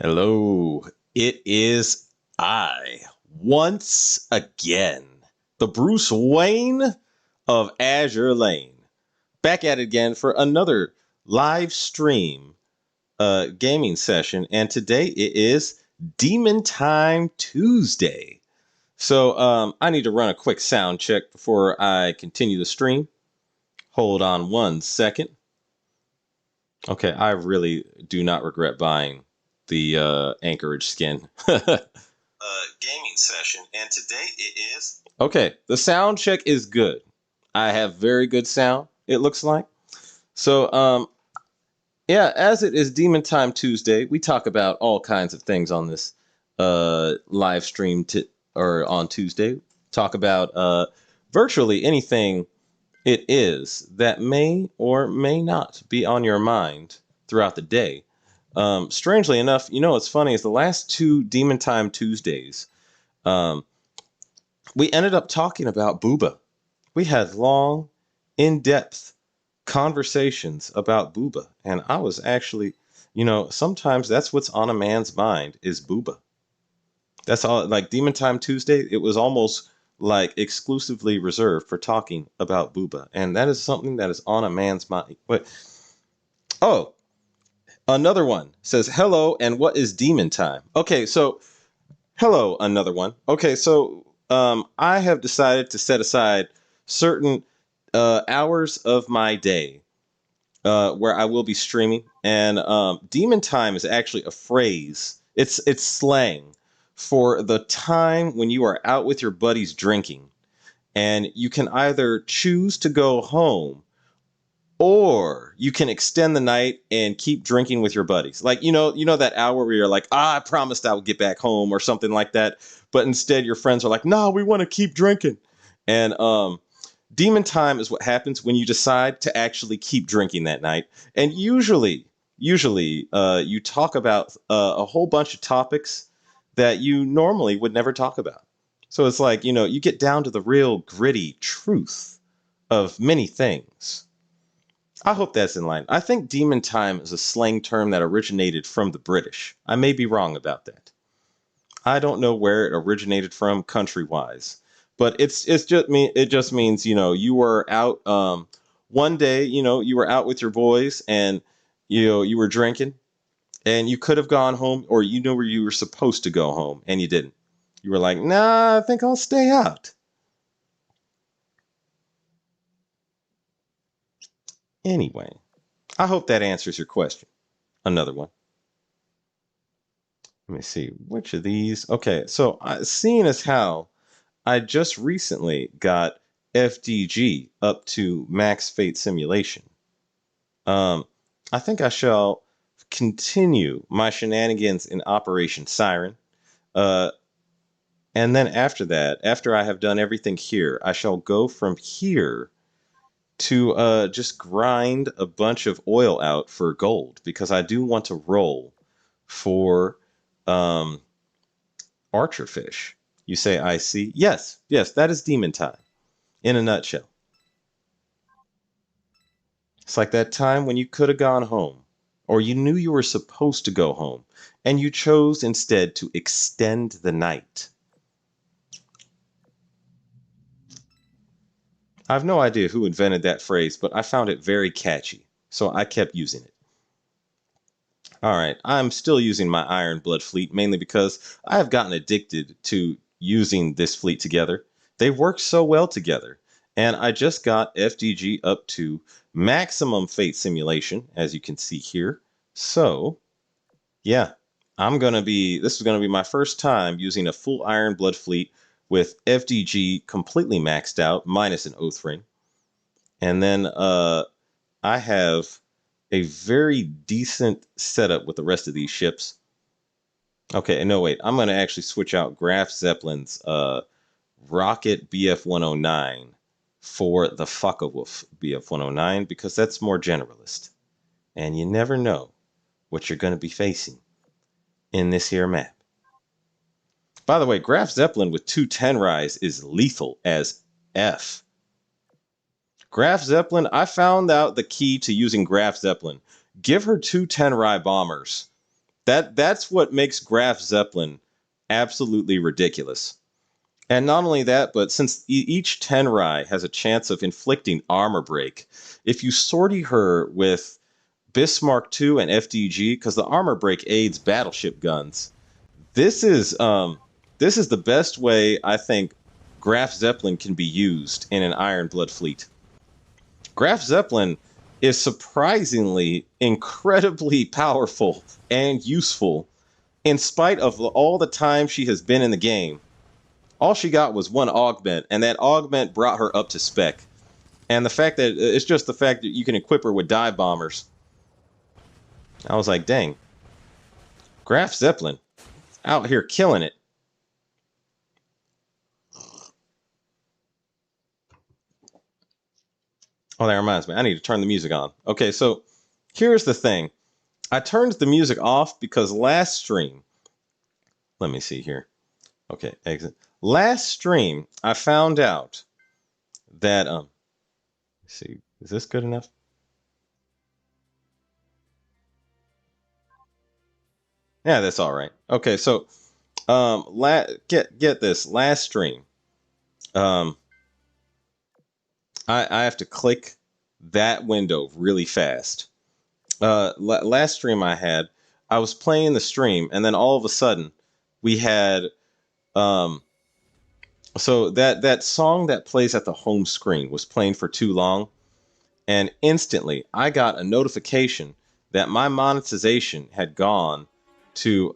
Hello, it is I, once again, the Bruce Wayne of Azure Lane, back at it again for another live stream gaming session, and today it is Demon Time Tuesday. So I need to run a quick sound check before I continue the stream. Hold on one second. Okay, I really do not regret buying the Anchorage skin. Gaming session, and today it is. Okay, the sound check is good. I have very good sound, it looks like. So, yeah, as it is Demon Time Tuesday, we talk about all kinds of things on this live stream or on Tuesday. Talk about virtually anything it is that may or may not be on your mind throughout the day. Strangely enough, what's funny is the last two Demon Time Tuesdays, um, we ended up talking about Booba. We had long, in depth conversations about Booba. And I was actually, sometimes that's what's on a man's mind is Booba. That's all. Like Demon Time Tuesday, it was almost like exclusively reserved for talking about Booba. And that is something that is on a man's mind. But, oh, another one says, hello, and what is Demon Time? Okay, so hello, another one. Okay, so I have decided to set aside certain hours of my day where I will be streaming, and Demon Time is actually a phrase. It's slang for the time when you are out with your buddies drinking, and you can either choose to go home or you can extend the night and keep drinking with your buddies. Like, you know that hour where you're like, I promised I would get back home or something like that. But instead your friends are like, no, we want to keep drinking. And demon time is what happens when you decide to actually keep drinking that night. And usually you talk about a whole bunch of topics that you normally would never talk about. So it's like, you get down to the real gritty truth of many things. I hope that's in line. I think demon time is a slang term that originated from the British. I may be wrong about that. I don't know where it originated from country wise, but it just means you were out one day, you were out with your boys and you were drinking and you could have gone home, or you know where you were supposed to go home and you didn't. You were like, nah, I think I'll stay out. Anyway, I hope that answers your question. Another one. Let me see which of these. Okay, so seeing as how I just recently got FDG up to max fate simulation, um, I think I shall continue my shenanigans in Operation Siren. Uh, and then after that, after I have done everything here, I shall go from here to just grind a bunch of oil out for gold because I do want to roll for um, Archerfish. You say I see? Yes, yes, that is demon time in a nutshell. It's like that time when you could have gone home, or you knew you were supposed to go home, and you chose instead to extend the night. I have no idea who invented that phrase, but I found it very catchy, so I kept using it. All right, I'm still using my Iron Blood fleet mainly because I have gotten addicted to using this fleet together. They work so well together. And I just got FDG up to maximum fate simulation, as you can see here. So, yeah, this is going to be my first time using a full Iron Blood fleet with FDG completely maxed out, minus an Oath Ring. And then I have a very decent setup with the rest of these ships. Okay, no, wait. I'm going to actually switch out Graf Zeppelin's Rocket BF 109 for the Focke-Wulf BF 109 because that's more generalist. And you never know what you're going to be facing in this here map. By the way, Graf Zeppelin with 210 rise is lethal as F. Graf Zeppelin, I found out the key to using Graf Zeppelin. Give her two 10 Rye bombers That's what makes Graf Zeppelin absolutely ridiculous. And not only that, but since each Tenrai has a chance of inflicting armor break, if you sortie her with Bismarck II and FDG, because the armor break aids battleship guns, this is this is the best way I think Graf Zeppelin can be used in an Iron Blood fleet. Graf Zeppelin is surprisingly incredibly powerful and useful in spite of all the time she has been in the game. All she got was one augment, and that augment brought her up to spec. And the fact that it's just the fact that you can equip her with dive bombers. I was like, dang, Graf Zeppelin out here killing it. Oh, that reminds me. I need to turn the music on. Okay, so here's the thing. I turned the music off because last stream, let me see here. Okay, exit. Last stream, I found out that let's see, is this good enough? Yeah, that's all right. Okay, so get this. Last stream, um, I have to click that window really fast. Last stream I was playing the stream, and then all of a sudden, we had um, so that song that plays at the home screen was playing for too long, and instantly I got a notification that my monetization had gone to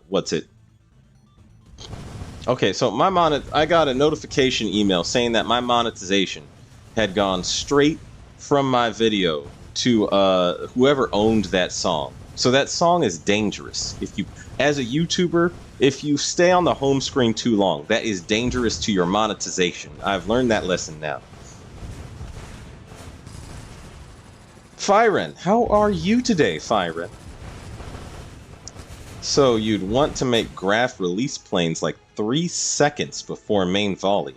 what's it? Okay, so I got a notification email saying that my monetization had gone straight from my video to whoever owned that song. So that song is dangerous. If you, as a YouTuber, if you stay on the home screen too long, that is dangerous to your monetization. I've learned that lesson now. Fyren, how are you today, Fyren? So you'd want to make graph release planes like 3 seconds before main volley.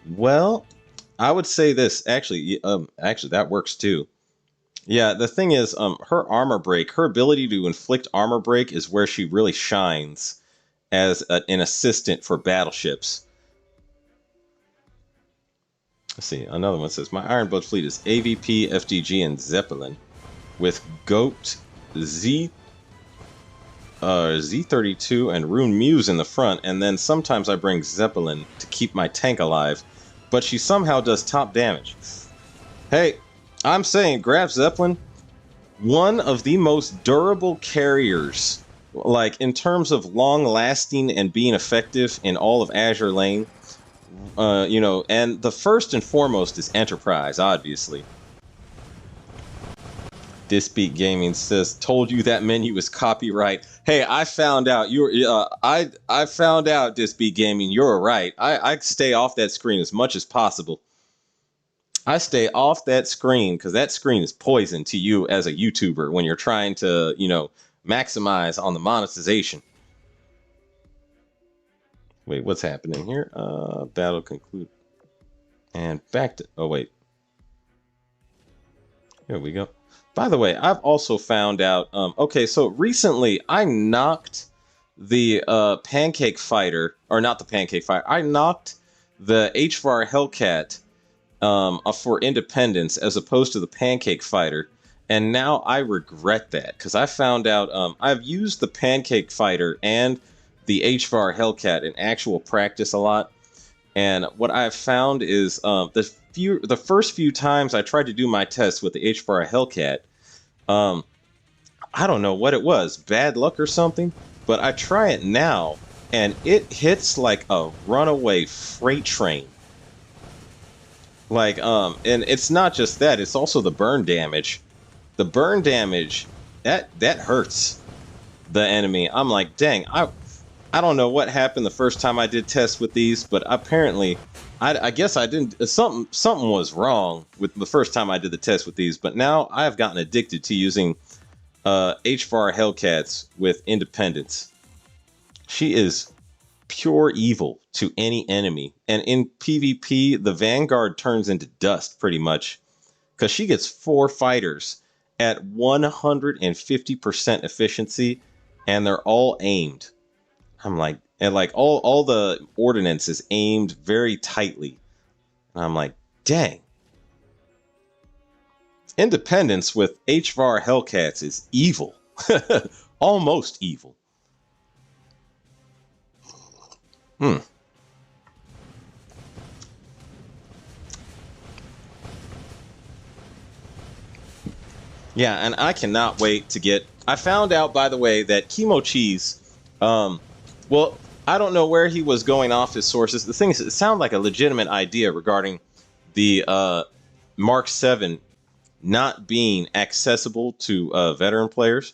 Well, I would say this actually that works too. Yeah, the thing is, her armor break, her ability to inflict armor break is where she really shines as an assistant for battleships. Let's see, another one says, my Iron Blood fleet is AVP, FDG, and Zeppelin with Goat, Z32 and Rune Muse in the front, and then sometimes I bring Zeppelin to keep my tank alive, but she somehow does top damage. Hey, I'm saying Graf Zeppelin, one of the most durable carriers, like in terms of long lasting and being effective in all of Azur Lane. And the first and foremost is Enterprise, obviously. Disbeat Gaming says, "Told you that menu is copyright." Hey, I found out I found out, Disbeat Gaming, you're right. I stay off that screen as much as possible. I stay off that screen because that screen is poison to you as a YouTuber when you're trying to, maximize on the monetization. Wait, what's happening here? Battle conclude. And back to, oh wait. Here we go. By the way, I've also found out, okay, so recently I knocked the Pancake Fighter, or not the Pancake Fighter, I knocked the HVAR Hellcat for Independence as opposed to the Pancake Fighter, and now I regret that, because I found out I've used the Pancake Fighter and the HVAR Hellcat in actual practice a lot, and what I've found is the first few times I tried to do my test with the HVAR Hellcat, I don't know what it was, bad luck or something, but I try it now, and it hits like a runaway freight train. Like, and it's not just that, it's also the burn damage. The burn damage, that hurts the enemy. I'm like, dang, I don't know what happened the first time I did tests with these, but apparently, I guess I didn't, something was wrong with the first time I did the test with these, but now I have gotten addicted to using HVAR Hellcats with Independence. She is pure evil to any enemy, and in PvP, the Vanguard turns into dust pretty much, because she gets 4 fighters at 150% efficiency, and they're all aimed. I'm like, and like all the ordnance is aimed very tightly. And I'm like, dang. Independence with HVAR Hellcats is evil. Almost evil. Hmm. Yeah, and I cannot wait to get. I found out, by the way, that Chemo Cheese. Well, I don't know where he was going off his sources. The thing is, it sounded like a legitimate idea regarding the Mark 7 not being accessible to veteran players.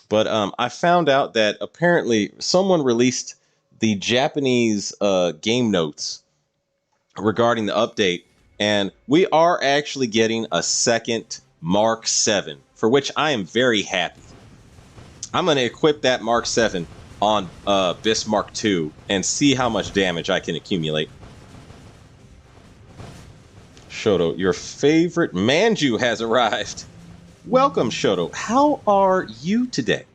But I found out that apparently someone released the Japanese game notes regarding the update, and we are actually getting a second Mark 7, for which I am very happy. I'm going to equip that Mark 7 on Bismarck 2 and see how much damage I can accumulate. Shoto, your favorite Manju has arrived. Welcome, Shoto. How are you today?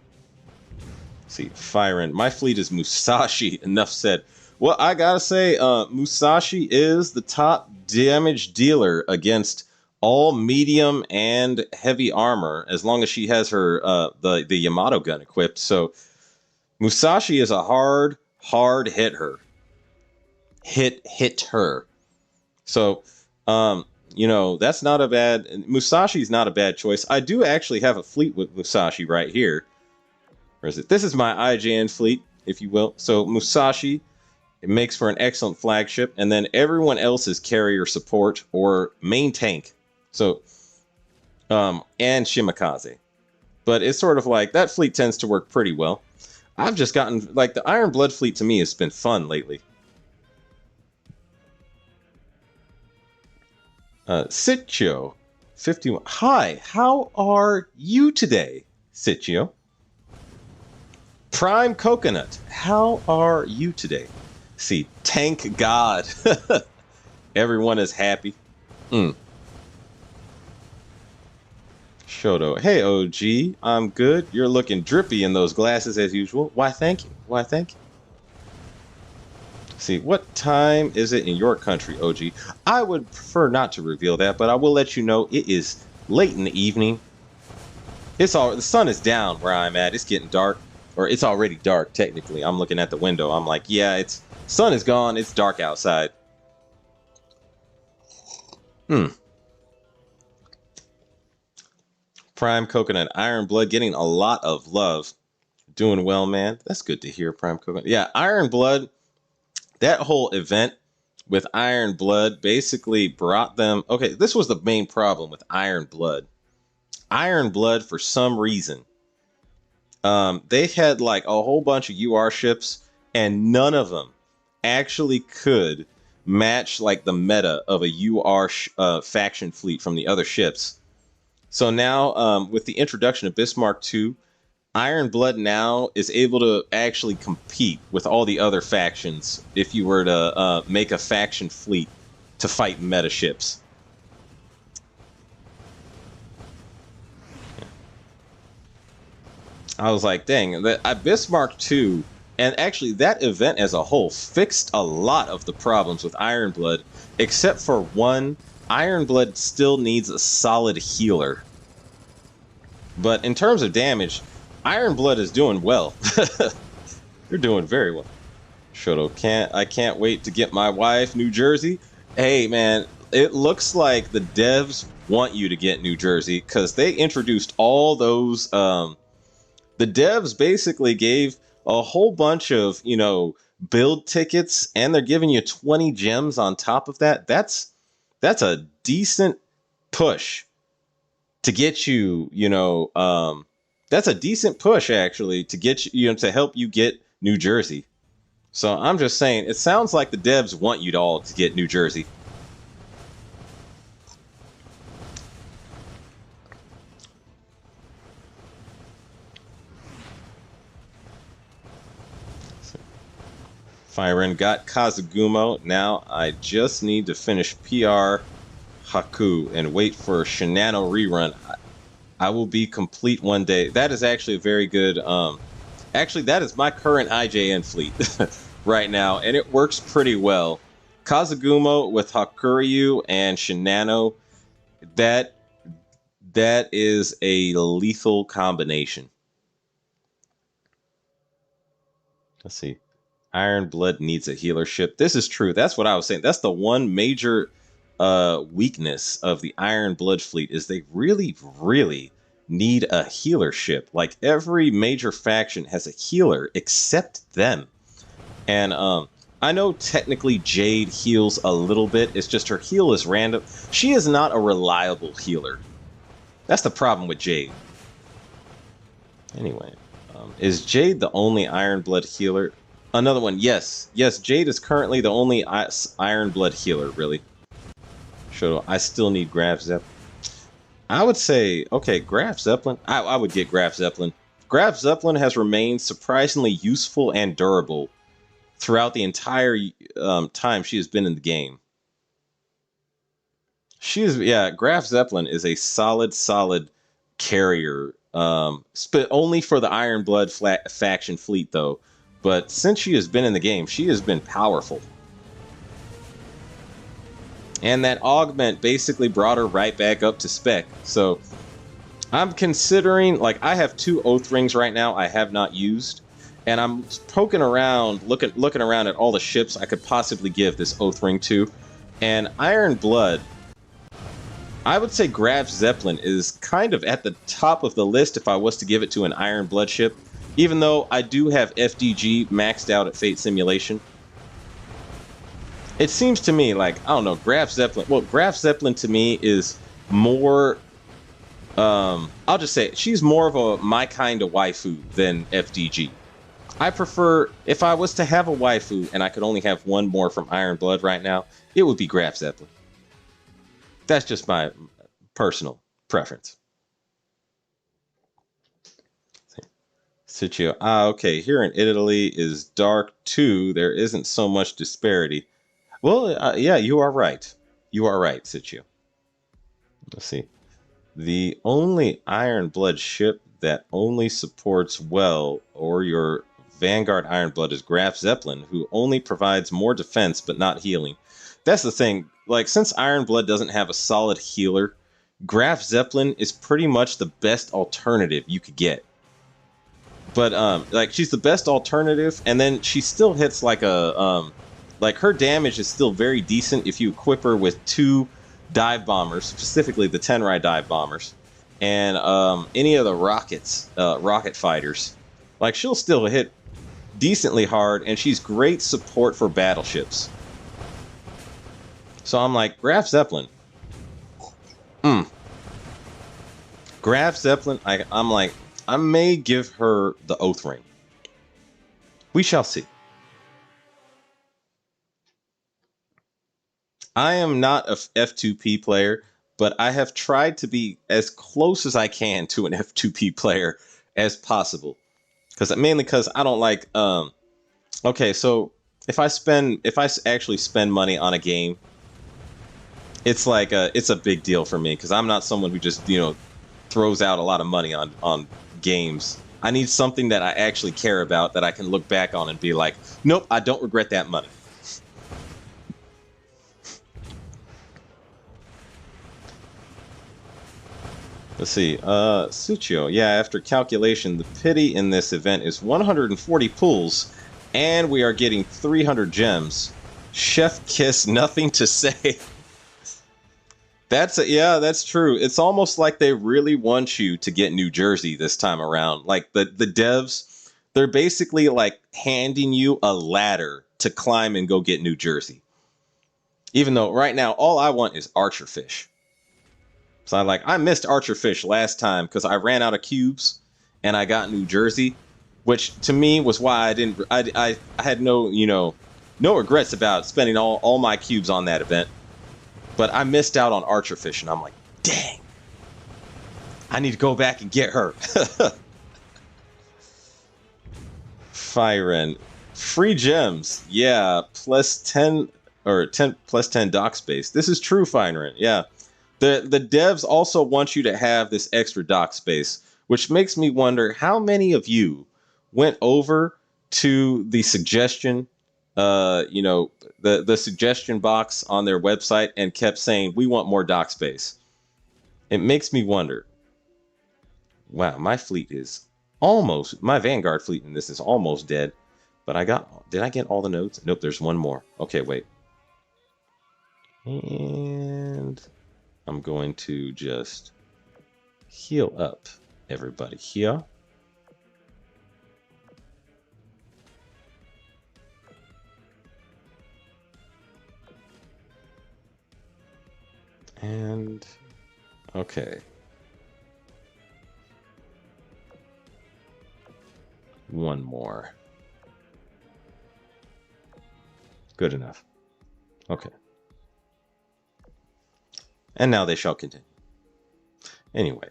Let's see, Firen. My fleet is Musashi. Enough said. Well, I gotta say, Musashi is the top damage dealer against all medium and heavy armor, as long as she has her the Yamato gun equipped. So Musashi is a hard hit her. Hit her. So you know, that's not a bad. Musashi's not a bad choice. I do actually have a fleet with Musashi right here. Where is it? This is my IJN fleet, if you will. So Musashi, it makes for an excellent flagship, and then everyone else is carrier support or main tank. So, and Shimakaze. But it's sort of like that fleet tends to work pretty well. I've just gotten like the Iron Blood fleet to me has been fun lately. Sitcho 51. Hi, how are you today, Sitcho? Prime Coconut, how are you today? See, Tank God. Everyone is happy. Shoto, hey OG, I'm good. You're looking drippy in those glasses as usual. Why, thank you. Why, thank you. See, what time is it in your country, OG? I would prefer not to reveal that, but I will let you know it is late in the evening. The sun is down where I'm at. It's getting dark, or it's already dark technically. I'm looking at the window. I'm like, yeah, sun is gone. It's dark outside. Prime Coconut, Iron Blood getting a lot of love. Doing well, man. That's good to hear, Prime Coconut. Yeah, Iron Blood. That whole event with Iron Blood basically brought them. Okay, this was the main problem with Iron Blood. Iron Blood, for some reason, they had like a whole bunch of UR ships, and none of them actually could match like the meta of a UR faction fleet from the other ships. So now, with the introduction of Bismarck 2, Iron Blood now is able to actually compete with all the other factions if you were to make a faction fleet to fight meta ships. I was like, dang, Bismarck 2, and actually that event as a whole fixed a lot of the problems with Iron Blood, except for one. Iron Blood still needs a solid healer. But in terms of damage, Iron Blood is doing well. You're doing very well. Shoto, I can't wait to get my wife New Jersey. Hey man, it looks like the devs want you to get New Jersey because they introduced all those. The devs basically gave a whole bunch of, you know, build tickets, and they're giving you 20 gems on top of that. That's a decent push to get you, you know, that's a decent push actually to get you know, to help you get New Jersey. So I'm just saying, it sounds like the devs want you all to get New Jersey. Firen got Kazugumo. Now I just need to finish PR Haku and wait for Shinano rerun. I will be complete one day. That is actually a very good. Actually, that is my current IJN fleet right now, and it works pretty well. Kazugumo with Hakuryu and Shinano. That is a lethal combination. Let's see. Iron Blood needs a healer ship. This is true. That's what I was saying. That's the one major weakness of the Iron Blood fleet is they really, really need a healer ship. Like every major faction has a healer except them. And I know technically Jade heals a little bit. It's just her heal is random. She is not a reliable healer. That's the problem with Jade. Anyway, is Jade the only Iron Blood healer? Another one, yes. Yes, Jade is currently the only Iron Blood healer, really. Shoto, I still need Graf Zeppelin. I would say, okay, Graf Zeppelin. I would get Graf Zeppelin. Graf Zeppelin has remained surprisingly useful and durable throughout the entire time she has been in the game. She is, yeah, Graf Zeppelin is a solid carrier. Only for the Iron Blood faction fleet, though. But since she has been in the game, she has been powerful. And that augment basically brought her right back up to spec. So I'm considering, like, I have 2 oath rings right now I have not used. And I'm poking around, looking around at all the ships I could possibly give this oath ring to. And Iron Blood, I would say Graf Zeppelin is kind of at the top of the list if I was to give it to an Iron Blood ship. Even though I do have FDG maxed out at Fate Simulation. It seems to me like, I don't know, Graf Zeppelin. Well, Graf Zeppelin to me is more, I'll just say it, she's more of a my kind of waifu than FDG. I prefer, if I was to have a waifu and I could only have one more from Iron Blood right now, it would be Graf Zeppelin. That's just my personal preference. Sitio. Okay. Here in Italy is dark too. There isn't so much disparity. Well, yeah, you are right. You are right, Sitio. Let's see. The only Iron Blood ship that only supports well or your Vanguard Iron Blood is Graf Zeppelin, who only provides more defense but not healing. That's the thing. Like, since Iron Blood doesn't have a solid healer, Graf Zeppelin is pretty much the best alternative you could get. But like, she's the best alternative, and then she still hits like a like, her damage is still very decent if you equip her with 2 dive bombers, specifically the Tenrai dive bombers, and any of the rocket fighters. Like, she'll still hit decently hard, and she's great support for battleships. So I'm like, Graf Zeppelin. Graf Zeppelin, I'm like, I may give her the oath ring. We shall see. I am not a F2P player, but I have tried to be as close as I can to an F2P player as possible. Mainly because I don't like, okay, so if I actually spend money on a game, it's like it's a big deal for me, because I'm not someone who just, throws out a lot of money on games. I need something that I actually care about, that I can look back on and be like, nope, I don't regret that money. Let's see, Suchio, yeah, after calculation, the pity in this event is 140 pulls, and we are getting 300 gems. Chef kiss, nothing to say. Yeah, that's true. It's almost like they really want you to get New Jersey this time around. Like, the devs, they're basically like handing you a ladder to climb and go get New Jersey. Even though right now all I want is Archerfish. So I missed Archerfish last time because I ran out of cubes and I got New Jersey, which to me was why I had no regrets about spending all my cubes on that event. But I missed out on Archerfish, and I'm like, dang. I need to go back and get her. Firen. Free gems. Yeah, plus 10 dock space. This is true, Firen. Yeah. The devs also want you to have this extra dock space, which makes me wonder how many of you went over to the suggestion, the suggestion box on their website and kept saying, we want more dock space. It makes me wonder. Wow, my Vanguard fleet in this is almost dead. But did I get all the nodes? Nope, there's one more. Okay, wait. And I'm going to just heal up everybody here. And okay. One more. Good enough. Okay. And now they shall continue. Anyway.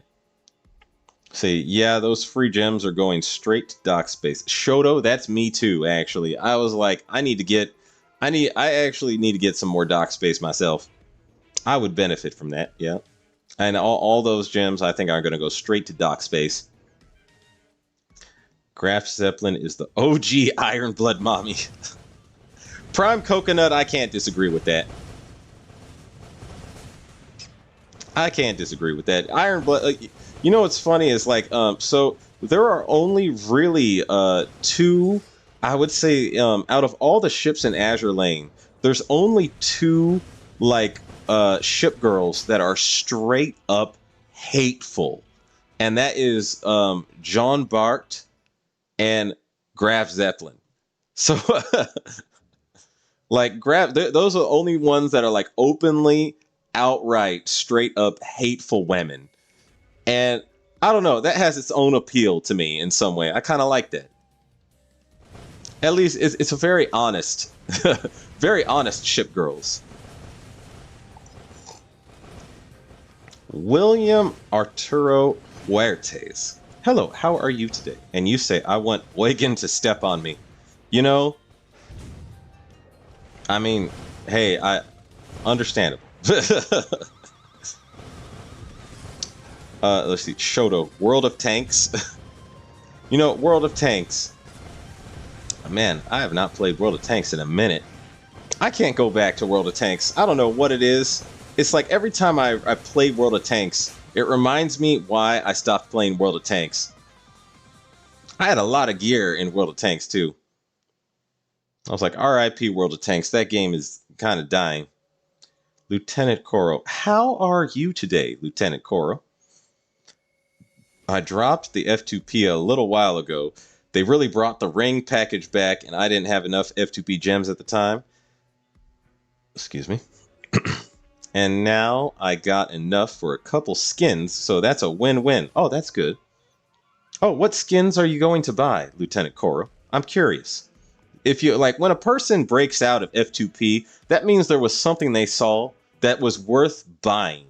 Say, yeah, those free gems are going straight to dock space. Shoto, that's me too, actually. I was like, I actually need to get some more dock space myself. I would benefit from that, yeah. And all those gems, I think, are going to go straight to dock space. Graf Zeppelin is the OG Iron Blood mommy. Prime Coconut, I can't disagree with that. I can't disagree with that. Iron Blood, you know what's funny is like, so there are only really two, I would say, out of all the ships in Azur Lane, there's only two, like, ship girls that are straight up hateful. And that is John Bart and Graf Zeppelin. So, like, those are the only ones that are, like, openly, outright, straight up hateful women. And I don't know, that has its own appeal to me in some way. I kind of like that. At least it's a very honest, very honest ship girls. William Arturo Huertes. Hello, how are you today? And you say, I want Eugen to step on me. You know, I mean, hey, understandable. Let's see, Shoto, World of Tanks. You know, World of Tanks. Man, I have not played World of Tanks in a minute. I can't go back to World of Tanks. I don't know what it is. It's like every time I play World of Tanks, it reminds me why I stopped playing World of Tanks. I had a lot of gear in World of Tanks, too. I was like, RIP World of Tanks. That game is kind of dying. Lieutenant Koro. How are you today, Lieutenant Koro? I dropped the F2P a little while ago. They really brought the ring package back, and I didn't have enough F2P gems at the time. Excuse me. And now I got enough for a couple skins, so that's a win-win. Oh, that's good. Oh, what skins are you going to buy, Lieutenant Koro? I'm curious. If you, like, when a person breaks out of F2P, that means there was something they saw that was worth buying.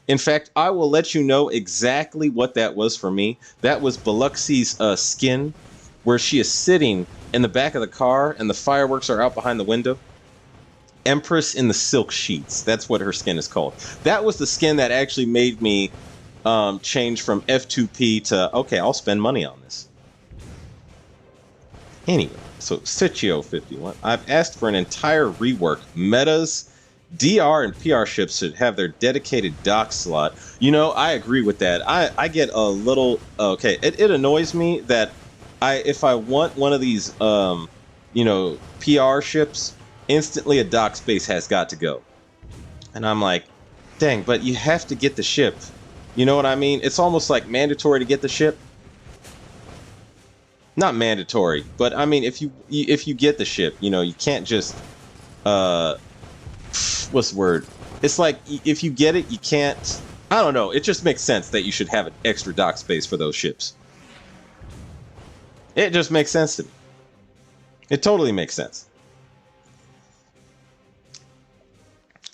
In fact, I will let you know exactly what that was for me. That was Biluxi's skin, where she is sitting in the back of the car and the fireworks are out behind the window. Empress in the Silk Sheets. That's what her skin is called. That was the skin that actually made me change from F2P to, okay, I'll spend money on this. Anyway, so Sitio51. I've asked for an entire rework. Metas, DR, and PR ships should have their dedicated dock slot. You know, I agree with that. I get a little... Okay, it annoys me that if I want one of these, PR ships, instantly a dock space has got to go. And I'm like, dang, but you have to get the ship. You know what I mean? It's almost like mandatory to get the ship. Not mandatory, but I mean, if you get the ship, you know, you can't just, what's the word? It's like, if you get it, you can't, I don't know. It just makes sense that you should have an extra dock space for those ships. It just makes sense to me. It totally makes sense.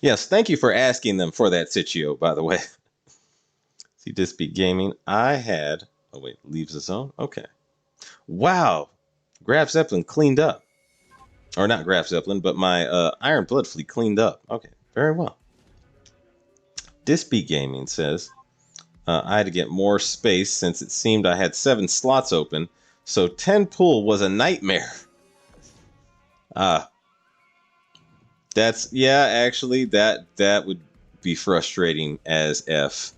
Yes, thank you for asking them for that, Sitio, by the way. See, Disbeat Gaming, I had... Oh, wait, leaves the zone? Okay. Wow! Graf Zeppelin cleaned up. Or not Graf Zeppelin, but my Iron Blood fleet cleaned up. Okay, very well. Dispy Gaming says, I had to get more space since it seemed I had 7 slots open, so 10 pool was a nightmare. Actually, that would be frustrating as F.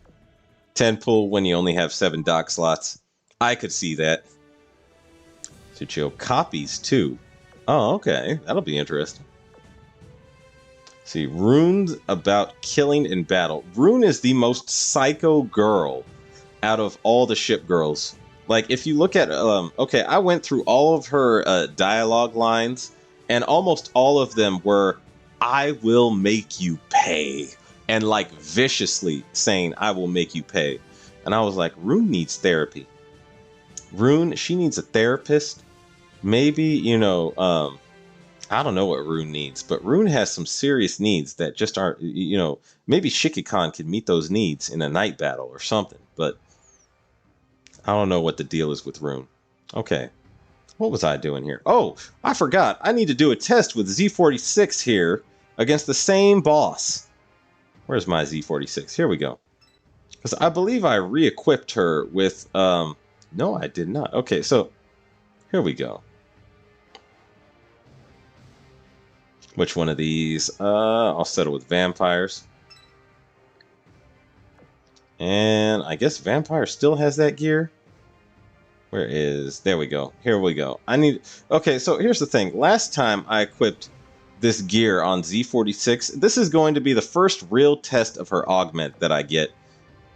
10 pool when you only have 7 dock slots. I could see that. Suchio copies too. Oh, okay. That'll be interesting. See, Rune's about killing in battle. Rune is the most psycho girl out of all the ship girls. Like, if you look at, okay, I went through all of her dialogue lines, and almost all of them were, I will make you pay. And, like, viciously saying, I will make you pay. And I was like, Rune needs therapy. Rune, she needs a therapist. Maybe, you know, I don't know what Rune needs, but Rune has some serious needs that just aren't, you know, maybe Shiki-Kon could meet those needs in a night battle or something, but I don't know what the deal is with Rune. Okay, what was I doing here? Oh, I forgot. I need to do a test with Z46 here against the same boss. Where's my Z46? Here we go. Because I believe I re-equipped her with, no, I did not. Okay, so here we go. Which one of these? I'll settle with vampires. And I guess vampire still has that gear. Where is... There we go. Here we go. I need... Okay, so here's the thing. Last time I equipped this gear on Z46, this is going to be the first real test of her augment that I get.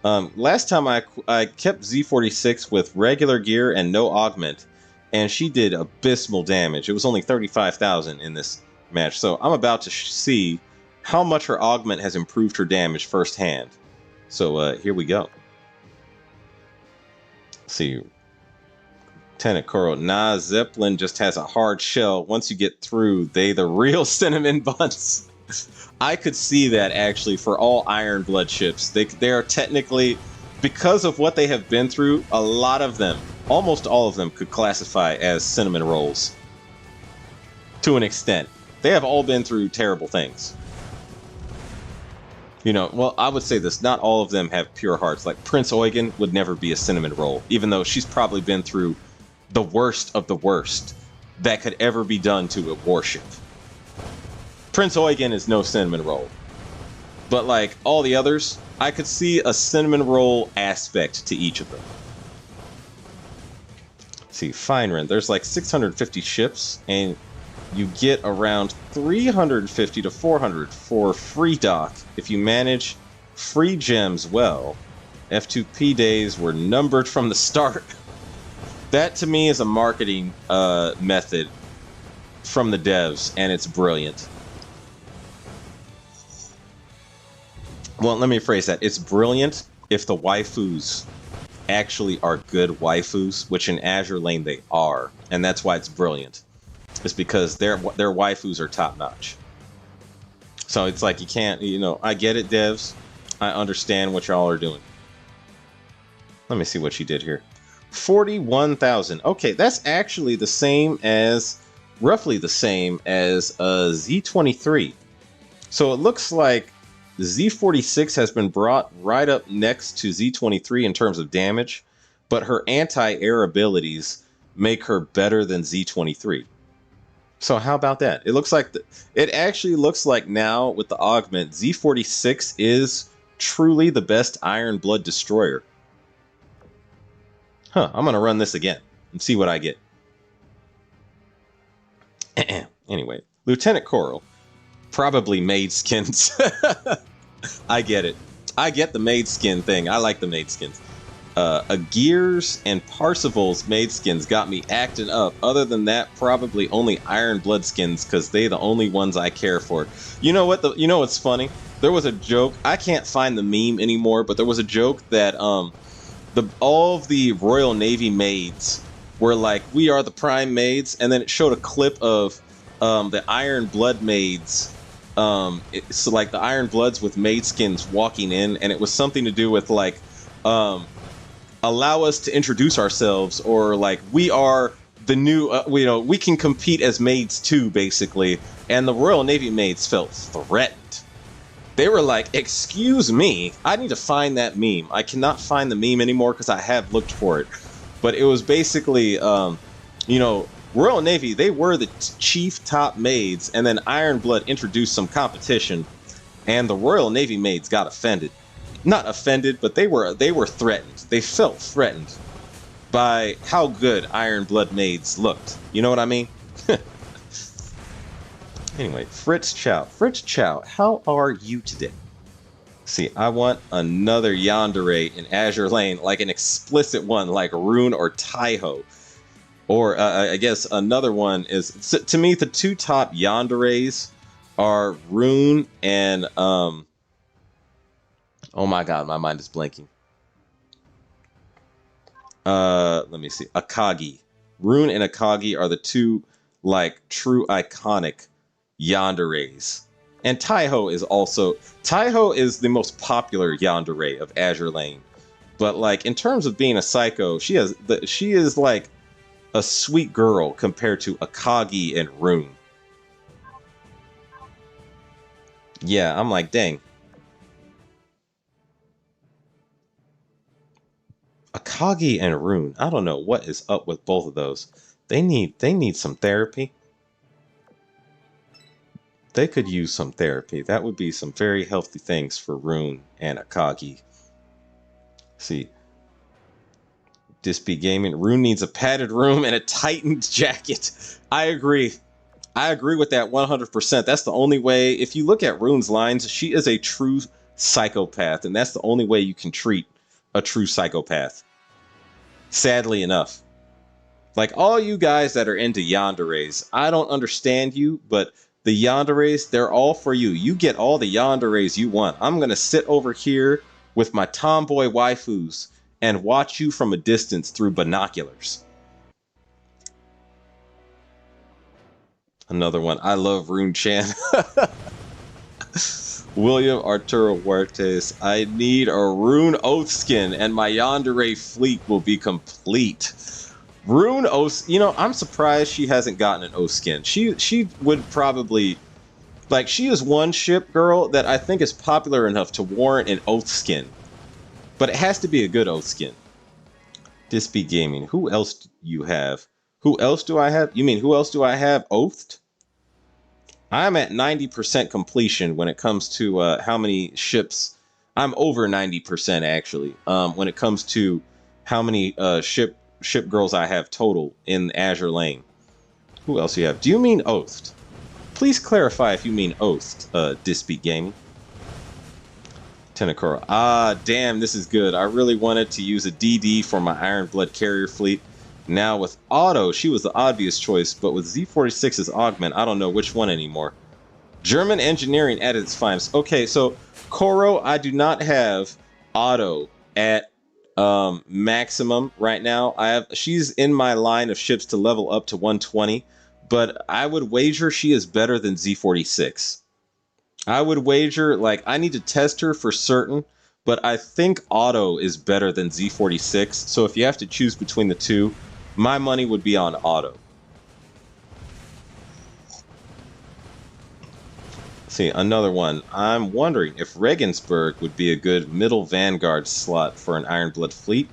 Last time I kept Z46 with regular gear and no augment, and she did abysmal damage. It was only 35,000 in this match, so I'm about to see how much her augment has improved her damage firsthand. So here we go. Let's see, Lieutenant Coral. Nah, Zeppelin just has a hard shell. Once you get through, they the real cinnamon buns. I could see that actually for all Iron Blood ships. They are technically, because of what they have been through, a lot of them, almost all of them, could classify as cinnamon rolls. To an extent. They have all been through terrible things. You know, well, I would say this, not all of them have pure hearts. Like, Prince Eugen would never be a cinnamon roll, even though she's probably been through the worst of the worst that could ever be done to a warship. Prince Eugen is no cinnamon roll. But, like, all the others, I could see a cinnamon roll aspect to each of them. Let's see, Feinrin, there's like 650 ships, and you get around 350 to 400 for free dock if you manage free gems well. F2P days were numbered from the start. That to me is a marketing method from the devs, and it's brilliant. Well, let me phrase that. It's brilliant if the waifus actually are good waifus, which in Azur Lane they are, and that's why it's brilliant. It's because their waifus are top notch. So it's like you can't, you know, I get it, devs. I understand what y'all are doing. Let me see what she did here. 41,000. Okay, that's actually the same as, roughly the same as Z23. So it looks like Z46 has been brought right up next to Z23 in terms of damage, but her anti-air abilities make her better than Z23. So how about that? It looks like it actually looks like now with the augment, Z46 is truly the best Iron Blood destroyer. Huh, I'm gonna run this again and see what I get. Anyway, Lieutenant Coral, probably maid skins. I get it. I get the maid skin thing. I like the maid skins. Gears and Parsival's maid skins got me acting up. Other than that, probably only Iron Blood skins, because they're the only ones I care for. You know what? You know what's funny? There was a joke. I can't find the meme anymore, but there was a joke that all of the Royal Navy maids were like, "We are the prime maids," and then it showed a clip of the Iron Blood maids. So like the Iron Bloods with maid skins walking in, and it was something to do with like, allow us to introduce ourselves, or like, we are the new, you know, we can compete as maids too, basically. And the Royal Navy maids felt threatened. They were like, excuse me, I need to find that meme. I cannot find the meme anymore because I have looked for it. But it was basically, you know, Royal Navy, they were the chief top maids, and then Iron Blood introduced some competition, and the Royal Navy maids got offended. Not offended, but they were threatened. They felt threatened by how good Iron Blood maids looked. You know what I mean? Anyway, Fritz Chow. Fritz Chow, how are you today? See, I want another yandere in Azure Lane, like an explicit one, like Rune or Taiho. Or, I guess another one is... To me, the two top yanderes are Rune and... oh my god, my mind is blanking. Let me see. Akagi. Rune and Akagi are the two, like, true iconic yanderes. And Taiho is also... Taiho is the most popular yandere of Azure Lane. But, like, in terms of being a psycho, she is, like, a sweet girl compared to Akagi and Rune. Yeah, I'm like, dang. Akagi and Rune. I don't know what is up with both of those. They need some therapy. They could use some therapy. That would be some very healthy things for Rune and Akagi. See. Dispy Gaming. Rune needs a padded room and a tightened jacket. I agree. I agree with that 100%. That's the only way. If you look at Rune's lines, she is a true psychopath. And that's the only way you can treat a true psychopath. Sadly enough. Like, all you guys that are into yanderes, I don't understand you, but the yanderes, they're all for you. You get all the yanderes you want. I'm going to sit over here with my tomboy waifus and watch you from a distance through binoculars. Another one. I love Rune Chan. William Arturo Huertes. I need a Rune Oathskin and my yandere fleet will be complete. Rune Oath, you know, I'm surprised she hasn't gotten an Oathskin. She would probably, like, she is one ship girl that I think is popular enough to warrant an Oathskin. But it has to be a good Oathskin. Dispy Gaming. Who else do you have? Who else do I have? You mean who else do I have oathed? I'm at 90% completion when it comes to how many ships. I'm over 90% actually. When it comes to how many ship girls I have total in Azure Lane. Who else do you have? Do you mean oathed? Please clarify if you mean oathed, Dispy Gaming. Tenakura. Ah, damn, this is good. I really wanted to use a DD for my Iron Blood carrier fleet. Now with Auto, she was the obvious choice, but with Z46's Augment, I don't know which one anymore. German engineering at its finest. Okay, so Koro, I do not have Auto at maximum right now. She's in my line of ships to level up to 120, but I would wager she is better than Z46. I would wager, like, I need to test her for certain, but I think Auto is better than Z46. So if you have to choose between the two, my money would be on Auto. See, another one. I'm wondering if Regensburg would be a good middle vanguard slot for an Iron Blood fleet.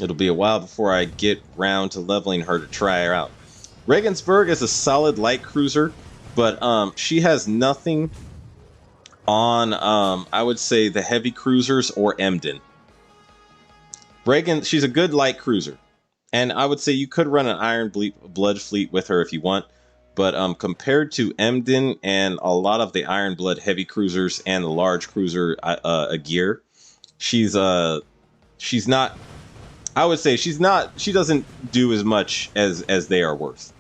It'll be a while before I get round to leveling her to try her out. Regensburg is a solid light cruiser, but she has nothing on, I would say, the heavy cruisers or Emden. She's a good light cruiser. And I would say you could run an Iron Blood fleet with her if you want. But compared to Emden and a lot of the Iron Blood heavy cruisers and the large cruiser gear, she's not... I would say she doesn't do as much as they are worth.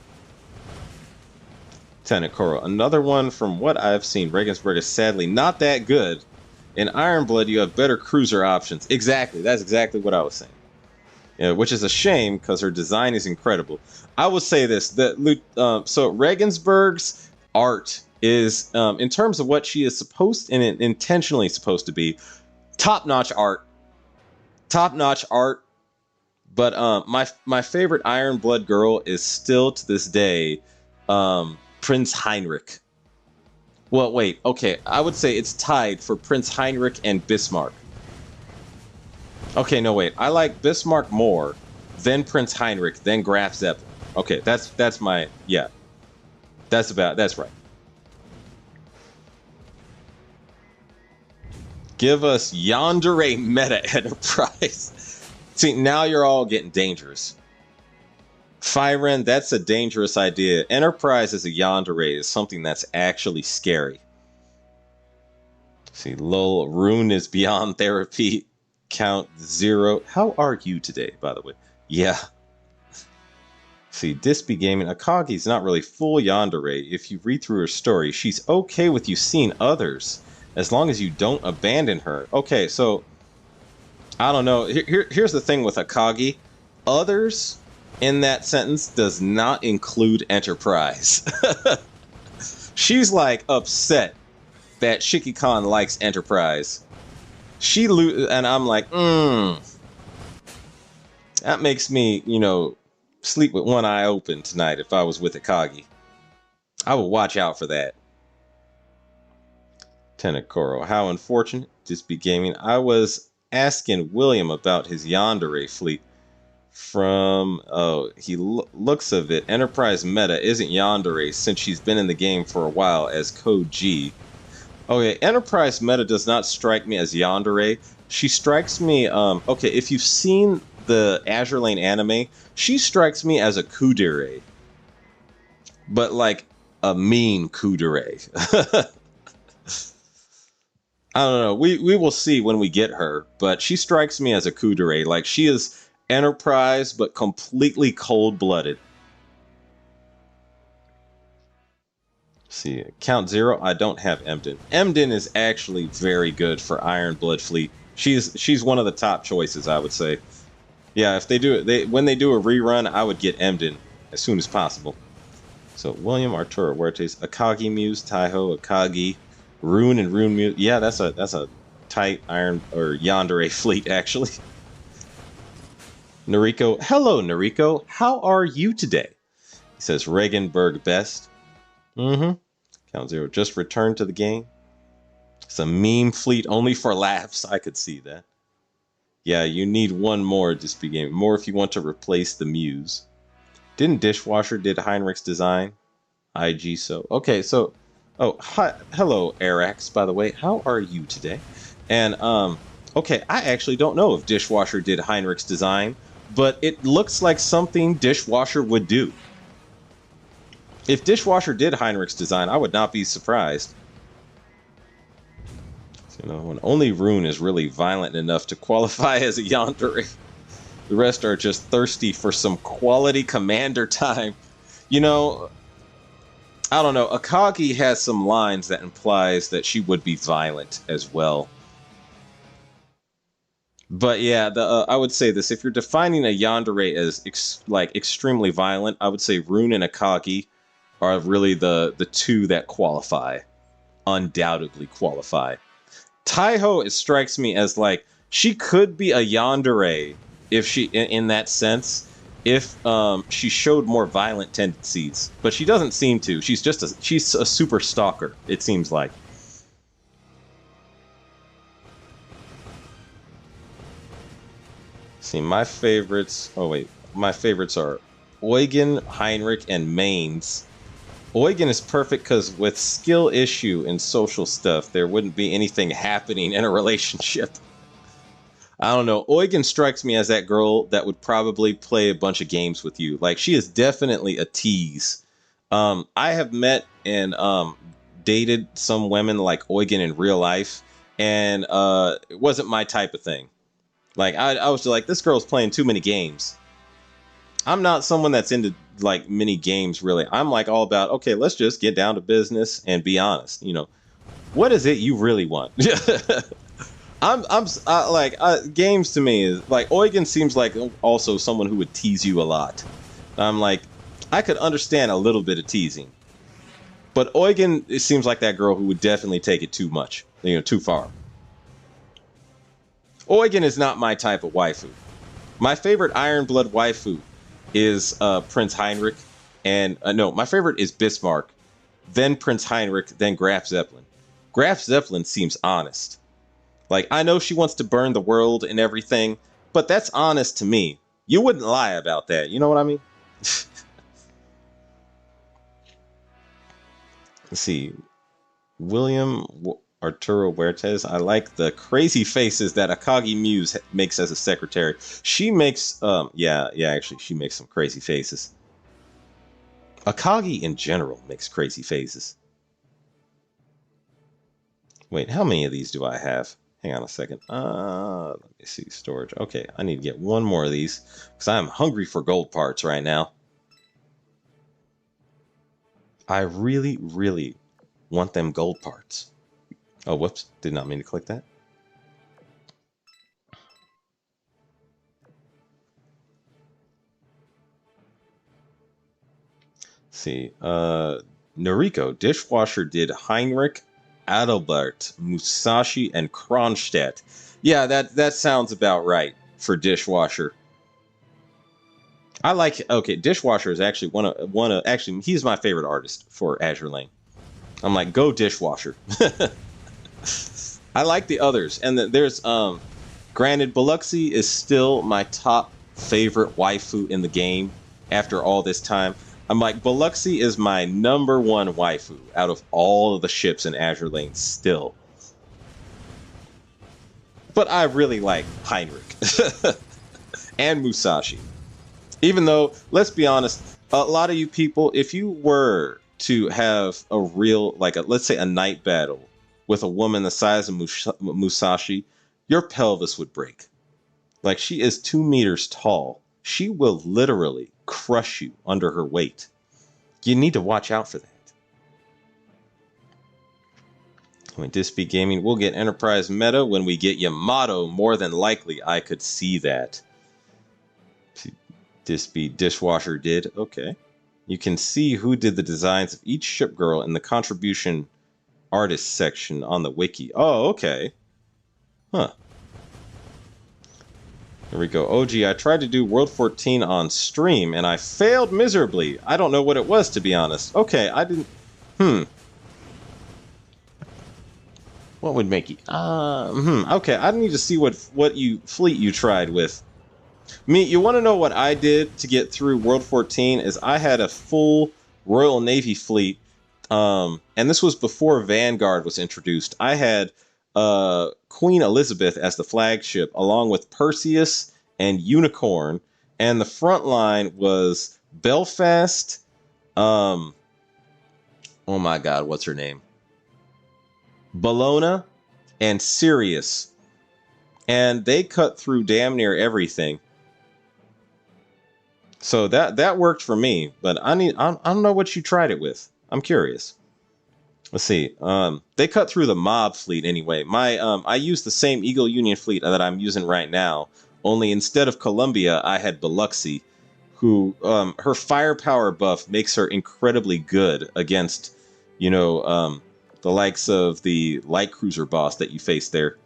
Tenakoro. Another one from what I've seen, Regensburg is sadly not that good. In Iron Blood, you have better cruiser options. Exactly. That's exactly what I was saying. Yeah, which is a shame because her design is incredible. I will say this: so Regensburg's art is, in terms of what she is supposed and intentionally supposed to be, top-notch art. Top-notch art. But my favorite Iron Blood girl is still to this day Prince Heinrich. Well, wait. Okay, I would say it's tied for Prince Heinrich and Bismarck. Okay, no, wait. I like Bismarck more, then Prince Heinrich, then Graf Zeppelin. Okay, that's my yeah. That's right. Give us Yandere Meta Enterprise. See, now you're all getting dangerous. Firen, that's a dangerous idea. Enterprise as a Yandere is something that's actually scary. See, lol, Rune is beyond therapy. Count 0. How are you today, by the way? Yeah. See, Dispy Gaming, Akagi's not really full yandere. If you read through her story, she's okay with you seeing others, as long as you don't abandon her. Okay, so, I don't know. Here's the thing with Akagi. Others in that sentence does not include Enterprise. She's like upset that Shiki-Kan likes Enterprise. And I'm like, that makes me, sleep with one eye open tonight if I was with Akagi. I would watch out for that. Tenakoro, how unfortunate. Just be gaming. I was asking William about his yandere fleet. He looks of it. Enterprise Meta isn't yandere since she's been in the game for a while as Code G. Okay, Enterprise Meta does not strike me as yandere. She strikes me, okay, if you've seen the Azur Lane anime, she strikes me as a kudere. But like a mean kudere. I don't know. We will see when we get her, but she strikes me as a kudere. Like she is Enterprise, but completely cold-blooded. See, Count 0, I don't have Emden. Emden is actually very good for Iron Blood Fleet. She's one of the top choices, I would say. Yeah, if they do it, when they do a rerun, I would get Emden as soon as possible. So William Arturo Huertes, Akagi Muse, Taiho, Akagi, Rune and Rune Muse. Yeah, that's a tight Iron or Yandere fleet actually. Noriko, hello Noriko, how are you today? He says Regenberg best. Count 0 just returned to the game. It's a meme fleet only for laughs. I could see that. Yeah, you need one more just be game. More if you want to replace the Muse. Didn't Dishwasher did Heinrich's design? IG so. Okay, so hi, hello Arax, by the way. How are you today? And okay, I actually don't know if Dishwasher did Heinrich's design, but it looks like something Dishwasher would do. If Dishwasher did Heinrich's design, I would not be surprised. When only Rune is really violent enough to qualify as a yandere. The rest are just thirsty for some quality commander time. I don't know. Akagi has some lines that implies that she would be violent as well. But yeah, I would say this. If you're defining a yandere as extremely violent, I would say Rune and Akagi are really the two that qualify. Undoubtedly qualify. Taiho, it strikes me as like she could be a yandere if she in that sense if she showed more violent tendencies, but she doesn't seem to. She's a super stalker, it seems like. See, my favorites. Oh wait, my favorites are Eugen, Heinrich, and Mainz. Eugen is perfect because with skill issue and social stuff, there wouldn't be anything happening in a relationship. I don't know. Eugen strikes me as that girl that would probably play a bunch of games with you. Like, she is definitely a tease. I have met and dated some women like Eugen in real life, and it wasn't my type of thing. Like, I was just like, this girl's playing too many games. I'm not someone that's into like many games really. I'm like all about, okay, let's just get down to business and be honest. What is it you really want? Games to me is like Eugen seems like also someone who would tease you a lot. I'm like, I could understand a little bit of teasing, but Eugen, it seems like that girl who would definitely take it too much, too far. Eugen is not my type of waifu. My favorite Iron Blood waifu is Prince Heinrich, and no, my favorite is Bismarck. then Prince Heinrich, then Graf Zeppelin. Graf Zeppelin seems honest. Like, I know she wants to burn the world and everything, but that's honest to me. You wouldn't lie about that. You know what I mean? Let's see. William Arturo Huertas. I like the crazy faces that Akagi Muse makes as a secretary. She makes, actually, she makes some crazy faces. Akagi in general makes crazy faces. Wait, how many of these do I have? Hang on a second. Let me see. Storage. Okay, I need to get one more of these because I'm hungry for gold parts right now. I really, really want them gold parts. Oh, whoops. Did not mean to click that. Let's see. Noriko, dishwasher did Heinrich, Adalbert, Musashi, and Kronstadt. Yeah, that sounds about right for dishwasher. I like, okay, dishwasher is actually one of actually he's my favorite artist for Azur Lane. I'm like, go dishwasher. I like the others, and there's granted, Biloxi is still my top favorite waifu in the game after all this time. I'm like, Biloxi is my #1 waifu out of all of the ships in Azur Lane still. But I really like Heinrich and Musashi. Even though, let's be honest, a lot of you people, if you were to have a real, like, let's say a night battle with a woman the size of Musashi, your pelvis would break. Like, she is 2 meters tall. She will literally crush you under her weight. You need to watch out for that. When Disp Gaming, we'll get Enterprise Meta when we get Yamato. More than likely, I could see that. Dishwasher did. Okay. You can see who did the designs of each ship girl in the contribution artist section on the wiki. Oh, okay. Huh. There we go. OG, I tried to do World 14 on stream, and I failed miserably. I don't know what it was, to be honest. Okay, I didn't... What would make you... Okay, I need to see what fleet you tried with. You want to know what I did to get through World 14? Is I had a full Royal Navy fleet, and this was before Vanguard was introduced. I had Queen Elizabeth as the flagship, along with Perseus and Unicorn, and the front line was Belfast. Oh my God, what's her name? Bologna and Sirius, and they cut through damn near everything. So that worked for me, but I don't know what you tried it with. I'm curious. Let's see. They cut through the mob fleet anyway. I used the same Eagle Union fleet that I'm using right now. Only instead of Columbia, I had Biloxi, who her firepower buff makes her incredibly good against, the likes of the light cruiser boss that you face there.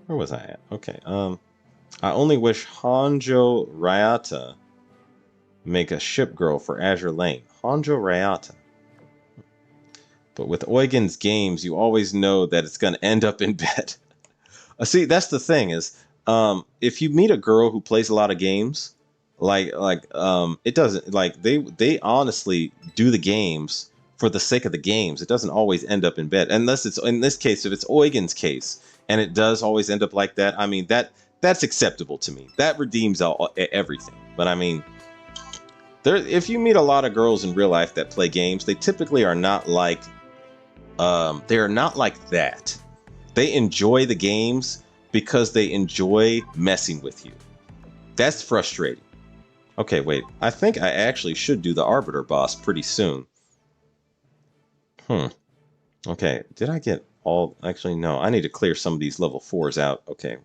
Where was I at? Okay. I only wish Hanjo Ryata make a ship girl for Azur Lane. Hanjo Ryata. But with Eugen's games, you always know that it's going to end up in bed. See, that's the thing is, if you meet a girl who plays a lot of games, it doesn't, like, they honestly do the games for the sake of the games. It doesn't always end up in bed, unless it's, in this case, if it's Eugen's case, and it does always end up like that. I mean, that's acceptable to me. That redeems everything. But I mean, if you meet a lot of girls in real life that play games, they typically are not like, they are not like that. They enjoy the games because they enjoy messing with you. That's frustrating. Okay, wait. I think I actually should do the Arbiter boss pretty soon. Okay, did I get all... Actually, no. I need to clear some of these level 4s out. Okay.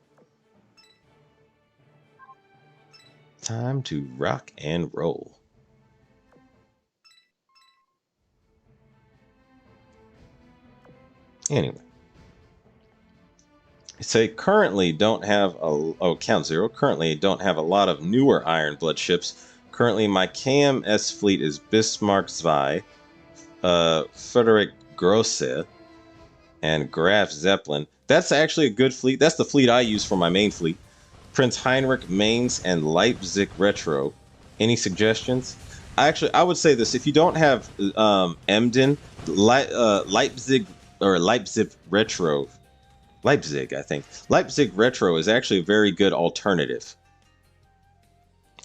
Time to rock and roll. Anyway. Say currently don't have count zero. Currently don't have a lot of newer Iron Blood ships. Currently my KMS fleet is Bismarck Zwei, Frederick Grosse, and Graf Zeppelin. That's actually a good fleet. That's the fleet I use for my main fleet. Prince Heinrich, Mainz, and Leipzig Retro. Any suggestions? I would say this: if you don't have Emden, Leipzig or Leipzig Retro. Leipzig, I think. Leipzig Retro is actually a very good alternative.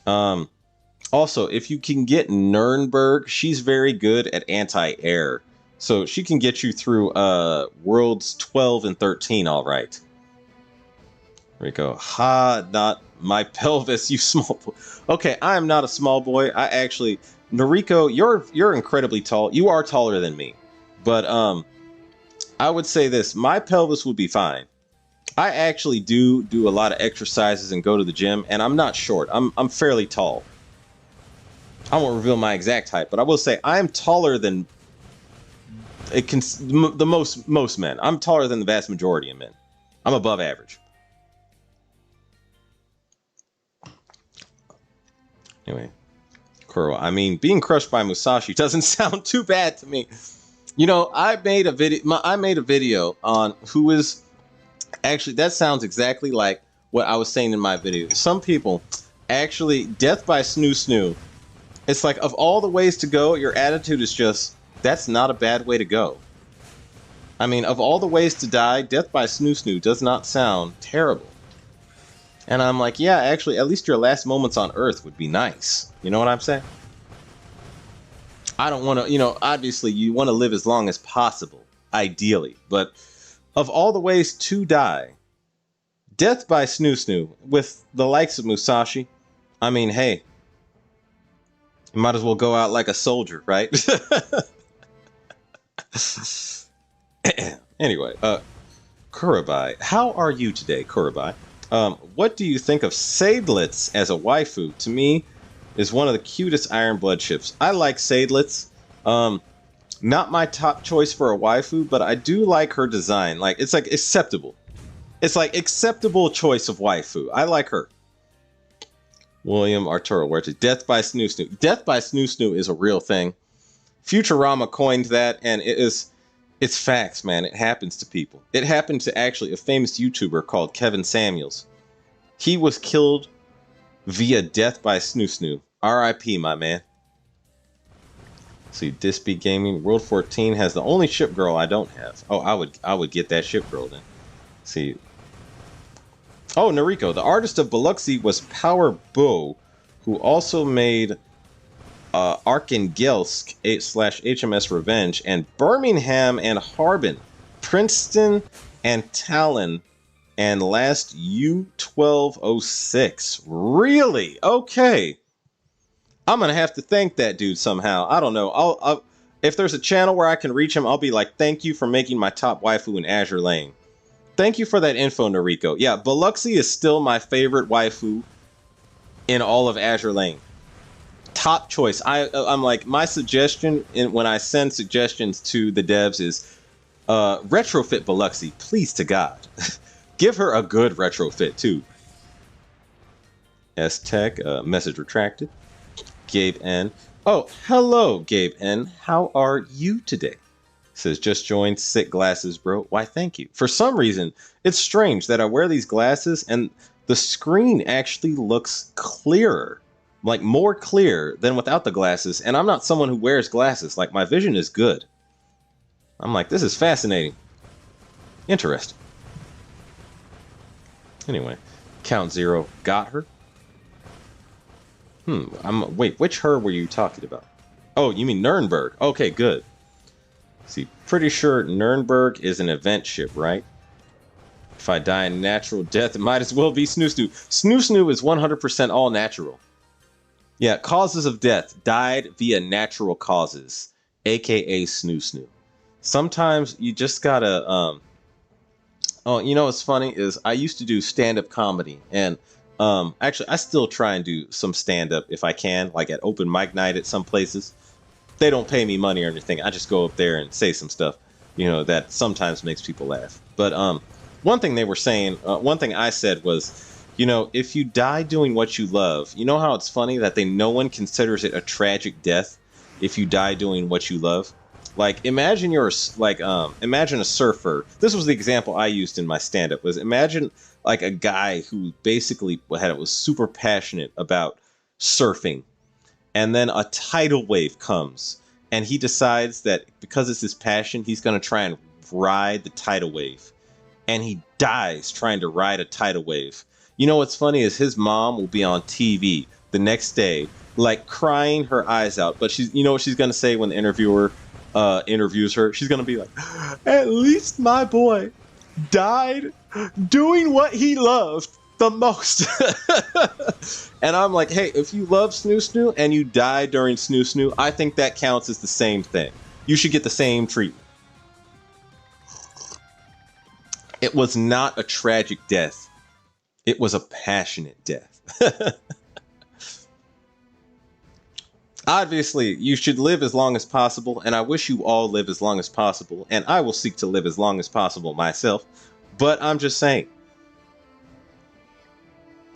Also, if you can get Nuremberg, she's very good at anti-air. So she can get you through Worlds 12 and 13, all right. Rico, not my pelvis, you small boy. Okay, I am not a small boy. I actually... Noriko, you're incredibly tall. You are taller than me. But, I would say this, my pelvis would be fine. I actually do a lot of exercises and go to the gym, and I'm not short. I'm fairly tall. I won't reveal my exact height, but I will say I am taller than most men. I'm taller than the vast majority of men. I'm above average. Anyway, Kuro, I mean, being crushed by Musashi doesn't sound too bad to me. You know, I made a video on who is actually, that sounds exactly like what I was saying in my video. Some people actually, death by snoo snoo. It's like, of all the ways to go, your attitude is just, that's not a bad way to go. I mean, of all the ways to die, death by snoo snoo does not sound terrible. And I'm like, yeah, actually, at least your last moments on Earth would be nice. You know what I'm saying? I don't want to, you know, obviously you want to live as long as possible, ideally. But of all the ways to die, death by snoo snoo with the likes of Musashi, I mean, hey, you might as well go out like a soldier, right? Anyway, Kurabai, how are you today, Kurabai? What do you think of Seydlitz as a waifu? To me, is one of the cutest Iron Blood ships. I like Seydlitz. Not my top choice for a waifu, but I do like her design. Like, it's like acceptable. It's like acceptable choice of waifu. I like her. William Arturo Huerta, death by snoo snoo. Death by snoo snoo is a real thing. Futurama coined that, and it's facts, man. It happens to people. It happened to actually a famous YouTuber called Kevin Samuels. He was killed via death by snoo snoo. R.I.P. my man. See, Disby Gaming, World 14 has the only ship girl I don't have. Oh, I would get that ship girl then. See. Oh, Noriko, the artist of Biloxi was Power Bow, who also made Arkangelsk /HMS Revenge and Birmingham and Harbin, Princeton and Talon, and last U-1206. Really? Okay. I'm gonna have to thank that dude somehow. I don't know. I'll if there's a channel where I can reach him, I'll be like, thank you for making my top waifu in Azur Lane. Thank you for that info, Noriko. Yeah, Biloxi is still my favorite waifu in all of Azur Lane. Top choice. I'm like, my suggestion when I send suggestions to the devs is retrofit Biloxi, please to God. Give her a good retrofit too. S-Tech, message retracted. Gabe N. Oh, hello, Gabe N. How are you today? Says, just joined, sick glasses, bro. Why, thank you. For some reason, it's strange that I wear these glasses and the screen actually looks clearer. Like, more clear than without the glasses. And I'm not someone who wears glasses. Like, my vision is good. I'm like, this is fascinating. Interesting. Anyway, Count Zero got her. Wait, which her were you talking about? Oh, you mean Nuremberg. Okay, good. See, pretty sure Nuremberg is an event ship, right? If I die a natural death, it might as well be Snoo Snoo. Snoo Snoo is 100% all natural. Yeah, causes of death. Died via natural causes, aka Snoo Snoo. Sometimes you just gotta, oh, you know what's funny is I used to do stand-up comedy, and actually I still try and do some stand-up if I can, like at open mic night at some places. They don't pay me money or anything. I just go up there and say some stuff, you know, that sometimes makes people laugh. But One thing they were saying, one thing I said was, you know, if you die doing what you love, you know how it's funny that no one considers it a tragic death if you die doing what you love. Like imagine imagine a surfer. This was the example I used in my stand-up. Was imagine like a guy who basically was super passionate about surfing, and then a tidal wave comes, and he decides that because it's his passion, he's going to try and ride the tidal wave, and he dies trying to ride a tidal wave. You know what's funny is his mom will be on TV the next day, like crying her eyes out. But you know what she's gonna say when the interviewer interviews her? She's gonna be like, "At least my boy died doing what he loved the most." And I'm like, hey, if you love Snoo Snoo and you die during Snoo Snoo, I think that counts as the same thing. You should get the same treatment. It was not a tragic death. It was a passionate death. Obviously, you should live as long as possible, and I wish you all live as long as possible, and I will seek to live as long as possible myself. But I'm just saying.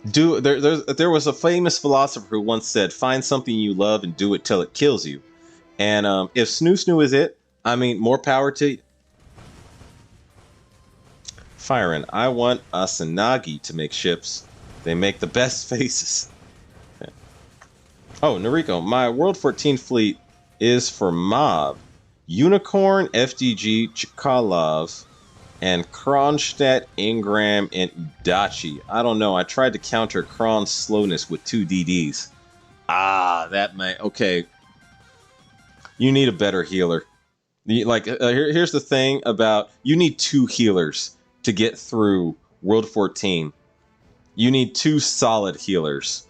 There was a famous philosopher who once said, find something you love and do it till it kills you. And if Snoo Snoo is it, I mean, more power to you. Firen, I want Asanagi to make ships. They make the best faces. Okay. Oh, Noriko, my World 14 fleet is for Mob, Unicorn, FDG, Chkalov, and Kronstadt, Ingram, and Udachi. I don't know. I tried to counter Kron's slowness with 2 DDs. Ah, that may... Okay. You need a better healer. Here's the thing about... You need 2 healers to get through World 14. You need 2 solid healers.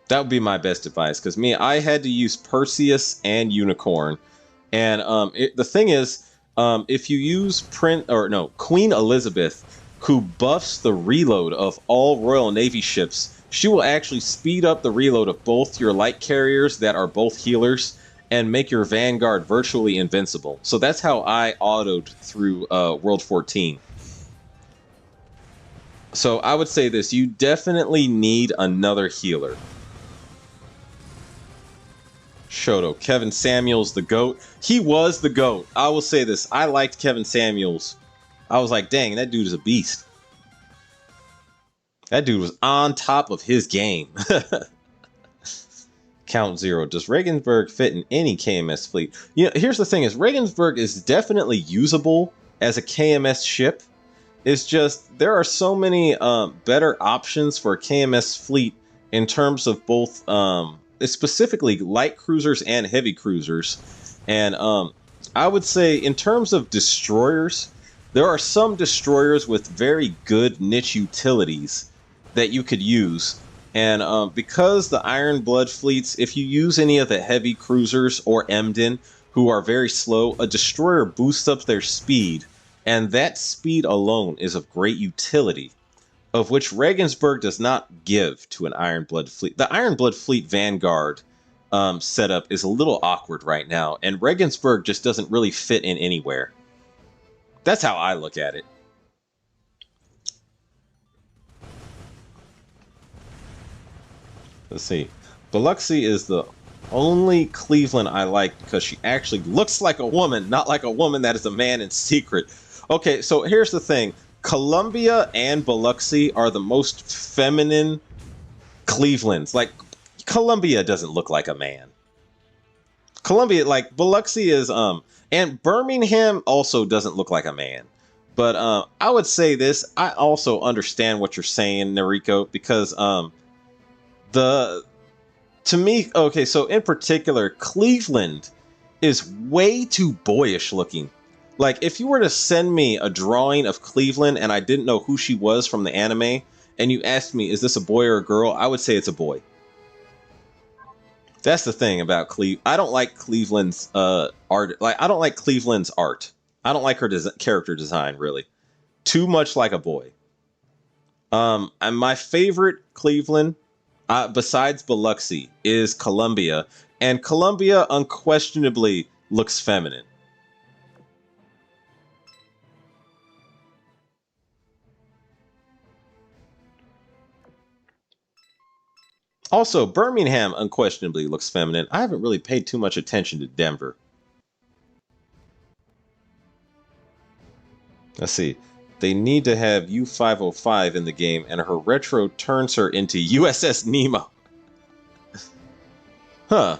That would be my best advice. Because I had to use Perseus and Unicorn. And the thing is... if you use Queen Elizabeth, who buffs the reload of all Royal Navy ships, she will actually speed up the reload of both your light carriers that are both healers and make your Vanguard virtually invincible. So that's how I autoed through World 14. So I would say this, you definitely need another healer. Shoto, Kevin Samuels, the GOAT. He was the GOAT. I will say this. I liked Kevin Samuels. I was like, dang, that dude is a beast. That dude was on top of his game. Count Zero. Does Regensburg fit in any KMS fleet? You know, here's the thing is Regensburg is definitely usable as a KMS ship. It's just there are so many better options for a KMS fleet in terms of both specifically light cruisers and heavy cruisers. And I would say in terms of destroyers, there are some destroyers with very good niche utilities that you could use. And because the Iron Blood fleets, if you use any of the heavy cruisers or Emden, who are very slow, a destroyer boosts up their speed, and that speed alone is of great utility, of which Regensburg does not give to an Iron Blood fleet. The Iron Blood fleet Vanguard setup is a little awkward right now, and Regensburg just doesn't really fit in anywhere. That's how I look at it. Let's see. Biloxi is the only Cleveland I like because she actually looks like a woman, not like a woman that is a man in secret. Okay, so here's the thing. Columbia and Biloxi are the most feminine Clevelands. Like, Columbia doesn't look like a man. Columbia, like, Biloxi is, and Birmingham also doesn't look like a man. But I would say this, I also understand what you're saying, Noriko, because to me, okay, so in particular, Cleveland is way too boyish looking. Like, if you were to send me a drawing of Cleveland and I didn't know who she was from the anime, and you asked me, is this a boy or a girl? I would say it's a boy. That's the thing about Cleveland. I don't like Cleveland's art. Like, I don't like Cleveland's art. I don't like her character design, really. Too much like a boy. And my favorite Cleveland, besides Biloxi, is Columbia. And Columbia unquestionably looks feminine. Also, Birmingham unquestionably looks feminine. I haven't really paid too much attention to Denver. Let's see. They need to have U-505 in the game, and her retro turns her into USS Nemo. Huh.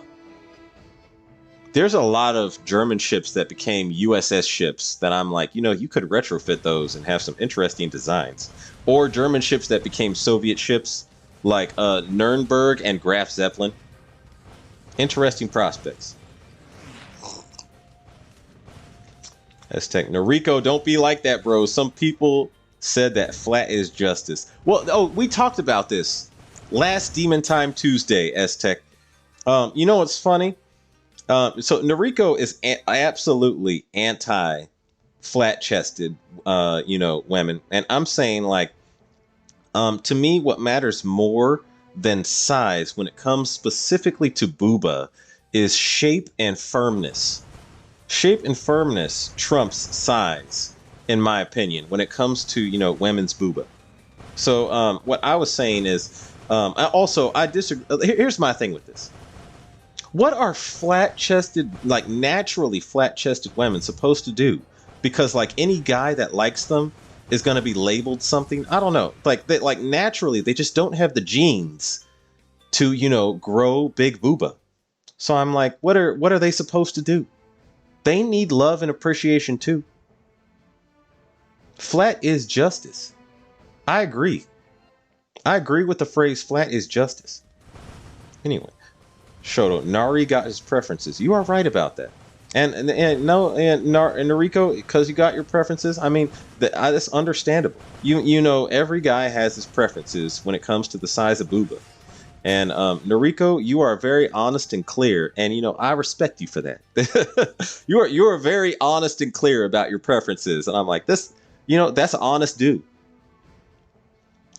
There's a lot of German ships that became USS ships that I'm like, you could retrofit those and have some interesting designs. Or German ships that became Soviet ships, like Nuremberg and Graf Zeppelin. Interesting prospects. Aztec Noriko, don't be like that, bro. Some people said that flat is justice. Well, we talked about this last Demon Time Tuesday, Aztec. You know what's funny? So Noriko is absolutely anti flat-chested, women, and I'm saying to me, what matters more than size when it comes specifically to booba is shape and firmness. Shape and firmness trumps size, in my opinion, when it comes to women's booba. So what I was saying is, I disagree. Here's my thing with this. What are flat-chested, naturally flat-chested women supposed to do? Because any guy that likes them is going to be labeled something. I don't know. Naturally, they just don't have the genes to grow big booba. So I'm like, what are they supposed to do? They need love and appreciation too. Flat is justice. I agree. I agree with the phrase "flat is justice." Anyway. Shoto, Nari got his preferences. You are right about that. And Noriko, because you got your preferences, I mean, that's understandable. Every guy has his preferences when it comes to the size of booba. And Noriko, you are very honest and clear, and I respect you for that. you are very honest and clear about your preferences, and I'm like, that's an honest dude.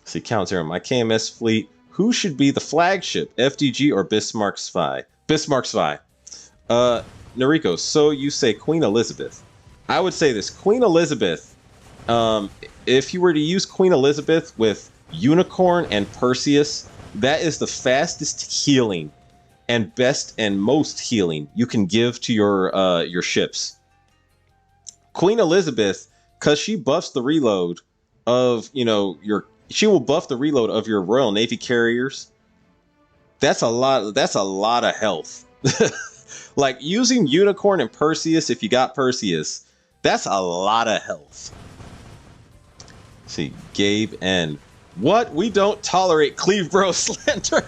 See, Count Zero, my KMS fleet. Who should be the flagship, FDG or Bismarck Spy? Bismarck Spy. Noriko, so you say Queen Elizabeth. I would say this. Queen Elizabeth, if you were to use Queen Elizabeth with Unicorn and Perseus, that is the fastest healing and best and most healing you can give to your ships. Queen Elizabeth, because she buffs the reload of, she will buff the reload of your Royal Navy carriers. That's a lot of health. Using Unicorn and Perseus, if you got Perseus, that's a lot of health. Let's see, Gabe and what? We don't tolerate Cleve Bro Slender.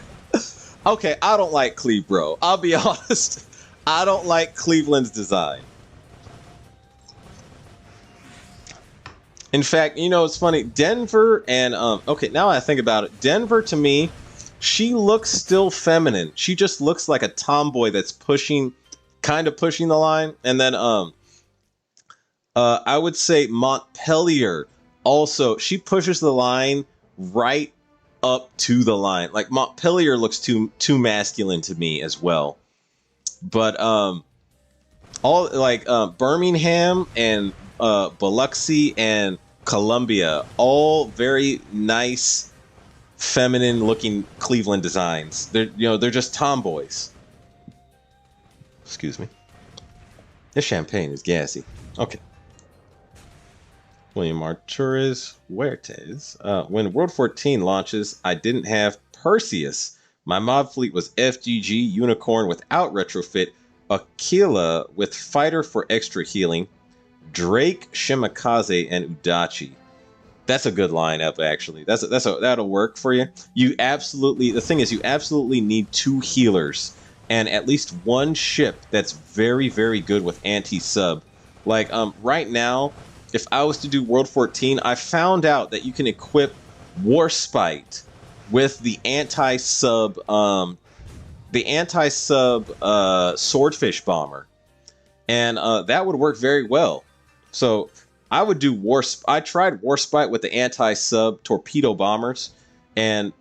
Okay, I don't like Cleve Bro. I'll be honest. I don't like Cleveland's design. In fact, it's funny. Denver and okay, now I think about it. Denver, to me, she looks still feminine. She just looks like a tomboy that's kind of pushing the line. And then I would say Montpelier also, she pushes the line right up to the line. Montpelier looks too masculine to me as well. But Birmingham and Biloxi and Columbia, all very nice, feminine-looking Cleveland designs. They're just tomboys. Excuse me. This champagne is gassy. Okay. William Arturis Huertes. When World 14 launches, I didn't have Perseus. My mob fleet was FGG, Unicorn without retrofit, Aquila with fighter for extra healing, Drake, Shimakaze, and Udachi. That's a good lineup, actually. That'll work for you. The thing is, you absolutely need 2 healers and at least 1 ship that's very, very good with anti-sub. Right now, if I was to do World 14, I found out that you can equip Warspite with the anti-sub Swordfish Bomber, and that would work very well. So I would do I tried Warspite with the anti-sub Torpedo Bombers, and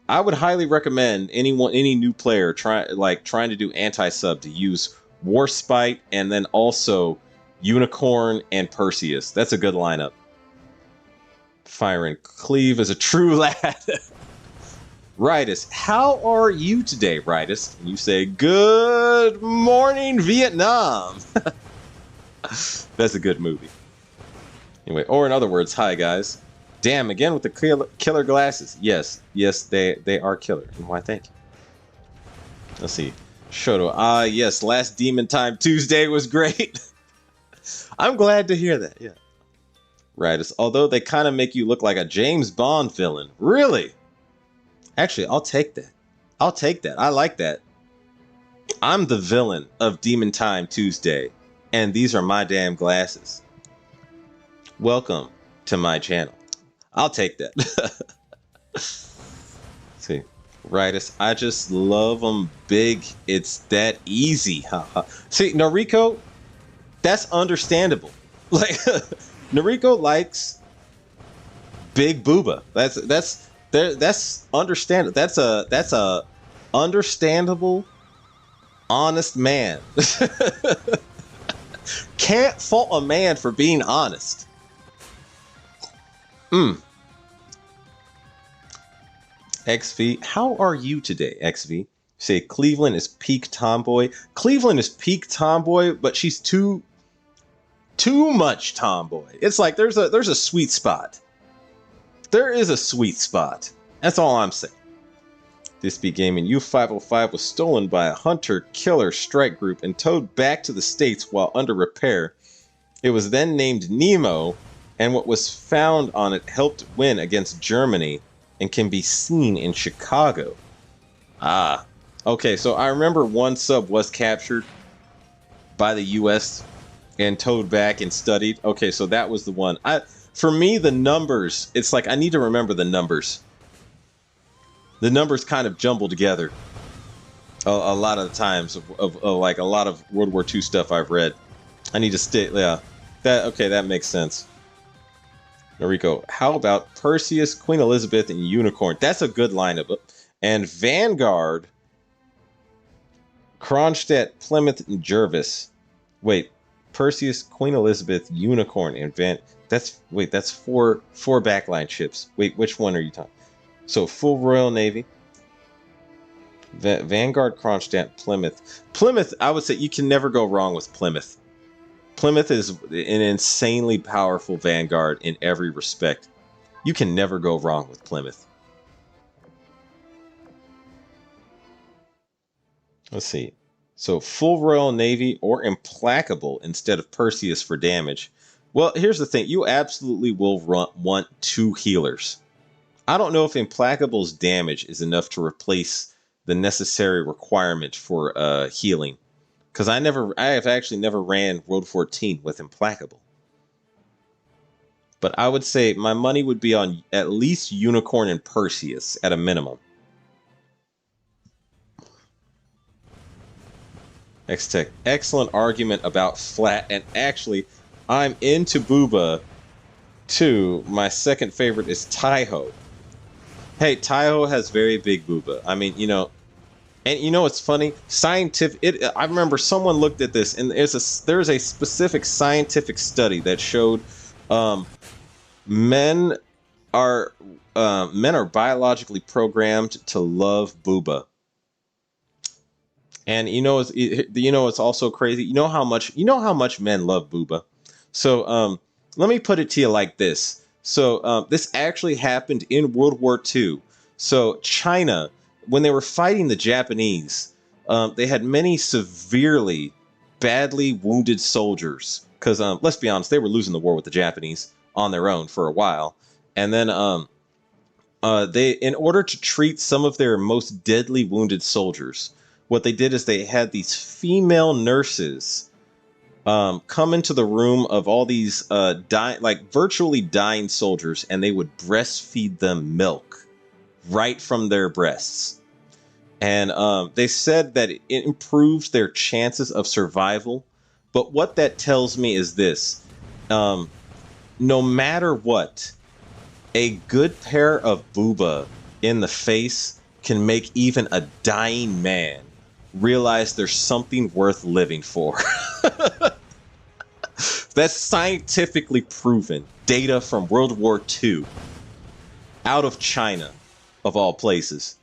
I would highly recommend any new player trying to do anti-sub to use Warspite and then also Unicorn and Perseus. That's a good lineup. Fire and Cleve is a true lad. Ritus, how are you today, Ritus? And you say, good morning, Vietnam. That's a good movie. Anyway, or in other words, hi, guys. Damn, again with the killer glasses. Yes, they are killer. And why, thank you. Let's see. Shoto, yes, last Demon Time Tuesday was great. I'm glad to hear that, yeah. Ritus, although they kind of make you look like a James Bond villain. Really? Actually, I'll take that. I'll take that. I like that. I'm the villain of Demon Time Tuesday, and these are my damn glasses. Welcome to my channel. I'll take that. See, Ritus, I just love them big. It's that easy. See, Noriko, that's understandable. Like, Noriko likes big booba. That's understandable. That's a understandable, honest man. Can't fault a man for being honest. XV, how are you today, XV? Say Cleveland is peak tomboy. Cleveland is peak tomboy, but she's too much tomboy. It's like there's a sweet spot. There is a sweet spot. That's all I'm saying. This be gaming. U-505 was stolen by a hunter-killer strike group and towed back to the States while under repair. It was then named Nemo, and what was found on it helped win against Germany and can be seen in Chicago. Ah. Okay, so I remember one sub was captured by the U.S. and towed back and studied. Okay, so that was the one. For me, the numbers, it's like I need to remember the numbers. The numbers kind of jumble together a lot of the times of like a lot of World War II stuff I've read. I need to stay, yeah. That makes sense. Noriko, how about Perseus, Queen Elizabeth, and Unicorn? That's a good lineup. And Vanguard, Kronstadt, Plymouth, and Jervis. Wait, Perseus, Queen Elizabeth, Unicorn, and that's four backline ships. Wait, which one are you talking? So full Royal Navy, Vanguard, Kronstadt, Plymouth. Plymouth, I would say you can never go wrong with Plymouth. Plymouth is an insanely powerful Vanguard in every respect. You can never go wrong with Plymouth. Let's see. So full Royal Navy or Implacable instead of Perseus for damage. Well, here's the thing. You absolutely will want two healers. I don't know if Implacable's damage is enough to replace the necessary requirement for healing. Because I have actually never ran World 14 with Implacable. But I would say my money would be on at least Unicorn and Perseus at a minimum. X-Tech, excellent argument about flat. And actually, I'm into Booba too. My second favorite is Taiho. Hey, Taiho has very big booba. I mean, you know, and you know what's funny? I remember someone looked at this, and there's a specific scientific study that showed men are biologically programmed to love booba. And it's also crazy. You know how much men love booba. So let me put it to you like this. So this actually happened in World War II. So China, when they were fighting the Japanese, they had many severely, badly wounded soldiers. Because let's be honest, they were losing the war with the Japanese on their own for a while. And then in order to treat some of their most deadly wounded soldiers, what they did is they had these female nurses come into the room of all these virtually dying soldiers, and they would breastfeed them milk right from their breasts. And they said that it improved their chances of survival. But what that tells me is this. No matter what, a good pair of booba in the face can make even a dying man realize there's something worth living for. That's scientifically proven. Data from World War II. Out of China, of all places.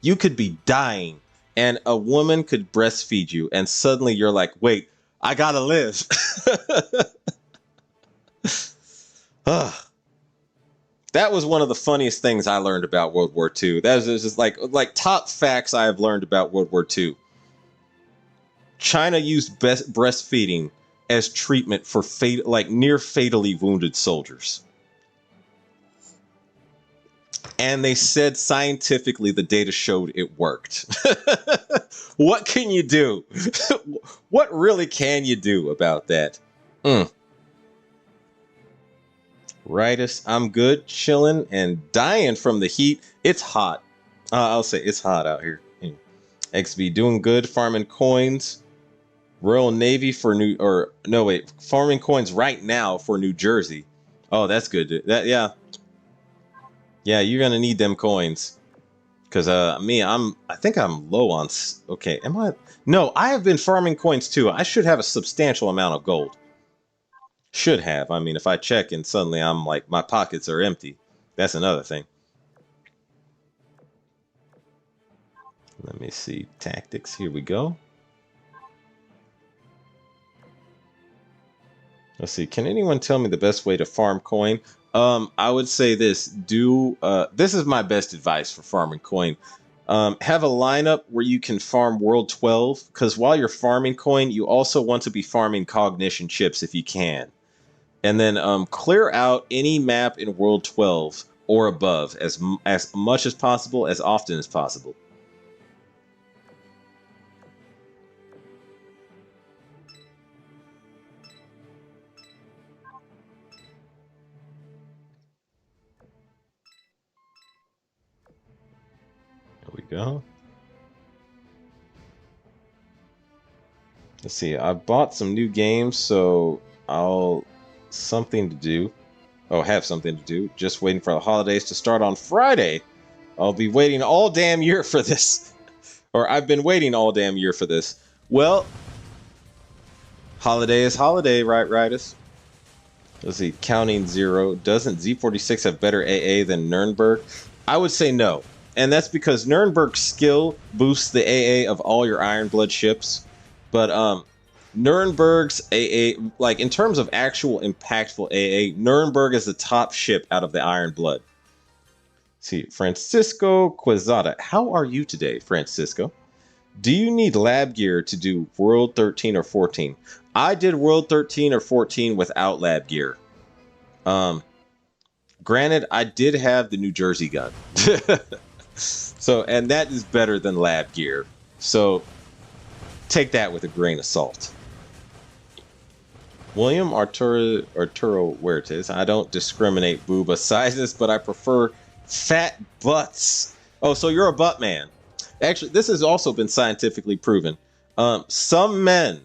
You could be dying and a woman could breastfeed you, and suddenly you're like, wait, I gotta live. Ugh. That was one of the funniest things I learned about World War II. That was just like top facts I have learned about World War II. China used breastfeeding as treatment for near fatally wounded soldiers. And they said scientifically the data showed it worked. What can you do? What really can you do about that? Rightus, I'm good, chilling and dying from the heat. It's hot. I'll say it's hot out here. XB doing good, farming coins. Royal Navy for farming coins right now for New Jersey. Oh, that's good. Yeah, you're gonna need them coins. Cause I think I'm low on. Okay, am I? No, I have been farming coins too. I should have a substantial amount of gold. Should have. I mean, if I check and suddenly I'm like my pockets are empty, that's another thing. Let me see tactics. Here we go. Let's see. Can anyone tell me the best way to farm coin? I would say this. This is my best advice for farming coin. Have a lineup where you can farm World 12, because while you're farming coin, you also want to be farming cognition chips if you can. And then clear out any map in World 12 or above as much as possible, as often as possible. There we go. Let's see. I bought some new games, so I'll something to do. Oh, have something to do. Just waiting for the holidays to start on Friday. I'll be waiting all damn year for this. Or I've been waiting all damn year for this. Well, holiday is holiday, right, Rightus? Let's see. Counting zero. Doesn't Z46 have better AA than Nuremberg? I would say no. And that's because Nuremberg's skill boosts the AA of all your Iron Blood ships. But Nuremberg's AA, like in terms of actual impactful AA, Nuremberg is the top ship out of the Iron Blood. Let's see, Francisco Quezada. How are you today, Francisco? Do you need lab gear to do World 13 or 14? I did World 13 or 14 without lab gear. Granted, I did have the New Jersey gun. So, and that is better than lab gear. So, take that with a grain of salt. William Arturo Huertas. I don't discriminate booba sizes, but I prefer fat butts. Oh, so you're a butt man. Actually, this has also been scientifically proven. Some men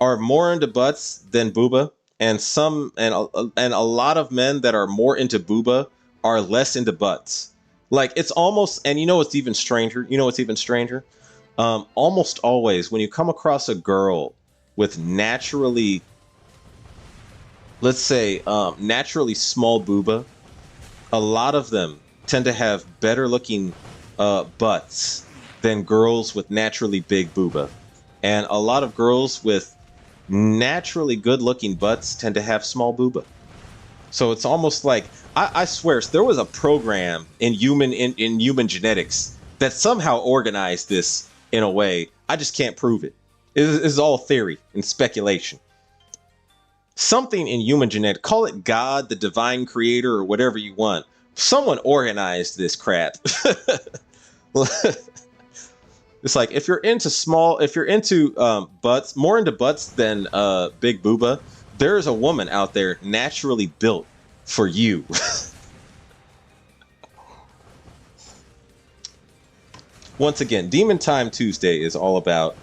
are more into butts than booba, and a lot of men that are more into booba are less into butts. Like it's almost, and you know what's even stranger? Almost always when you come across a girl with naturally, let's say, naturally small booba, a lot of them tend to have better looking butts than girls with naturally big booba. And a lot of girls with naturally good looking butts tend to have small booba. So it's almost like, I swear, there was a program in human genetics that somehow organized this in a way. I just can't prove it. This is all theory and speculation. Something in human genetics, call it God, the divine creator, or whatever you want. Someone organized this crap. It's like if you're into butts, more into butts than big booba, there's a woman out there naturally built for you. Once again, Demon Time Tuesday is all about,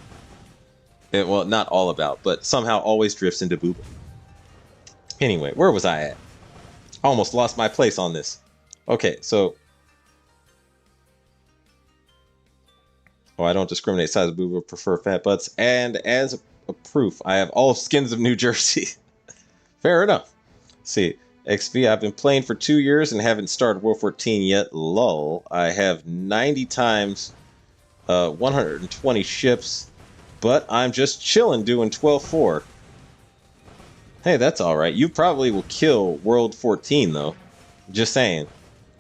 well, not all about, but somehow always drifts into booba. Anyway, where was I at? Almost lost my place on this. Okay, so... Oh, I don't discriminate size of booba, prefer fat butts. And as a proof, I have all skins of New Jersey. Fair enough. Let's see, XP, I've been playing for 2 years and haven't started World 14 yet. Lol. I have 90 times 120 ships, but I'm just chilling doing 12-4. Hey, that's all right. You probably will kill World 14 though. Just saying.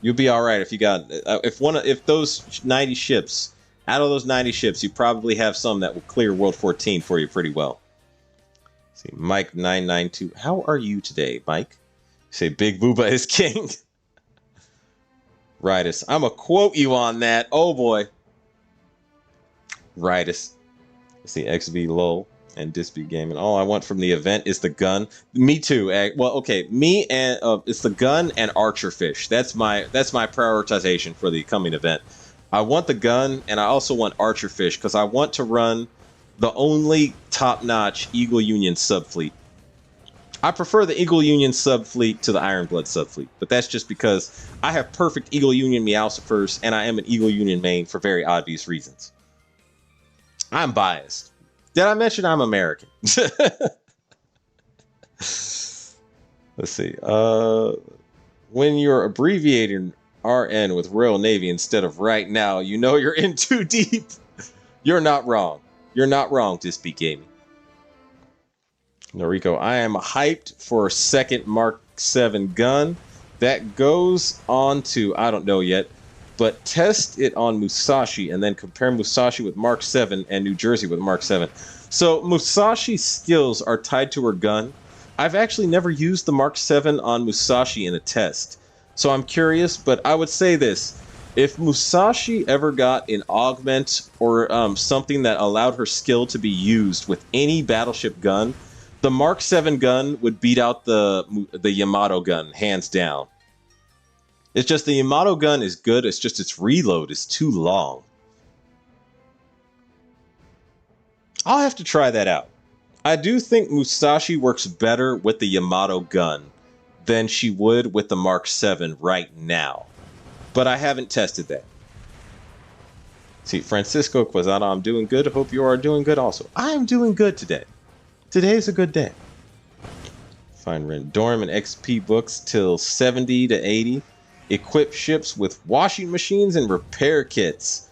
You'll be all right if you got if those 90 ships, out of those 90 ships, you probably have some that will clear World 14 for you pretty well. Let's see, Mike 992. How are you today, Mike? Say Big Booba is king. Ritus. I'm gonna quote you on that. Oh boy. Ritus. Let's see, XV lol and Dispute Gaming. All I want from the event is the gun. Me too. Well, okay, me and it's the gun and Archerfish. That's my prioritization for the coming event. I want the gun and I also want Archerfish because I want to run the only top-notch Eagle Union subfleet. I prefer the Eagle Union subfleet to the Ironblood subfleet, but that's just because I have perfect Eagle Union Meowsifers and I am an Eagle Union main for very obvious reasons. I'm biased. Did I mention I'm American? Let's see. When you're abbreviating RN with Royal Navy instead of right now, you know you're in too deep. You're not wrong. You're not wrong, Dispute Gaming. Noriko, I am hyped for a second Mark 7 gun. That goes on to, I don't know yet, but test it on Musashi and then compare Musashi with Mark 7 and New Jersey with Mark 7. So Musashi's skills are tied to her gun. I've actually never used the Mark 7 on Musashi in a test. So I'm curious, but I would say this. If Musashi ever got an augment or something that allowed her skill to be used with any battleship gun, the Mark 7 gun would beat out the Yamato gun, hands down. It's just the Yamato gun is good, it's just its reload is too long. I'll have to try that out. I do think Musashi works better with the Yamato gun than she would with the Mark 7 right now. But I haven't tested that. See, Francisco Quezada, I'm doing good. Hope you are doing good also. I am doing good today. Today's a good day. Fine rent dorm and XP books till 70 to 80. Equip ships with washing machines and repair kits.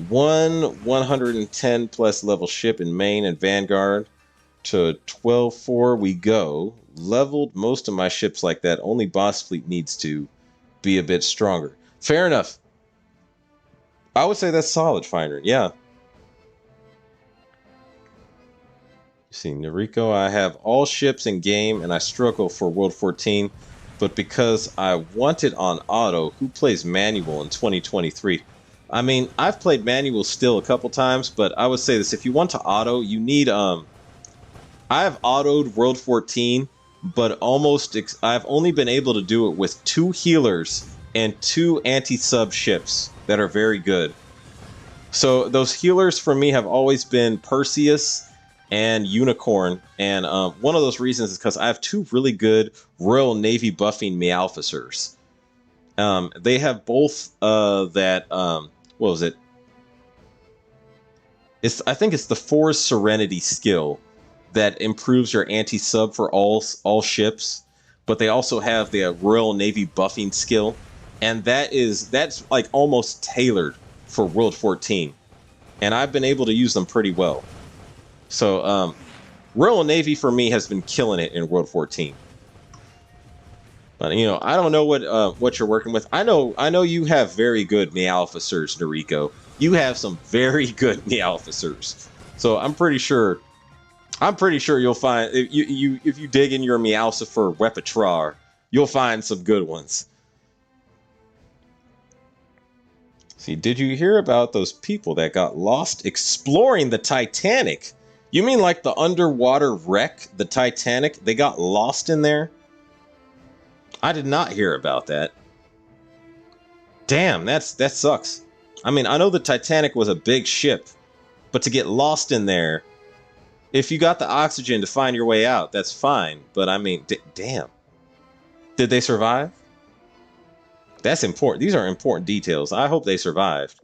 One 110 plus level ship in Maine and Vanguard. To 12-4 we go. Leveled most of my ships like that. Only boss fleet needs to be a bit stronger. Fair enough. I would say that's solid, Finder. Yeah. See, Noriko, I have all ships in game and I struggle for World 14, but because I want it on auto, who plays manual in 2023? I mean, I've played manual still a couple times, but I would say this, if you want to auto, you need, I've autoed World 14, but I've only been able to do it with 2 healers and 2 anti-sub ships that are very good. So those healers for me have always been Perseus and Unicorn, and one of those reasons is because I have 2 really good Royal Navy buffing Meowficers. They have both that, what was it? I think it's the Forest Serenity skill that improves your anti-sub for all ships, but they also have the Royal Navy buffing skill, and that's like almost tailored for World 14, and I've been able to use them pretty well. So Royal Navy for me has been killing it in World 14. But you know, I don't know what you're working with. I know you have very good Meowficers, Noriko. You have some very good Meowficers. So I'm pretty sure you'll find if you dig in your Meowcifer repertoire, you'll find some good ones. See, did you hear about those people that got lost exploring the Titanic? You mean like the underwater wreck, the Titanic? They got lost in there? I did not hear about that. Damn, that sucks. I mean, I know the Titanic was a big ship, but to get lost in there, if you got the oxygen to find your way out, that's fine. But I mean, damn. Did they survive? That's important. These are important details. I hope they survived.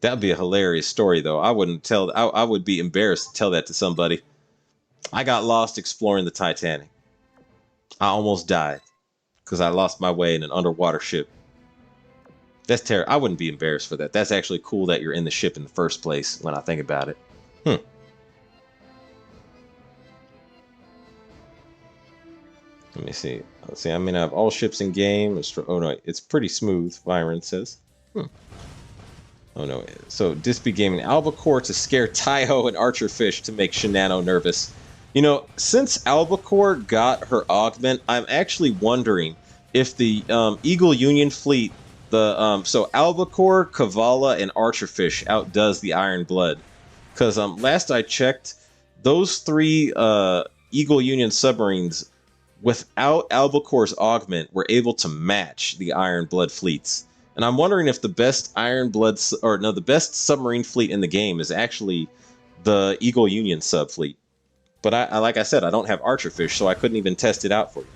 That'd be a hilarious story, though. I wouldn't tell. I would be embarrassed to tell that to somebody. I got lost exploring the Titanic. I almost died because I lost my way in an underwater ship. That's terrible. I wouldn't be embarrassed for that. That's actually cool that you're in the ship in the first place when I think about it. Hmm. Let me see. Let's see. I mean, I have all ships in game. Oh no, it's pretty smooth. Byron says. Hmm. Oh no. So Dispy Gaming Albacore to scare Taiho and Archerfish to make Shinano nervous. You know, since Albacore got her augment, I'm actually wondering if the Eagle Union fleet, so Albacore, Kavala, and Archerfish outdoes the Iron Blood. Because last I checked, those three Eagle Union submarines, without Albacore's augment, were able to match the Iron Blood fleets. And I'm wondering if the best the best submarine fleet in the game is actually the Eagle Union sub fleet. But I like I said, I don't have Archerfish, so I couldn't even test it out for you.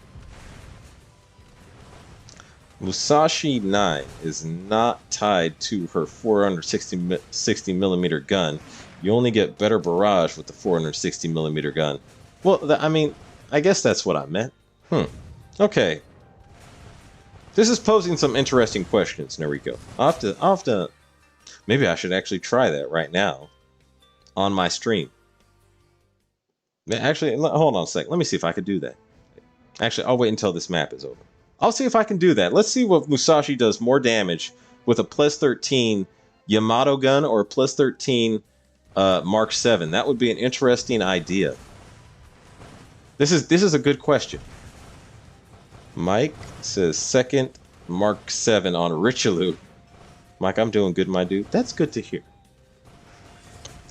Musashi 9 is not tied to her 460 millimeter gun. You only get better barrage with the 460 millimeter gun. Well, I mean, I guess that's what I meant. Okay. This is posing some interesting questions, Noriko. I'll have to... Maybe I should actually try that right now on my stream. Actually, hold on a sec. Let me see if I could do that. Actually, I'll wait until this map is over. I'll see if I can do that. Let's see what Musashi does more damage with a plus 13 Yamato gun or a plus 13 Mark 7. That would be an interesting idea. This is a good question. Mike says second Mark 7 on Richelieu. Mike, I'm doing good, my dude. That's good to hear.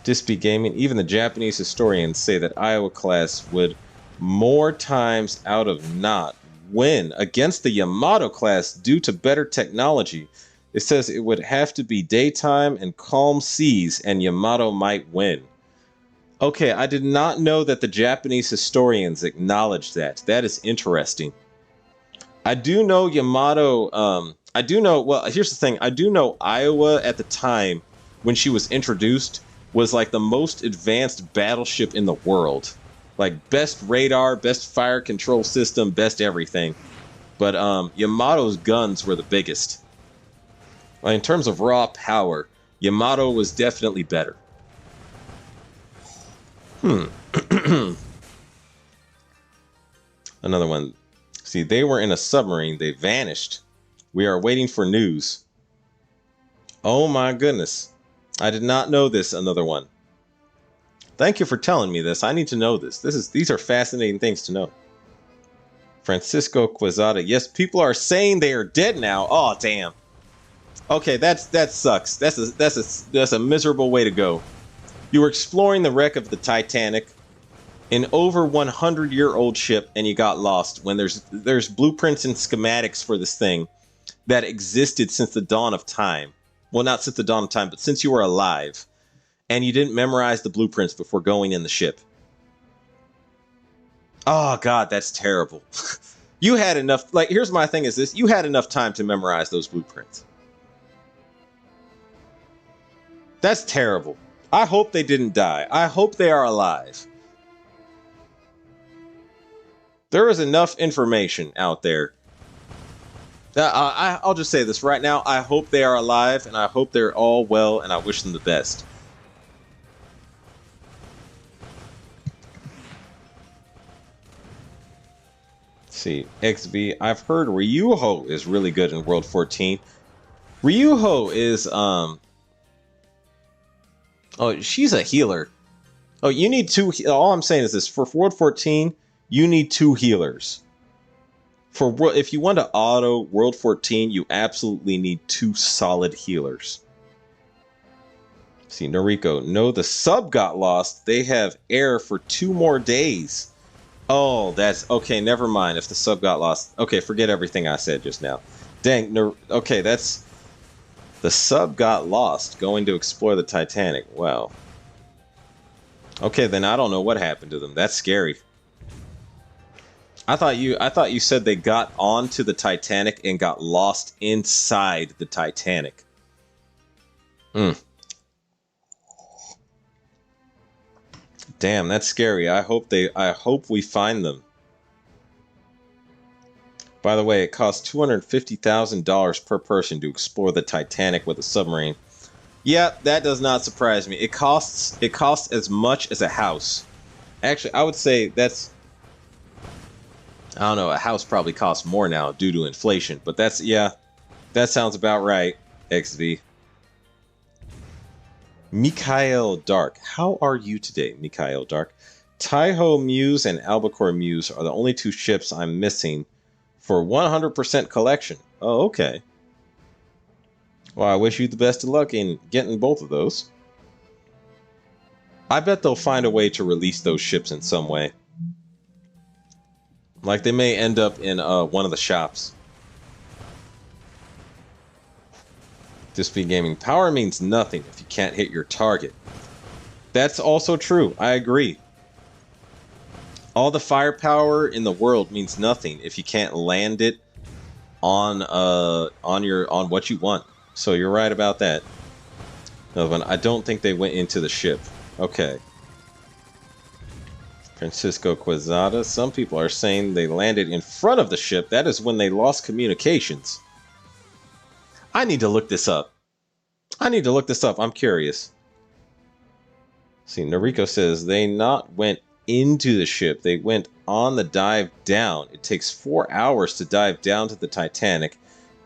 Dispy Gaming, even the Japanese historians say that Iowa class would more times out of not win against the Yamato class due to better technology. It says it would have to be daytime and calm seas and Yamato might win. Okay, I did not know that the Japanese historians acknowledged that. That is interesting. I do know Yamato, well, here's the thing. I do know Iowa at the time when she was introduced was like the most advanced battleship in the world. Like best radar, best fire control system, best everything. But Yamato's guns were the biggest. Like, in terms of raw power, Yamato was definitely better. Another one. See, they were in a submarine. They vanished. We are waiting for news. Oh my goodness. I did not know this. Another one. Thank you for telling me this. I need to know this. These are fascinating things to know. Francisco Quezada. Yes, people are saying they are dead now. Oh, damn. Okay, that sucks. That's a miserable way to go. You were exploring the wreck of the Titanic, an over 100-year-old ship, and you got lost when there's blueprints and schematics for this thing that existed since the dawn of time. Well, not since the dawn of time, but since you were alive. And you didn't memorize the blueprints before going in the ship. Oh, God, that's terrible. You had enough... Like, here's my thing is this. You had enough time to memorize those blueprints. That's terrible. I hope they didn't die. I hope they are alive. There is enough information out there. I'll just say this right now. I hope they are alive, and I hope they're all well, and I wish them the best. Let's see, XV. I've heard Ryuho is really good in World 14. Ryuho is oh, she's a healer. Oh, you need two. All I'm saying is this: for World 14, you need two healers. If you want to auto World 14, you absolutely need two solid healers. See, Noriko, no, the sub got lost. They have air for 2 more days. Oh, that's okay. Never mind. If the sub got lost, okay, forget everything I said just now. Dang. Okay, that's the sub got lost going to explore the Titanic. Wow. Okay, then I don't know what happened to them. That's scary. I thought you said they got onto the Titanic and got lost inside the Titanic. Damn, that's scary. I hope we find them. By the way, it costs $250,000 per person to explore the Titanic with a submarine. Yeah, that does not surprise me. It costs as much as a house. Actually, I would say that's, I don't know, a house probably costs more now due to inflation, but that's, yeah, that sounds about right. XV. Mikhail Dark. How are you today, Mikhail Dark? Taiho Muse and Albacore Muse are the only two ships I'm missing for 100% collection. Oh, okay. Well, I wish you the best of luck in getting both of those. I bet they'll find a way to release those ships in some way. Like, they may end up in one of the shops. Disp Gaming. Power means nothing if you can't hit your target. That's also true. I agree. All the firepower in the world means nothing if you can't land it on what you want. So you're right about that. I don't think they went into the ship. Okay. Francisco Quezada. Some people are saying they landed in front of the ship. That is when they lost communications. I need to look this up. I'm curious. See, Noriko says they not went into the ship. They went on the dive down. It takes 4 hours to dive down to the Titanic.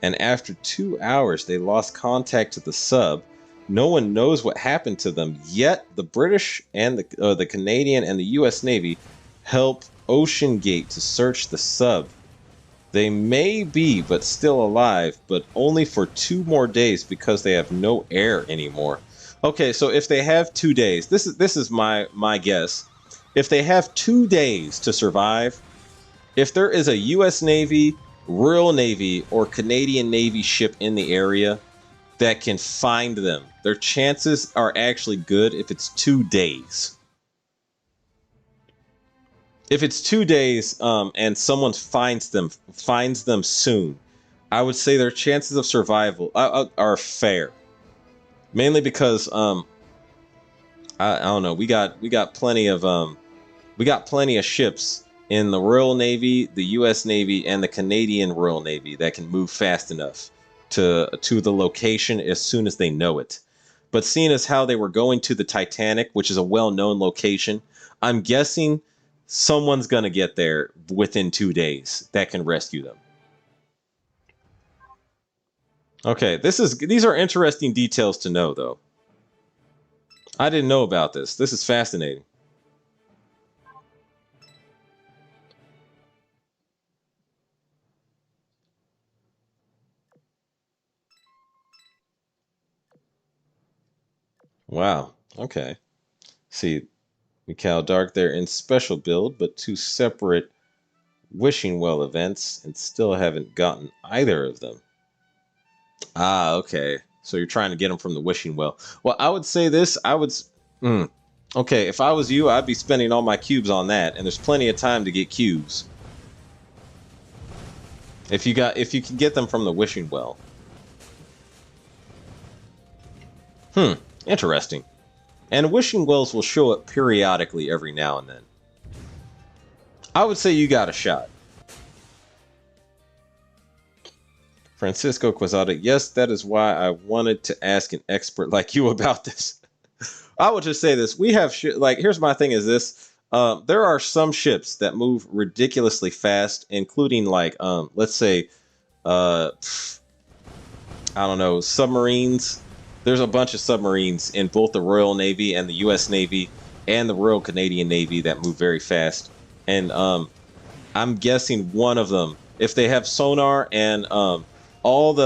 And after 2 hours, they lost contact to the sub. No one knows what happened to them. Yet, the British and the Canadian and the U.S. Navy helped Ocean Gate to search the sub. They may be, but still alive, but only for 2 more days because they have no air anymore. Okay, so if they have 2 days, this is my guess. If they have 2 days to survive, if there is a U.S. Navy, Royal Navy, or Canadian Navy ship in the area that can find them, their chances are actually good if it's 2 days. If it's 2 days and someone finds them soon, I would say their chances of survival are fair. Mainly because I don't know, we got plenty of ships in the Royal Navy, the U.S. Navy, and the Canadian Royal Navy that can move fast enough to the location as soon as they know it. But seeing as how they were going to the Titanic, which is a well-known location, I'm guessing someone's gonna get there within 2 days that can rescue them. Okay, these are interesting details to know, though. I didn't know about this. This is fascinating. Wow. Okay. See, Mikhail Dark, they're in special build, but 2 separate wishing well events, and still haven't gotten either of them. Ah, okay. So you're trying to get them from the wishing well. Well, I would say this. Okay, if I was you, I'd be spending all my cubes on that, and there's plenty of time to get cubes. If you can get them from the wishing well. Interesting. And wishing wells will show up periodically every now and then. I would say you got a shot. Francisco Quezada, yes, that is why I wanted to ask an expert like you about this. I would just say this. We have like, here's my thing is this. There are some ships that move ridiculously fast, including like, let's say, I don't know, submarines. There's a bunch of submarines in both the Royal Navy and the U.S. Navy and the Royal Canadian Navy that move very fast. And I'm guessing one of them, if they have sonar and all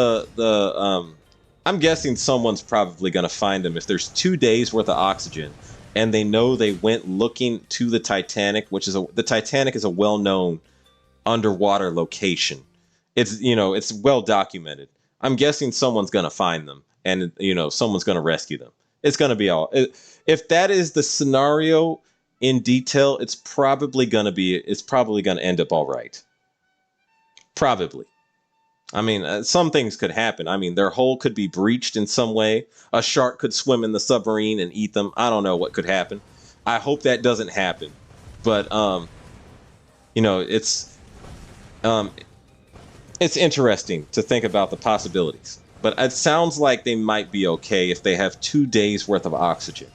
I'm guessing someone's probably going to find them. If there's 2 days worth of oxygen and they know they went looking to the Titanic, the Titanic is a well-known underwater location. It's well documented. I'm guessing someone's going to find them and, someone's going to rescue them. It's going to be if that is the scenario in detail, it's probably going to end up all right. Probably. I mean, some things could happen. I mean, their hull could be breached in some way. A shark could swim in the submarine and eat them. I don't know what could happen. I hope that doesn't happen. But, it's It's interesting to think about the possibilities. But it sounds like they might be okay if they have 2 days worth of oxygen.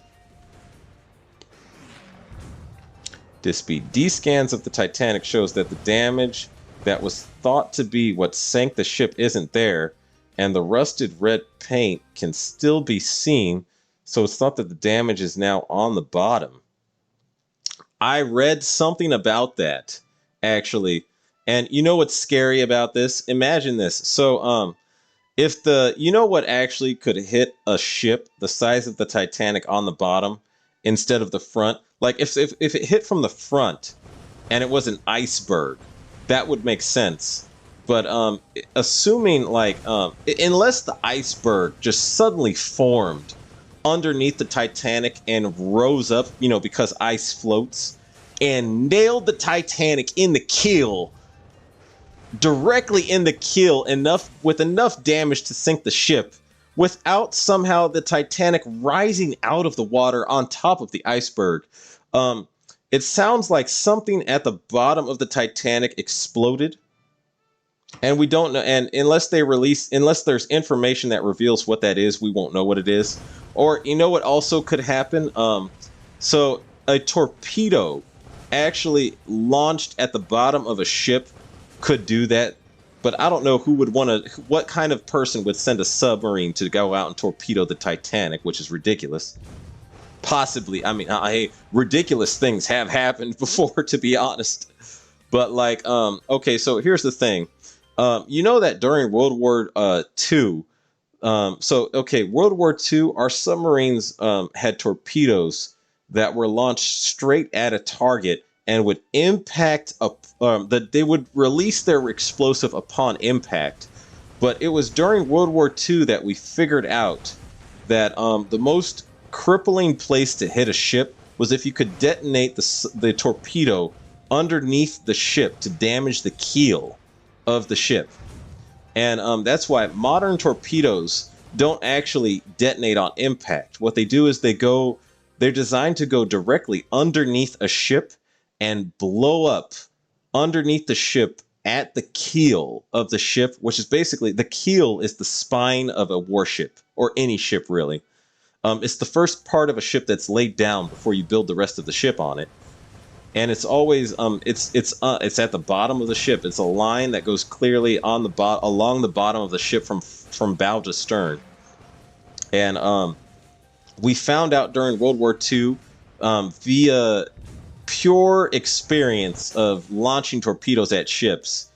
D scans of the Titanic shows that the damage that was thought to be what sank the ship isn't there, and the rusted red paint can still be seen, so it's thought that the damage is now on the bottom. I read something about that, actually. And you know what's scary about this? Imagine this. So, if you know what actually could hit a ship the size of the Titanic on the bottom instead of the front? Like if it hit from the front and it was an iceberg, that would make sense. But assuming unless the iceberg just suddenly formed underneath the Titanic and rose up, because ice floats, and nailed the Titanic in the keel, directly in the keel, with enough damage to sink the ship, without somehow the Titanic rising out of the water on top of the iceberg. It sounds like something at the bottom of the Titanic exploded, and we don't know. And unless there's information that reveals what that is, we won't know what it is. Or you know what also could happen? So a torpedo actually launched at the bottom of a ship could do that, but I don't know what kind of person would send a submarine to go out and torpedo the Titanic, which is ridiculous. Possibly, I mean, ridiculous things have happened before, to be honest. But okay, so here's the thing. You know that during World War II, World War II, our submarines had torpedoes that were launched straight at a target and would impact that they would release their explosive upon impact. But it was during World War II that we figured out that the most crippling place to hit a ship was if you could detonate the torpedo underneath the ship to damage the keel of the ship. And that's why modern torpedoes don't actually detonate on impact. What they do is they're designed to go directly underneath a ship and blow up underneath the ship at the keel of the ship, which is basically, the keel is the spine of a warship, or any ship really. It's the first part of a ship that's laid down before you build the rest of the ship on it. And it's always it's at the bottom of the ship. It's a line that goes clearly on along the bottom of the ship from bow to stern. And we found out during World War II, via pure experience of launching torpedoes at ships,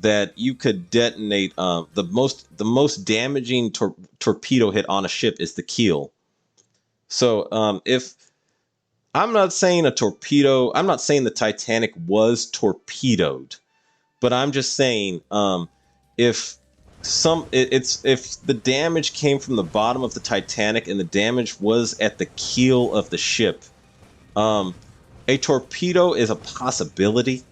that you could detonate the most damaging torpedo hit on a ship is the keel. So if I'm not saying I'm not saying the Titanic was torpedoed, but I'm just saying if the damage came from the bottom of the Titanic and the damage was at the keel of the ship, a torpedo is a possibility.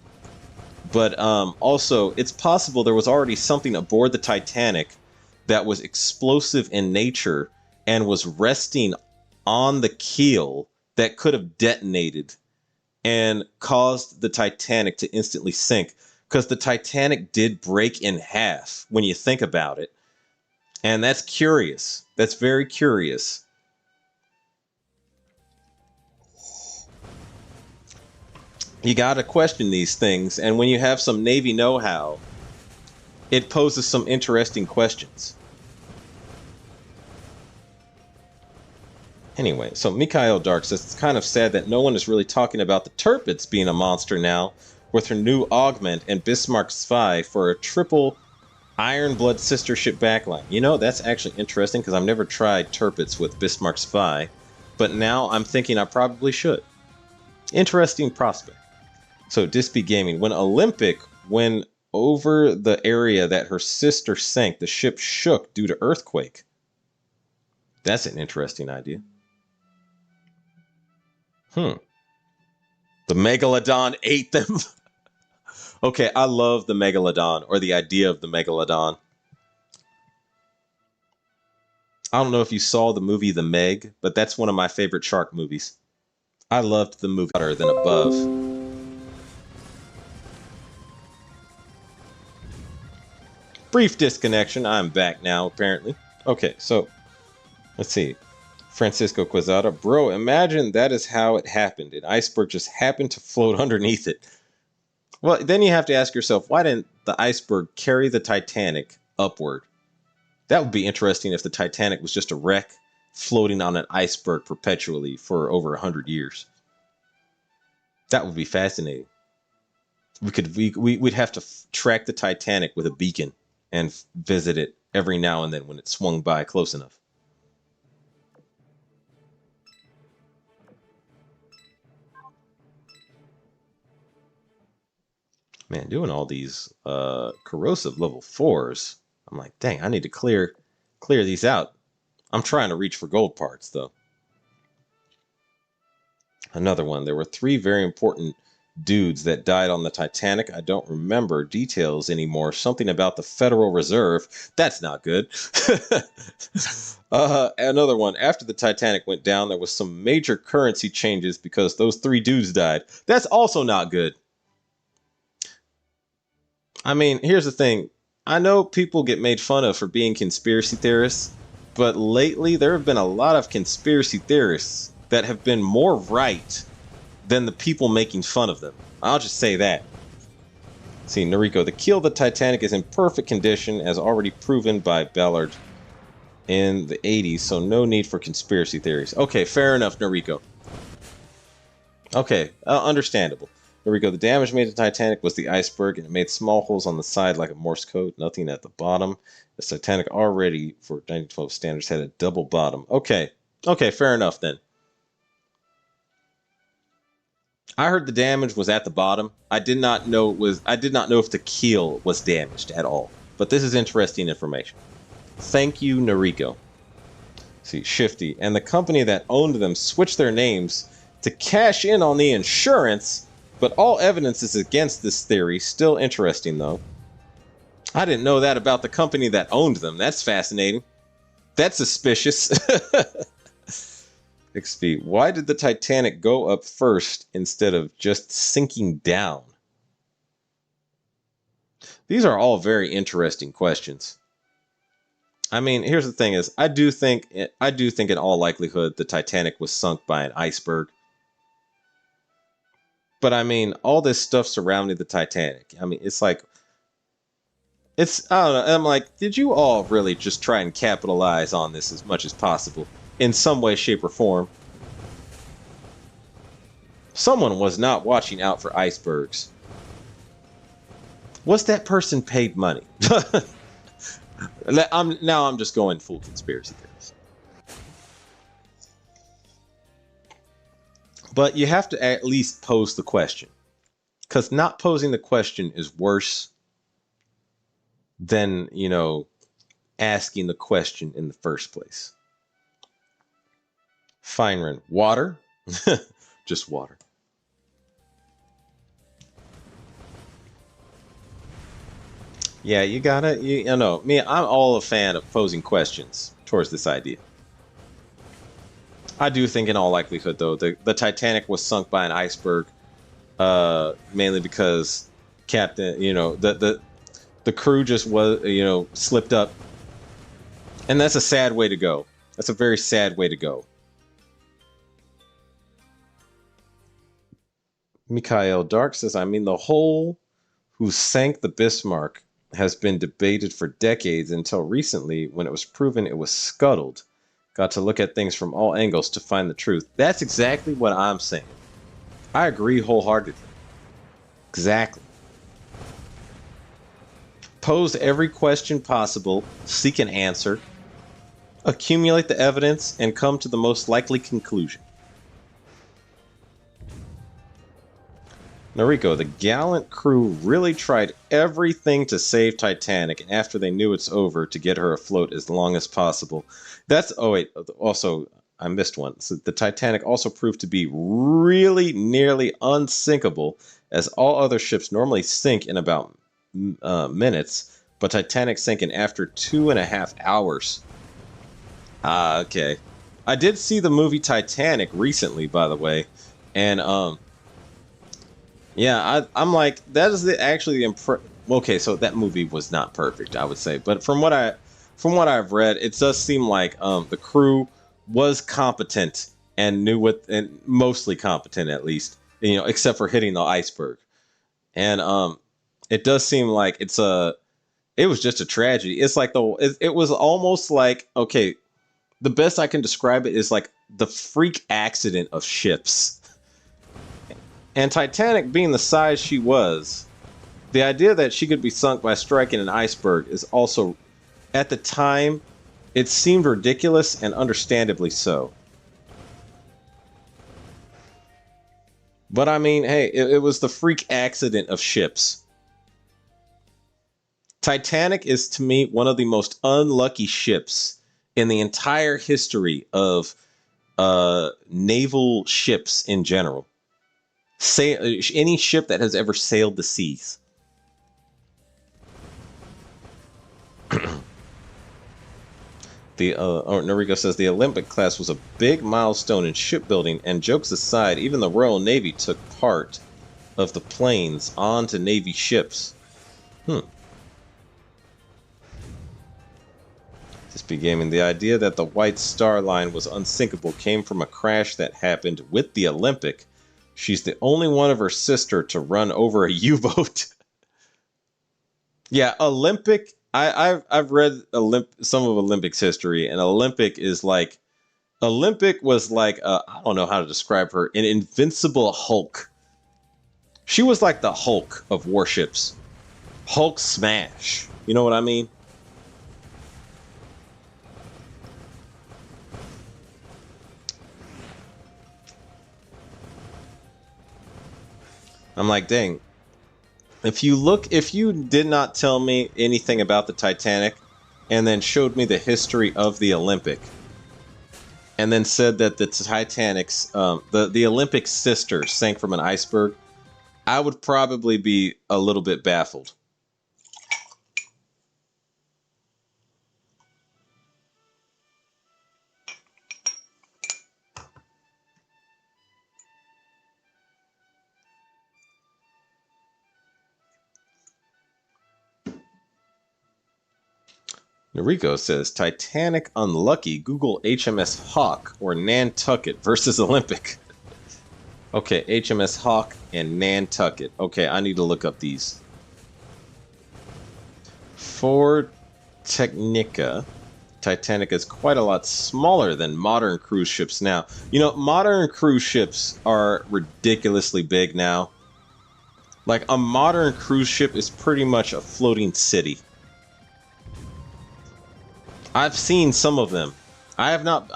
But also, it's possible there was already something aboard the Titanic that was explosive in nature and was resting on the keel that could have detonated and caused the Titanic to instantly sink. Because the Titanic did break in half when you think about it. And that's curious. That's very curious. You got to question these things. And when you have some Navy know-how, it poses some interesting questions. Anyway, so Mikhail Dark says it's kind of sad that no one is really talking about the Tirpitz being a monster now, with her new augment and Bismarck Spy for a triple Ironblood sister ship backline. You know, that's actually interesting because I've never tried Tirpitz with Bismarck Spy, but now I'm thinking I probably should. Interesting prospect. So Dispy Gaming, when Olympic went over the area that her sister sank, the ship shook due to earthquake. That's an interesting idea. The Megalodon ate them. Okay, I love the Megalodon, or the idea of the Megalodon. I don't know if you saw the movie The Meg, but that's one of my favorite shark movies. I loved the movie better than above. Brief disconnection. I'm back now, apparently. Okay, so let's see. Francisco Quezada. Bro, imagine that is how it happened. An iceberg just happened to float underneath it. Well, then you have to ask yourself, why didn't the iceberg carry the Titanic upward? That would be interesting if the Titanic was just a wreck floating on an iceberg perpetually for over 100 years. That would be fascinating. We'd have to track the Titanic with a beacon and visit it every now and then when it swung by close enough. Man, doing all these corrosive level 4s, I'm like, dang, I need to clear these out. I'm trying to reach for gold parts, though. Another one. There were 3 very important dudes that died on the Titanic. I don't remember details anymore. Something about the Federal Reserve. That's not good. Another one. After the Titanic went down, there was some major currency changes because those 3 dudes died. That's also not good. I mean, here's the thing. I know people get made fun of for being conspiracy theorists, but lately there have been a lot of conspiracy theorists that have been more right than the people making fun of them. I'll just say that. See, Noriko, the keel of the Titanic is in perfect condition, as already proven by Ballard in the 80s, so no need for conspiracy theories. Okay, fair enough, Noriko. Okay, understandable. Noriko, the damage made to the Titanic was the iceberg, and it made small holes on the side like a Morse code, nothing at the bottom. The Titanic already, for 1912 standards, had a double bottom. Okay, fair enough then. I heard the damage was at the bottom. I did not know if the keel was damaged at all. But this is interesting information. Thank you, Noriko. See, Shifty. And the company that owned them switched their names to cash in on the insurance, but all evidence is against this theory. Still interesting, though. I didn't know that about the company that owned them. That's fascinating. That's suspicious. XP, why did the Titanic go up first instead of just sinking down? These are all very interesting questions. I mean, here's the thing is, I do think in all likelihood the Titanic was sunk by an iceberg. But I mean, all this stuff surrounding the Titanic. I mean, it's like, I don't know. I'm like, did you all really just try and capitalize on this as much as possible? In some way, shape, or form. Someone was not watching out for icebergs. Was that person paid money? Now I'm just going full conspiracy theories. But you have to at least pose the question. Because not posing the question is worse than, asking the question in the first place. Feinrin, water? Just water. Yeah, you know, me, I'm all a fan of posing questions towards this idea. I do think in all likelihood, though, the Titanic was sunk by an iceberg, mainly because Captain, the crew just was, slipped up. And that's a sad way to go. That's a very sad way to go. Mikhail Dark says, I mean, the hole who sank the Bismarck has been debated for decades until recently when it was proven it was scuttled. Got to look at things from all angles to find the truth. That's exactly what I'm saying. I agree wholeheartedly. Exactly. Pose every question possible, seek an answer, accumulate the evidence, and come to the most likely conclusion. Noriko, the gallant crew really tried everything to save Titanic, and after they knew it's over, to get her afloat as long as possible. Also, I missed one. So the Titanic also proved to be really nearly unsinkable, as all other ships normally sink in about minutes, but Titanic sank in after 2.5 hours. Okay. I did see the movie Titanic recently, by the way, and yeah, I'm like, that is actually one okay, so that movie was not perfect, I would say, but from what I've read, it does seem like the crew was competent and knew what, and mostly competent at least, except for hitting the iceberg. And it does seem like it was just a tragedy. It's like it was almost like, okay, the best I can describe it is like the freak accident of ships. And Titanic being the size she was, the idea that she could be sunk by striking an iceberg is also, at the time, it seemed ridiculous, and understandably so. But I mean, hey, it was the freak accident of ships. Titanic is to me one of the most unlucky ships in the entire history of naval ships in general. Say any ship that has ever sailed the seas. Noriko says the Olympic class was a big milestone in shipbuilding, and jokes aside, even the Royal Navy took part of the planes onto Navy ships. This gaming. The idea that the White Star Line was unsinkable came from a crash that happened with the Olympic. She's the only one of her sister to run over a U-boat. Yeah, Olympic. I've read some of Olympics history, and Olympic was like I don't know how to describe her, an invincible Hulk. She was like the Hulk of warships. Hulk smash. You know what I mean? I'm like, dang. If you did not tell me anything about the Titanic and then showed me the history of the Olympic and then said that the Titanic's, the Olympic sister sank from an iceberg, I would probably be a little bit baffled. Noriko says, Titanic unlucky. Google HMS Hawk or Nantucket versus Olympic. Okay, HMS Hawk and Nantucket. Okay, I need to look up these. For Technica, Titanic is quite a lot smaller than modern cruise ships now. Modern cruise ships are ridiculously big now. Like, a modern cruise ship is pretty much a floating city. I've seen some of them. I have not,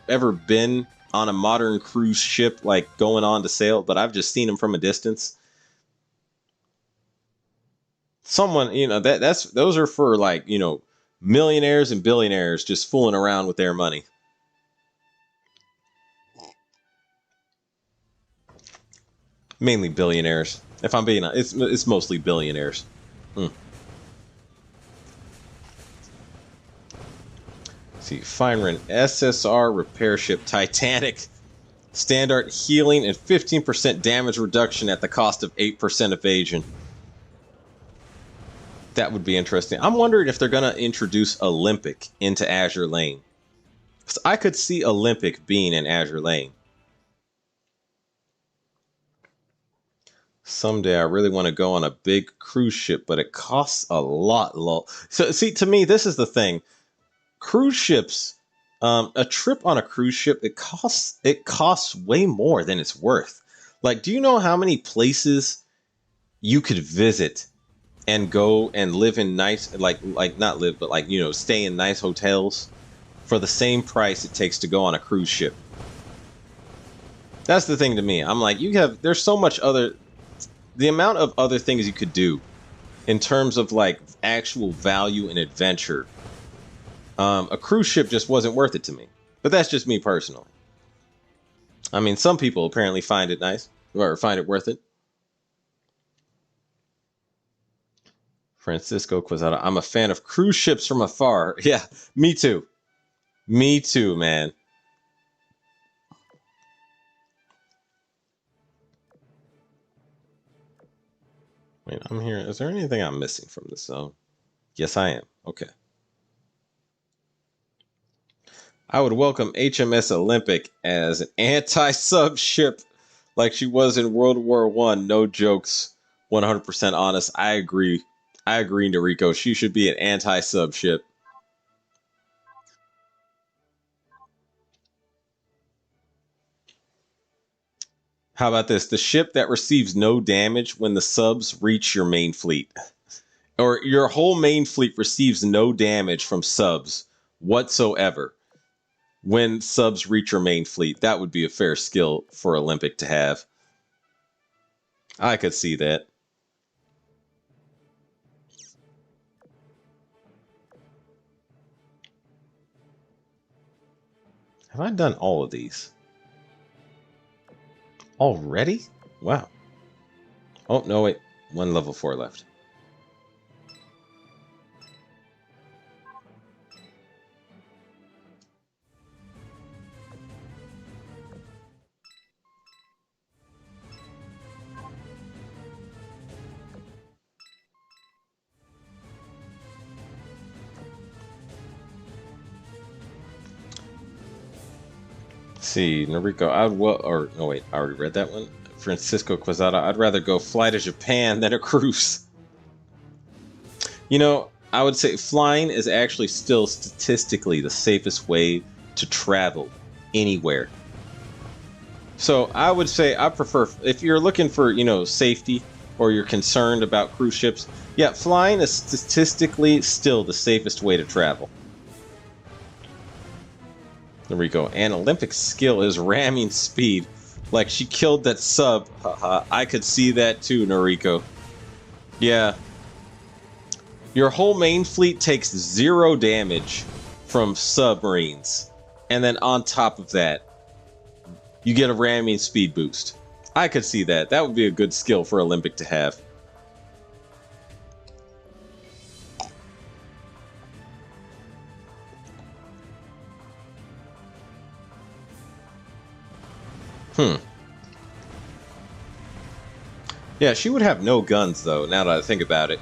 ever been on a modern cruise ship, like going on to sail, but I've just seen them from a distance. Someone, those are for like, millionaires and billionaires just fooling around with their money. Mainly billionaires. If I'm being honest, it's mostly billionaires. See, Fineran SSR repair ship Titanic. Standard healing and 15% damage reduction at the cost of 8% evasion. That would be interesting. I'm wondering if they're going to introduce Olympic into Azur Lane. Because I could see Olympic being in Azur Lane. Someday I really want to go on a big cruise ship, but it costs a lot. So, see, to me, this is the thing. Cruise ships, a trip on a cruise ship, it costs way more than it's worth. Like, do you know how many places you could visit and go and live in nice, like not live, but like, stay in nice hotels for the same price it takes to go on a cruise ship? That's the thing to me. I'm like, there's so much the amount of other things you could do in terms of like actual value and adventure. A cruise ship just wasn't worth it to me. But that's just me personally. I mean, some people apparently find it nice or find it worth it. Francisco Quezada, I'm a fan of cruise ships from afar. Yeah, me too. Me too, man. Wait, I'm here. Is there anything I'm missing from this zone? Yes, I am. Okay. I would welcome HMS Olympic as an anti-sub ship like she was in World War One. No jokes. 100% honest. I agree. I agree, Noriko. She should be an anti-sub ship. How about this? The ship that receives no damage when the subs reach your main fleet. Or your whole main fleet receives no damage from subs whatsoever when subs reach your main fleet. That would be a fair skill for Olympic to have. I could see that. Have I done all of these? Already? Wow. Oh, no, wait. One level 4 left. See, Noriko, or no, wait, I already read that one. Francisco Quezada, I'd rather go fly to Japan than a cruise. You know, I would say flying is actually still statistically the safest way to travel anywhere. So I would say I prefer, if you're looking for, safety or you're concerned about cruise ships, yeah, flying is statistically still the safest way to travel. There we go. And Olympic skill is ramming speed. Like, she killed that sub. Haha, I could see that too, Noriko. Yeah. Your whole main fleet takes 0 damage from submarines. And then on top of that, you get a ramming speed boost. I could see that. That would be a good skill for Olympic to have. Yeah, she would have no guns, though, now that I think about it.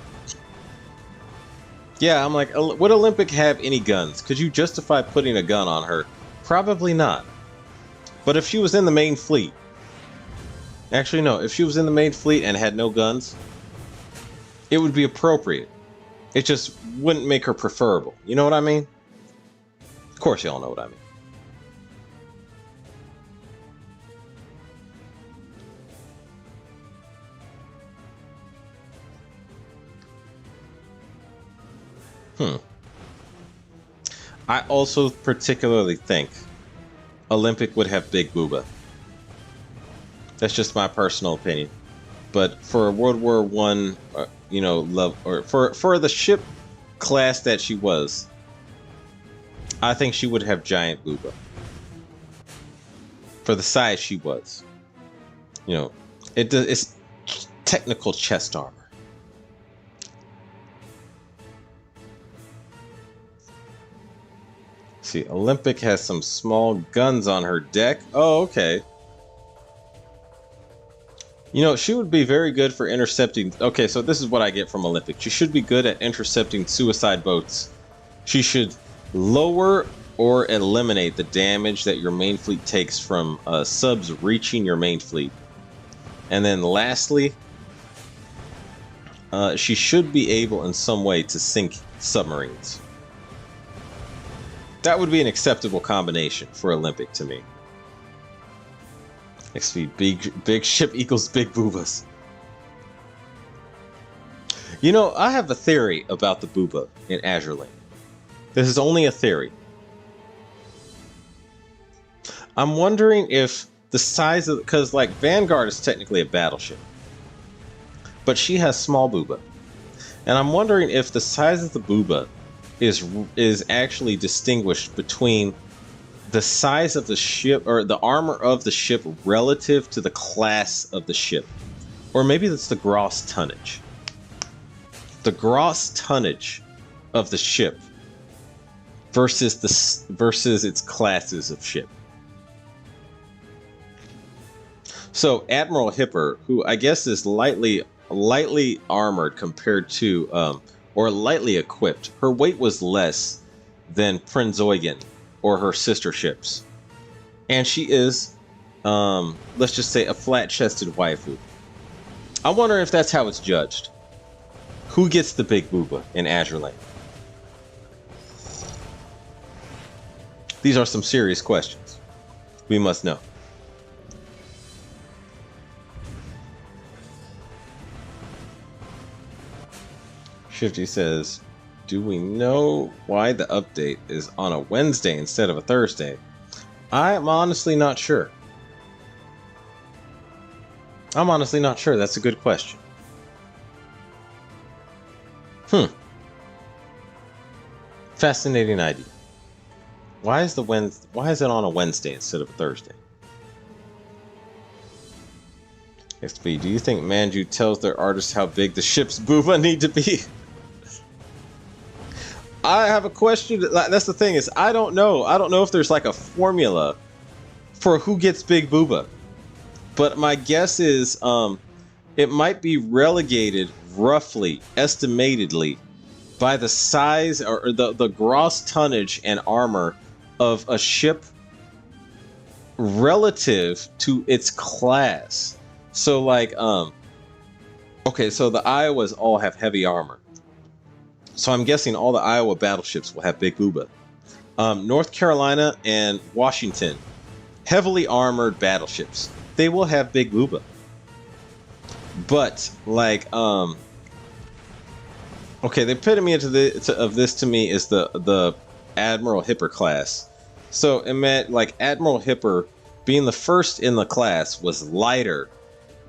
Yeah, I'm like, would Olympic have any guns? Could you justify putting a gun on her? Probably not. But if she was in the main fleet... Actually, no. If she was in the main fleet and had no guns, it would be appropriate. It just wouldn't make her preferable. You know what I mean? Of course y'all know what I mean. I also particularly think Olympic would have Big Booba. That's just my personal opinion. But for World War One, love, or for the ship class that she was, I think she would have giant Booba. For the size she was, it's technical chest armor. See, Olympic has some small guns on her deck. Oh, okay. She would be very good for intercepting. Okay, so this is what I get from Olympic. She should be good at intercepting suicide boats. She should lower or eliminate the damage that your main fleet takes from subs reaching your main fleet. And then lastly, she should be able in some way to sink submarines. That would be an acceptable combination for Olympic to me. XP, big ship equals big boobas. I have a theory about the booba in Azur Lane. This is only a theory. I'm wondering if the size of... Because, like, Vanguard is technically a battleship. But she has small booba. And I'm wondering if the size of the booba is actually distinguished between the size of the ship or the armor of the ship relative to the class of the ship. Or maybe that's the gross tonnage. The gross tonnage of the ship versus its classes of ship. So Admiral Hipper, who I guess is lightly lightly armored compared to, or lightly equipped. Her weight was less than Prince Eugen or her sister ships. And she is, let's just say, a flat-chested waifu. I wonder if that's how it's judged. Who gets the big booba in Azur Lane? These are some serious questions. We must know. Shifty says, do we know why the update is on a Wednesday instead of a Thursday? I'm honestly not sure. That's a good question. Fascinating idea. Why is it on a Wednesday instead of a Thursday? XP, do you think Manju tells their artists how big the ship's booba need to be? I have a question. That's the thing, is I don't know. I don't know if there's like a formula for who gets big booba. But my guess is it might be relegated roughly, estimatedly, by the size or the gross tonnage and armor of a ship relative to its class. So like, okay, so the Iowas all have heavy armor. So I'm guessing all the Iowa battleships will have big booba. North Carolina and Washington, heavily armored battleships, they will have big booba. But like, okay, the epitome of this to me is the Admiral Hipper class. So it meant like Admiral Hipper being the first in the class was lighter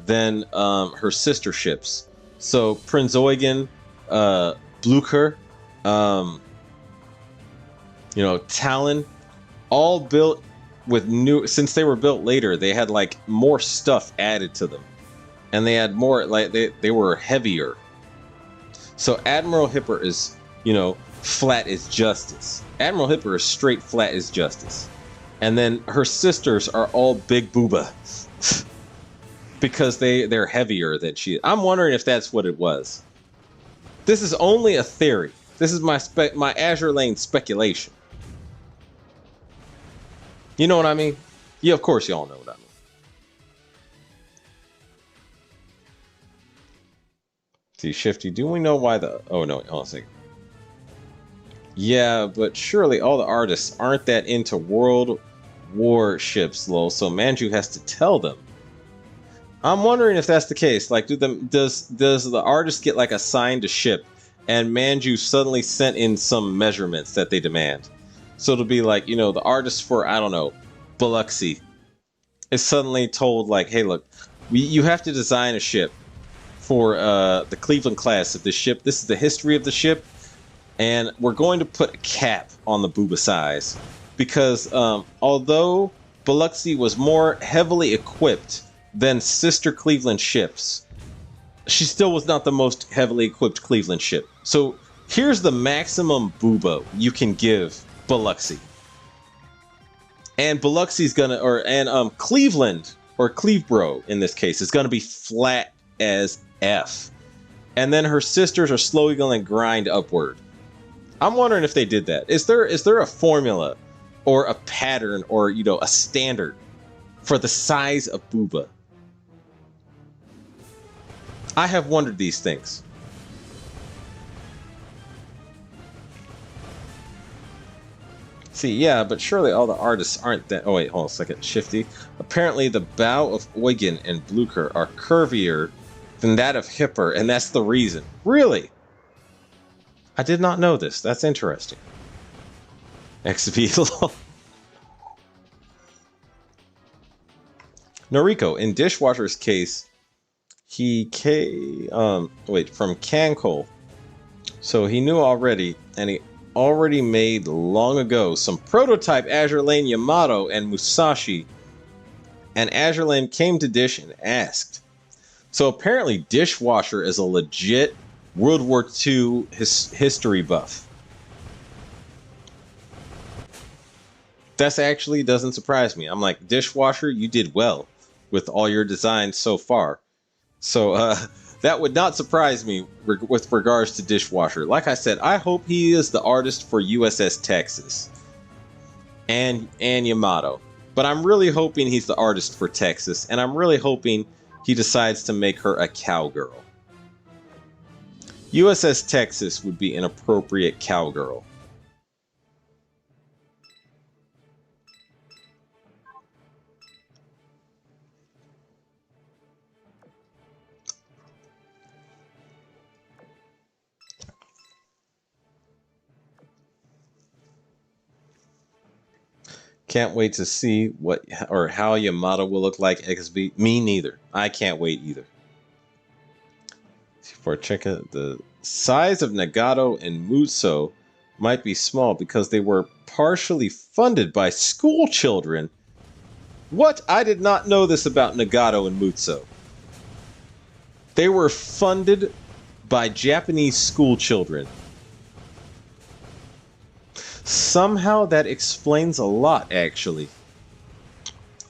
than her sister ships. So Prince Eugen, Blucher, Talon, all built with new. Since they were built later, they had like more stuff added to them, and they had more like they were heavier. So Admiral Hipper is flat as justice. Admiral Hipper is straight flat as justice, and then her sisters are all big booba because they're heavier than she. I'm wondering if that's what it was. This is only a theory. This is my Azur Lane speculation. You know what I mean? Yeah, of course y'all know what I mean. See, Shifty, do we know why the... Oh, no, hold on a second. Yeah, but surely all the artists aren't that into World War ships, lol, so Manju has to tell them. I'm wondering if that's the case. Like, does the artist get like assigned a ship, and Manju suddenly sent in some measurements that they demand? So it'll be like, the artist for, I don't know, Biloxi is suddenly told like, hey, look, you have to design a ship for the Cleveland class of this ship. This is the history of the ship, and we're going to put a cap on the booba size because although Biloxi was more heavily equipped than sister Cleveland ships, she still was not the most heavily equipped Cleveland ship. So here's the maximum booba you can give Biloxi. And Biloxi's gonna, Cleveland, or Clevebro in this case, is gonna be flat as F. And then her sisters are slowly gonna grind upward. I'm wondering if they did that. Is there a formula or a pattern or a standard for the size of booba? I have wondered these things. See, yeah, but surely all the artists aren't that... Oh, wait, hold on a second. Shifty. Apparently, the bow of Eugen and Blucher are curvier than that of Hipper, and that's the reason. Really? I did not know this. That's interesting. XP. Noriko, in Dishwasher's case, he came... from Cancol. So he knew already, and he already made long ago some prototype Azur Lane Yamato and Musashi, and Azur Lane came to Dish and asked. So apparently Dishwasher is a legit World War II history buff. That's actually doesn't surprise me. I'm like, Dishwasher, you did well with all your designs so far. So That would not surprise me with regards to Dishwasher. Like I said, I hope he is the artist for USS Texas and Yamato. But I'm really hoping he's the artist for Texas, and I'm really hoping he decides to make her a cowgirl. USS Texas would be an appropriate cowgirl. Can't wait to see what or how Yamato will look like XB. Me neither. I can't wait either. For check out the size of Nagato and Mutsu might be small because they were partially funded by school children. What? I did not know this about Nagato and Mutsu. They were funded by Japanese school children. Somehow that explains a lot, actually.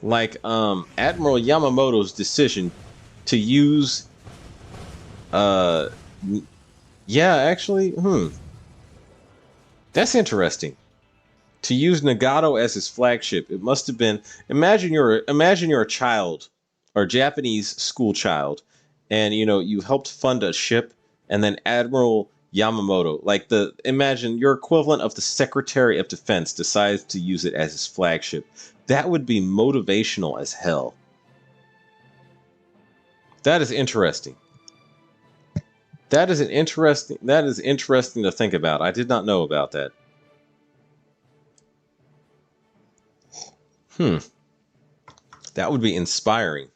Like, Admiral Yamamoto's decision to use... yeah, actually, that's interesting. To use Nagato as his flagship, it must have been... Imagine you're a child, or a Japanese school child, and, you know, you helped fund a ship, and then Admiral... Yamamoto, like imagine your equivalent of the Secretary of Defense decides to use it as his flagship. That would be motivational as hell. That is interesting. That is interesting to think about. I did not know about that. That would be inspiring.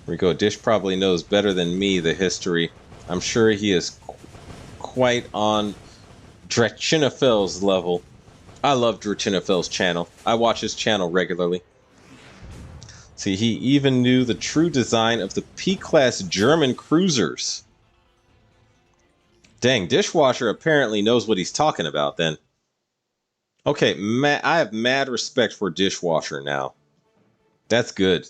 Rico Dish probably knows better than me the history. I'm sure he is quite on Drachinofel's level. I love Drachinofel's channel. I watch his channel regularly. See, he even knew the true design of the P-class German cruisers. Dang, Dishwasher apparently knows what he's talking about then. Okay, I have mad respect for Dishwasher now. That's good.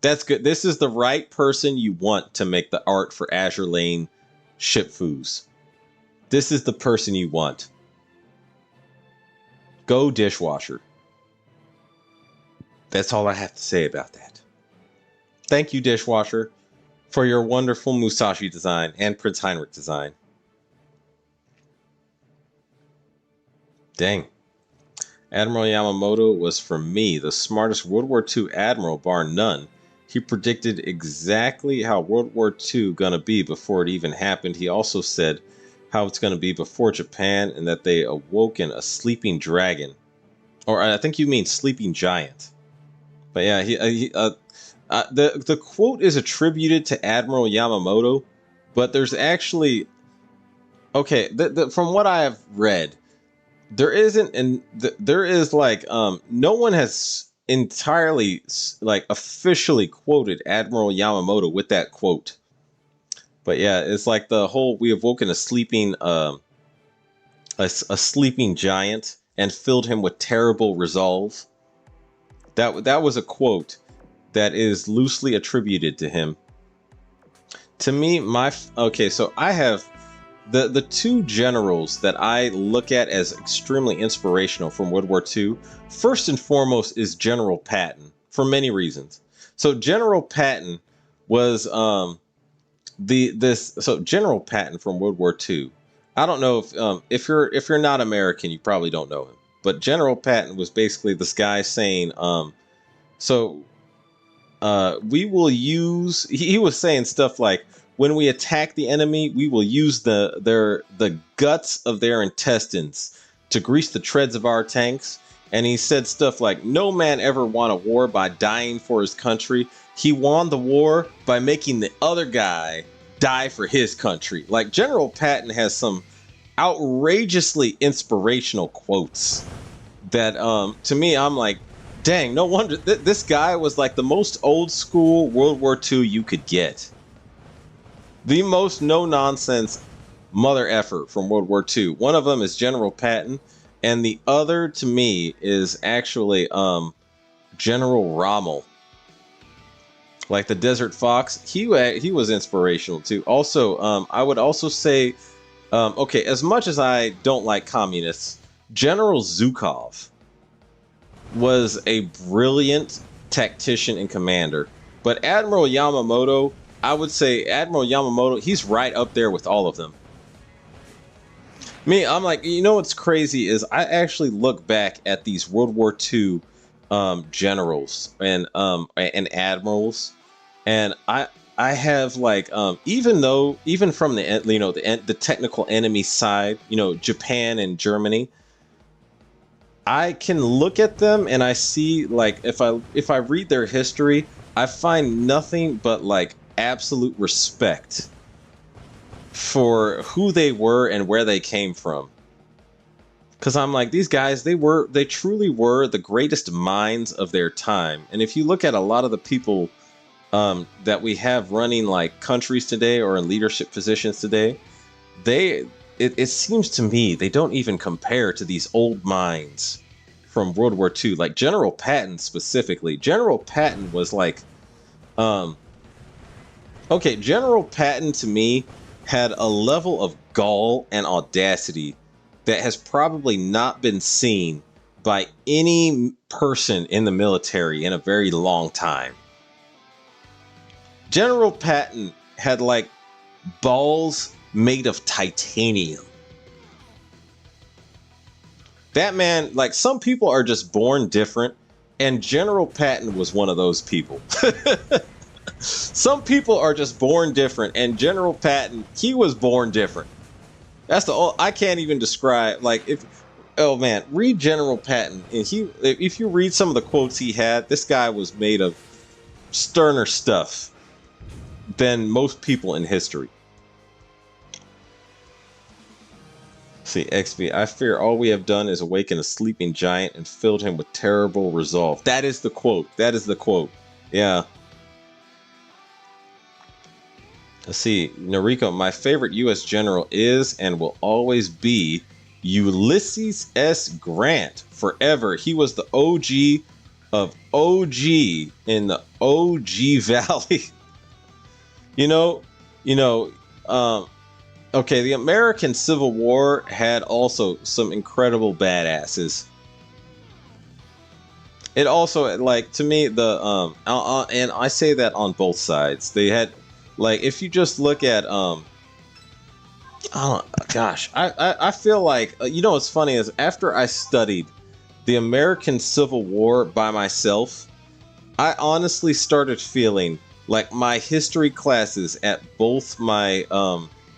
That's good. This is the right person you want to make the art for Azur Lane shipfoos. This is the person you want. Go Dishwasher. That's all I have to say about that. Thank you, Dishwasher, for your wonderful Musashi design and Prince Heinrich design. Dang. Admiral Yamamoto was, for me, the smartest World War II admiral, bar none. He predicted exactly how World War II gonna be before it even happened. He also said how it's gonna be before Japan and that they awoken a sleeping dragon. Or I think you mean sleeping giant. But yeah, the quote is attributed to Admiral Yamamoto, but there's actually... Okay, from what I have read, there isn't... and there is like... no one has... entirely like officially quoted Admiral Yamamoto with that quote. But yeah, it's like the whole we awoken a sleeping sleeping giant and filled him with terrible resolve. That was a quote that is loosely attributed to him. To me, okay, so I have the two generals that I look at as extremely inspirational from World War II, first and foremost is General Patton, for many reasons. So General Patton was General Patton from World War II. I don't know if you're not American, you probably don't know him. But General Patton was basically this guy saying, we will use. He was saying stuff like, when we attack the enemy, we will use the guts of their intestines to grease the treads of our tanks. And he said stuff like, no man ever won a war by dying for his country. He won the war by making the other guy die for his country. Like, General Patton has some outrageously inspirational quotes that, to me, I'm like, dang, no wonder this guy was like the most old school World War II you could get. The most no-nonsense mother effort from World War II. One of them is General Patton, and the other, to me, is actually General Rommel, like the Desert Fox. He was inspirational too. Also, I would also say, okay, as much as I don't like communists, General Zhukov was a brilliant tactician and commander. But Admiral Yamamoto, I would say Admiral Yamamoto, he's right up there with all of them. Me, I'm like, you know what's crazy is I actually look back at these World War II generals and admirals, and I have like even from the the technical enemy side, Japan and Germany, I can look at them and I see like if I read their history, I find nothing but like absolute respect for who they were and where they came from. Cuz I'm like, these guys, they truly were the greatest minds of their time. And if you look at a lot of the people that we have running like countries today or in leadership positions today, it seems to me they don't even compare to these old minds from World War II. Like General Patton specifically. General Patton was like, okay, General Patton to me had a level of gall and audacity that has probably not been seen by any person in the military in a very long time. General Patton had like balls made of titanium. That man, like some people are just born different, and General Patton was one of those people. Some people are just born different, and General Patton, he was born different. That's I can't even describe like if oh man, read General Patton and if you read some of the quotes he had, this guy was made of sterner stuff than most people in history. See, XP, I fear all we have done is awaken a sleeping giant and filled him with terrible resolve. That is the quote. That is the quote. Yeah. Let's see, Noriko, my favorite U.S. general is and will always be Ulysses S. Grant. Forever. He was the OG of OG in the OG Valley. you know, you know, okay, the American Civil War had also some incredible badasses. It also, like, to me, and I say that on both sides. They had, like, if you just look at, oh gosh, I feel like, what's funny is after I studied the American Civil War by myself, I honestly started feeling like my history classes at both my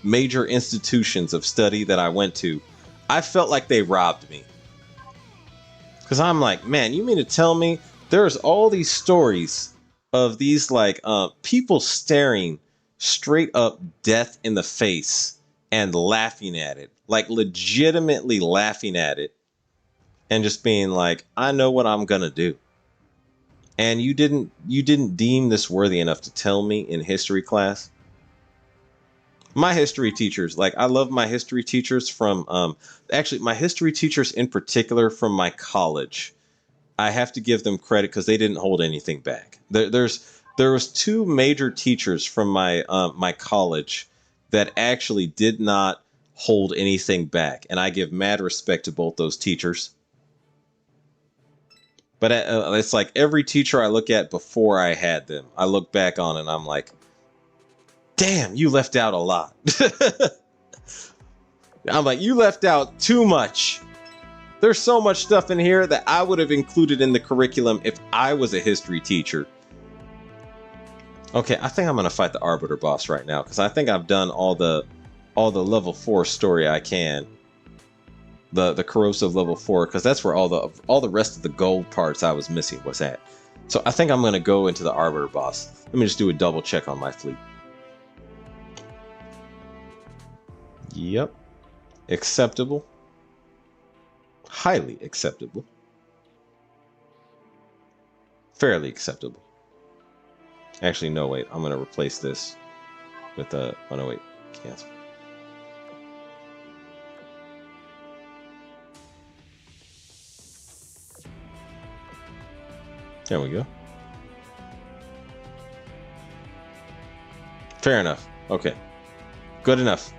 major institutions of study that I went to, I felt like they robbed me. Because I'm like, man, you mean to tell me there's all these stories of these like people staring straight up death in the face and laughing at it, like legitimately laughing at it, and just being like, I know what I'm gonna do. And you didn't deem this worthy enough to tell me in history class. My history teachers, like I love my history teachers from actually my history teachers in particular from my college. I have to give them credit because they didn't hold anything back. There was two major teachers from my college that actually did not hold anything back, and I give mad respect to both those teachers. But it's like every teacher I look at before I had them, I look back on and I'm like, damn, you left out a lot. I'm like, you left out too much. There's so much stuff in here that I would have included in the curriculum if I was a history teacher. Okay, I think I'm gonna fight the Arbiter boss right now because I think I've done all the level 4 story I can. The corrosive level 4, because that's where all the rest of the gold parts I was missing was at. So I think I'm gonna go into the Arbiter boss. Let me just do a double check on my fleet. Yep. Acceptable. Highly acceptable. Fairly acceptable. Actually, no, wait. I'm going to replace this with a... Oh, no, wait. Cancel. There we go. Fair enough. Okay. Good enough.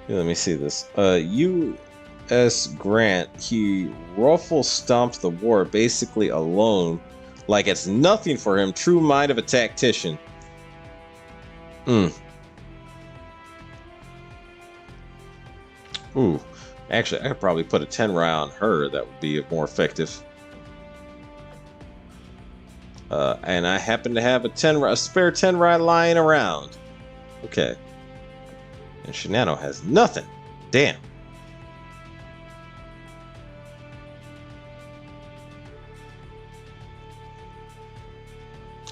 Yeah, let me see this. U.S. Grant, he ruffle stomped the war basically alone, like it's nothing for him. True mind of a tactician. Ooh. Actually, I could probably put a 10 rye on her. That would be more effective. And I happen to have a spare 10 rye lying around. Okay. And Shinano has nothing. Damn.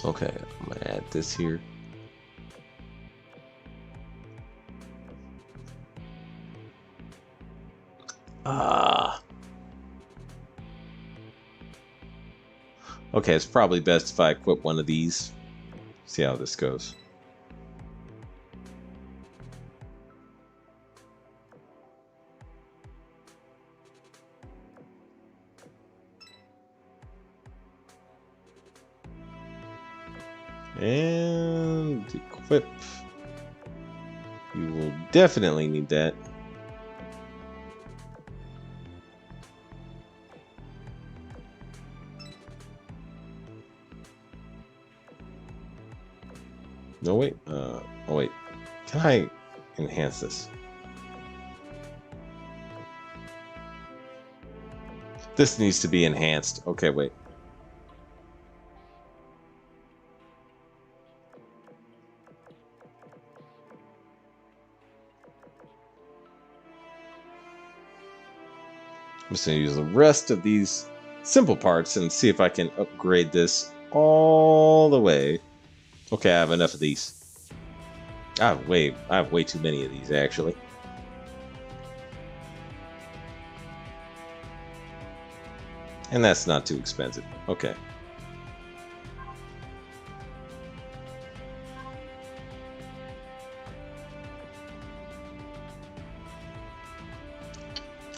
Okay, I'm gonna add this here. Okay, it's probably best if I equip one of these. See how this goes. And equip. You will definitely need that. No, wait. Oh, wait. Can I enhance this? This needs to be enhanced. Okay, wait. I'm just going to use the rest of these simple parts and see if I can upgrade this all the way. Okay, I have enough of these. I have way too many of these, actually. And that's not too expensive. Okay.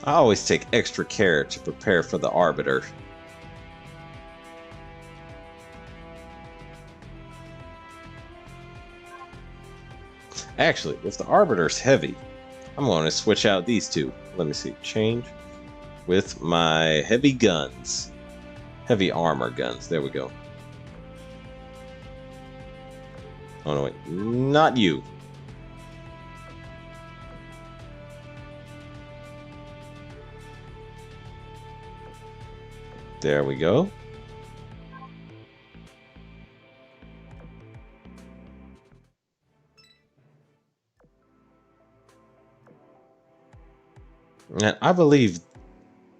I always take extra care to prepare for the Arbiter. Actually, if the Arbiter's heavy, I'm going to switch out these two. Let me see. Change with my heavy guns. Heavy armor guns. There we go. Oh, no, wait. Not you. There we go. And I believe,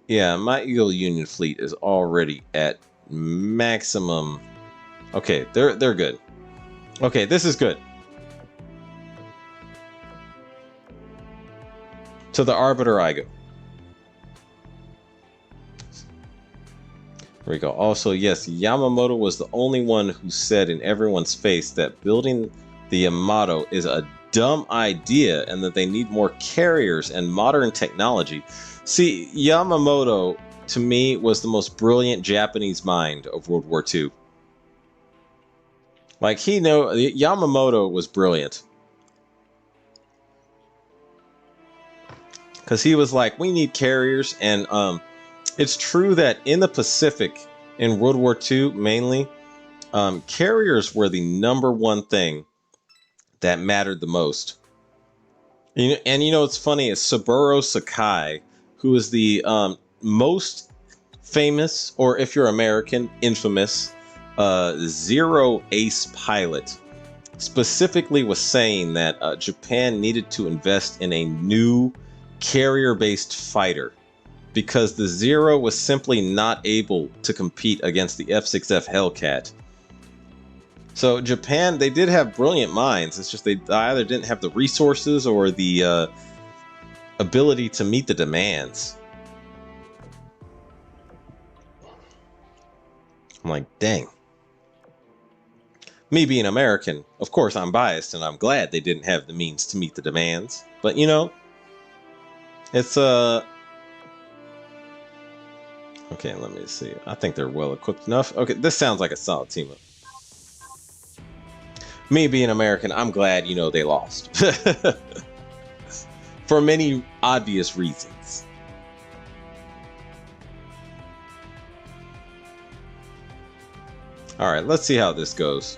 yeah, my Eagle Union fleet is already at maximum. Okay, they're good. Okay, this is good. To the Arbiter I go. There we go. Also, yes, Yamamoto was the only one who said in everyone's face that building the Yamato is a dumb idea and that they need more carriers and modern technology. See, Yamamoto, to me, was the most brilliant Japanese mind of World War II. Like, Yamamoto was brilliant. Because he was like, we need carriers, and it's true that in the Pacific, in World War II mainly, carriers were the #1 thing that mattered the most. And it's funny, is Saburo Sakai, who is the most famous, or if you're American, infamous, Zero Ace pilot, specifically was saying that Japan needed to invest in a new carrier-based fighter because the Zero was simply not able to compete against the F-6F Hellcat. So Japan, they did have brilliant minds. It's just they either didn't have the resources or the ability to meet the demands. I'm like, dang. Me being American, of course I'm biased and I'm glad they didn't have the means to meet the demands. But it's Okay, let me see. I think they're well equipped enough. Okay, this sounds like a solid team up. Me being American, I'm glad, you know, they lost. For many obvious reasons. All right, let's see how this goes.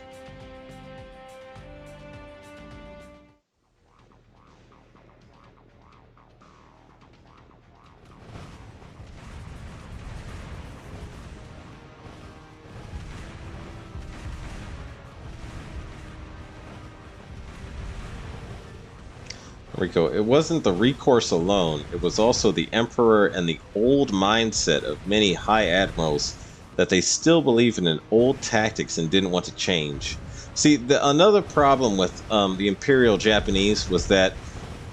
Rico, it wasn't the recourse alone, it was also the Emperor and the old mindset of many High Admirals that they still believed in old tactics and didn't want to change. See, another problem with the Imperial Japanese was that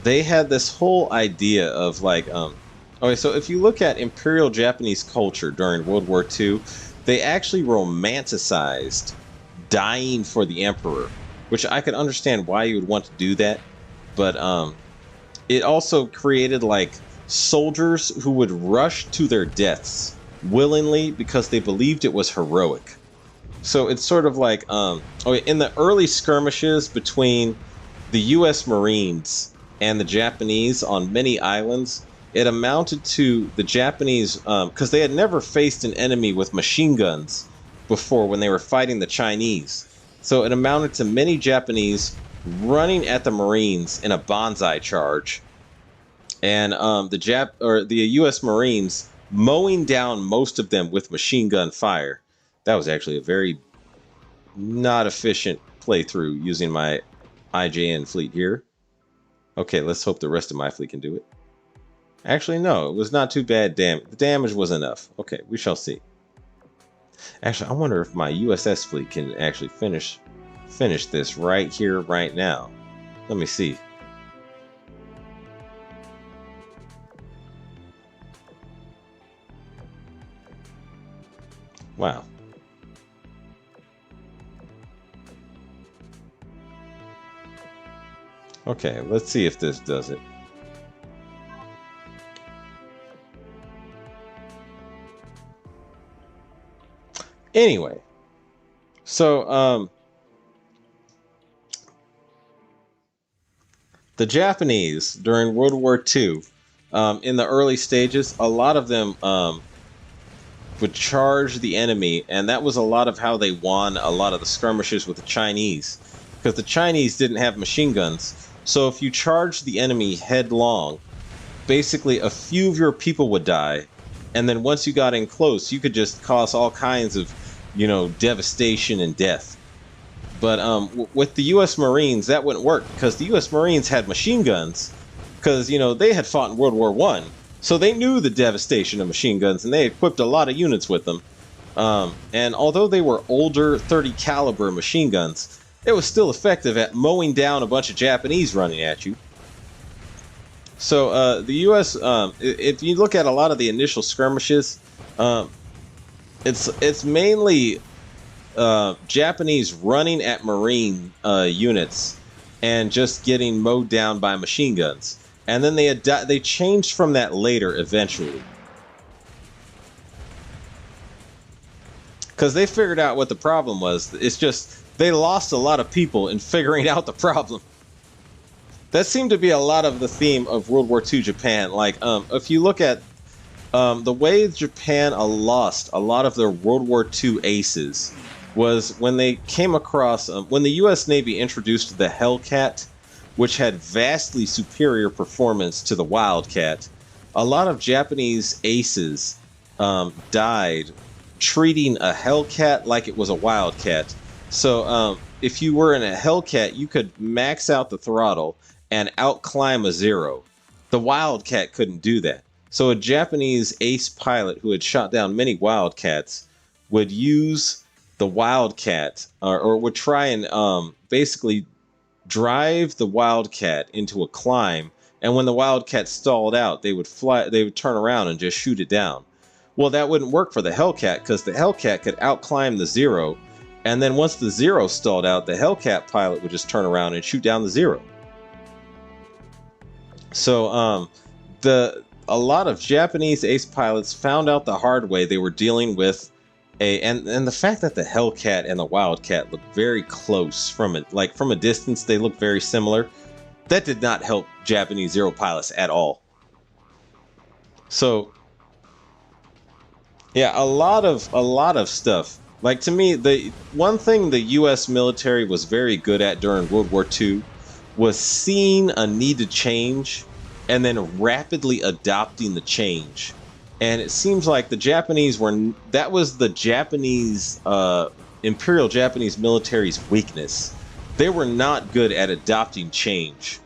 they had this whole idea of like, okay, so if you look at Imperial Japanese culture during World War II, they actually romanticized dying for the Emperor, which I could understand why you would want to do that. But it also created like soldiers who would rush to their deaths willingly because they believed it was heroic. So it's sort of like in the early skirmishes between the U.S. Marines and the Japanese on many islands, it amounted to the Japanese because they had never faced an enemy with machine guns before when they were fighting the Chinese. So it amounted to many Japanese running at the Marines in a bonsai charge, and the U.S. Marines mowing down most of them with machine gun fire. That was actually a very not efficient playthrough using my IJN fleet here. Okay, let's hope the rest of my fleet can do it. Actually, no, it was not too bad. The damage was enough. Okay, we shall see. Actually, I wonder if my USS fleet can actually finish this right here, right now. Let me see. Wow. Okay, let's see if this does it. Anyway, so the Japanese during World War II, in the early stages, a lot of them would charge the enemy, and that was a lot of how they won a lot of the skirmishes with the Chinese, because the Chinese didn't have machine guns. So if you charged the enemy headlong, basically a few of your people would die, and then once you got in close, you could just cause all kinds of, you know, devastation and death. But with the U.S. Marines, that wouldn't work because the U.S. Marines had machine guns, because, you know, they had fought in World War I. So they knew the devastation of machine guns, and they equipped a lot of units with them. And although they were older 30 caliber machine guns, it was still effective at mowing down a bunch of Japanese running at you. So the U.S., if you look at a lot of the initial skirmishes, it's mainly Japanese running at Marine units and just getting mowed down by machine guns. And then they changed from that later eventually, because they figured out what the problem was. It's just they lost a lot of people in figuring out the problem. That seemed to be a lot of the theme of World War II Japan. Like, if you look at the way Japan lost a lot of their World War II aces was when they came across, when the U.S. Navy introduced the Hellcat, which had vastly superior performance to the Wildcat. A lot of Japanese aces died treating a Hellcat like it was a Wildcat. So if you were in a Hellcat, you could max out the throttle and outclimb a zero. The Wildcat couldn't do that. So a Japanese ace pilot who had shot down many Wildcats would use the Wildcat, or would try and basically drive the Wildcat into a climb, and when the Wildcat stalled out, they would turn around and just shoot it down. Well, that wouldn't work for the Hellcat, because the Hellcat could outclimb the zero, and then once the zero stalled out, the Hellcat pilot would just turn around and shoot down the zero. So a lot of Japanese ace pilots found out the hard way they were dealing with and the fact that the Hellcat and the Wildcat look very close from it, like from a distance, they look very similar. That did not help Japanese Zero pilots at all. So, yeah, a lot of stuff. Like, to me, the one thing the U.S. military was very good at during World War II was seeing a need to change and then rapidly adopting the change. And it seems like the Japanese were, that was the Japanese, Imperial Japanese military's weakness. They were not good at adopting change.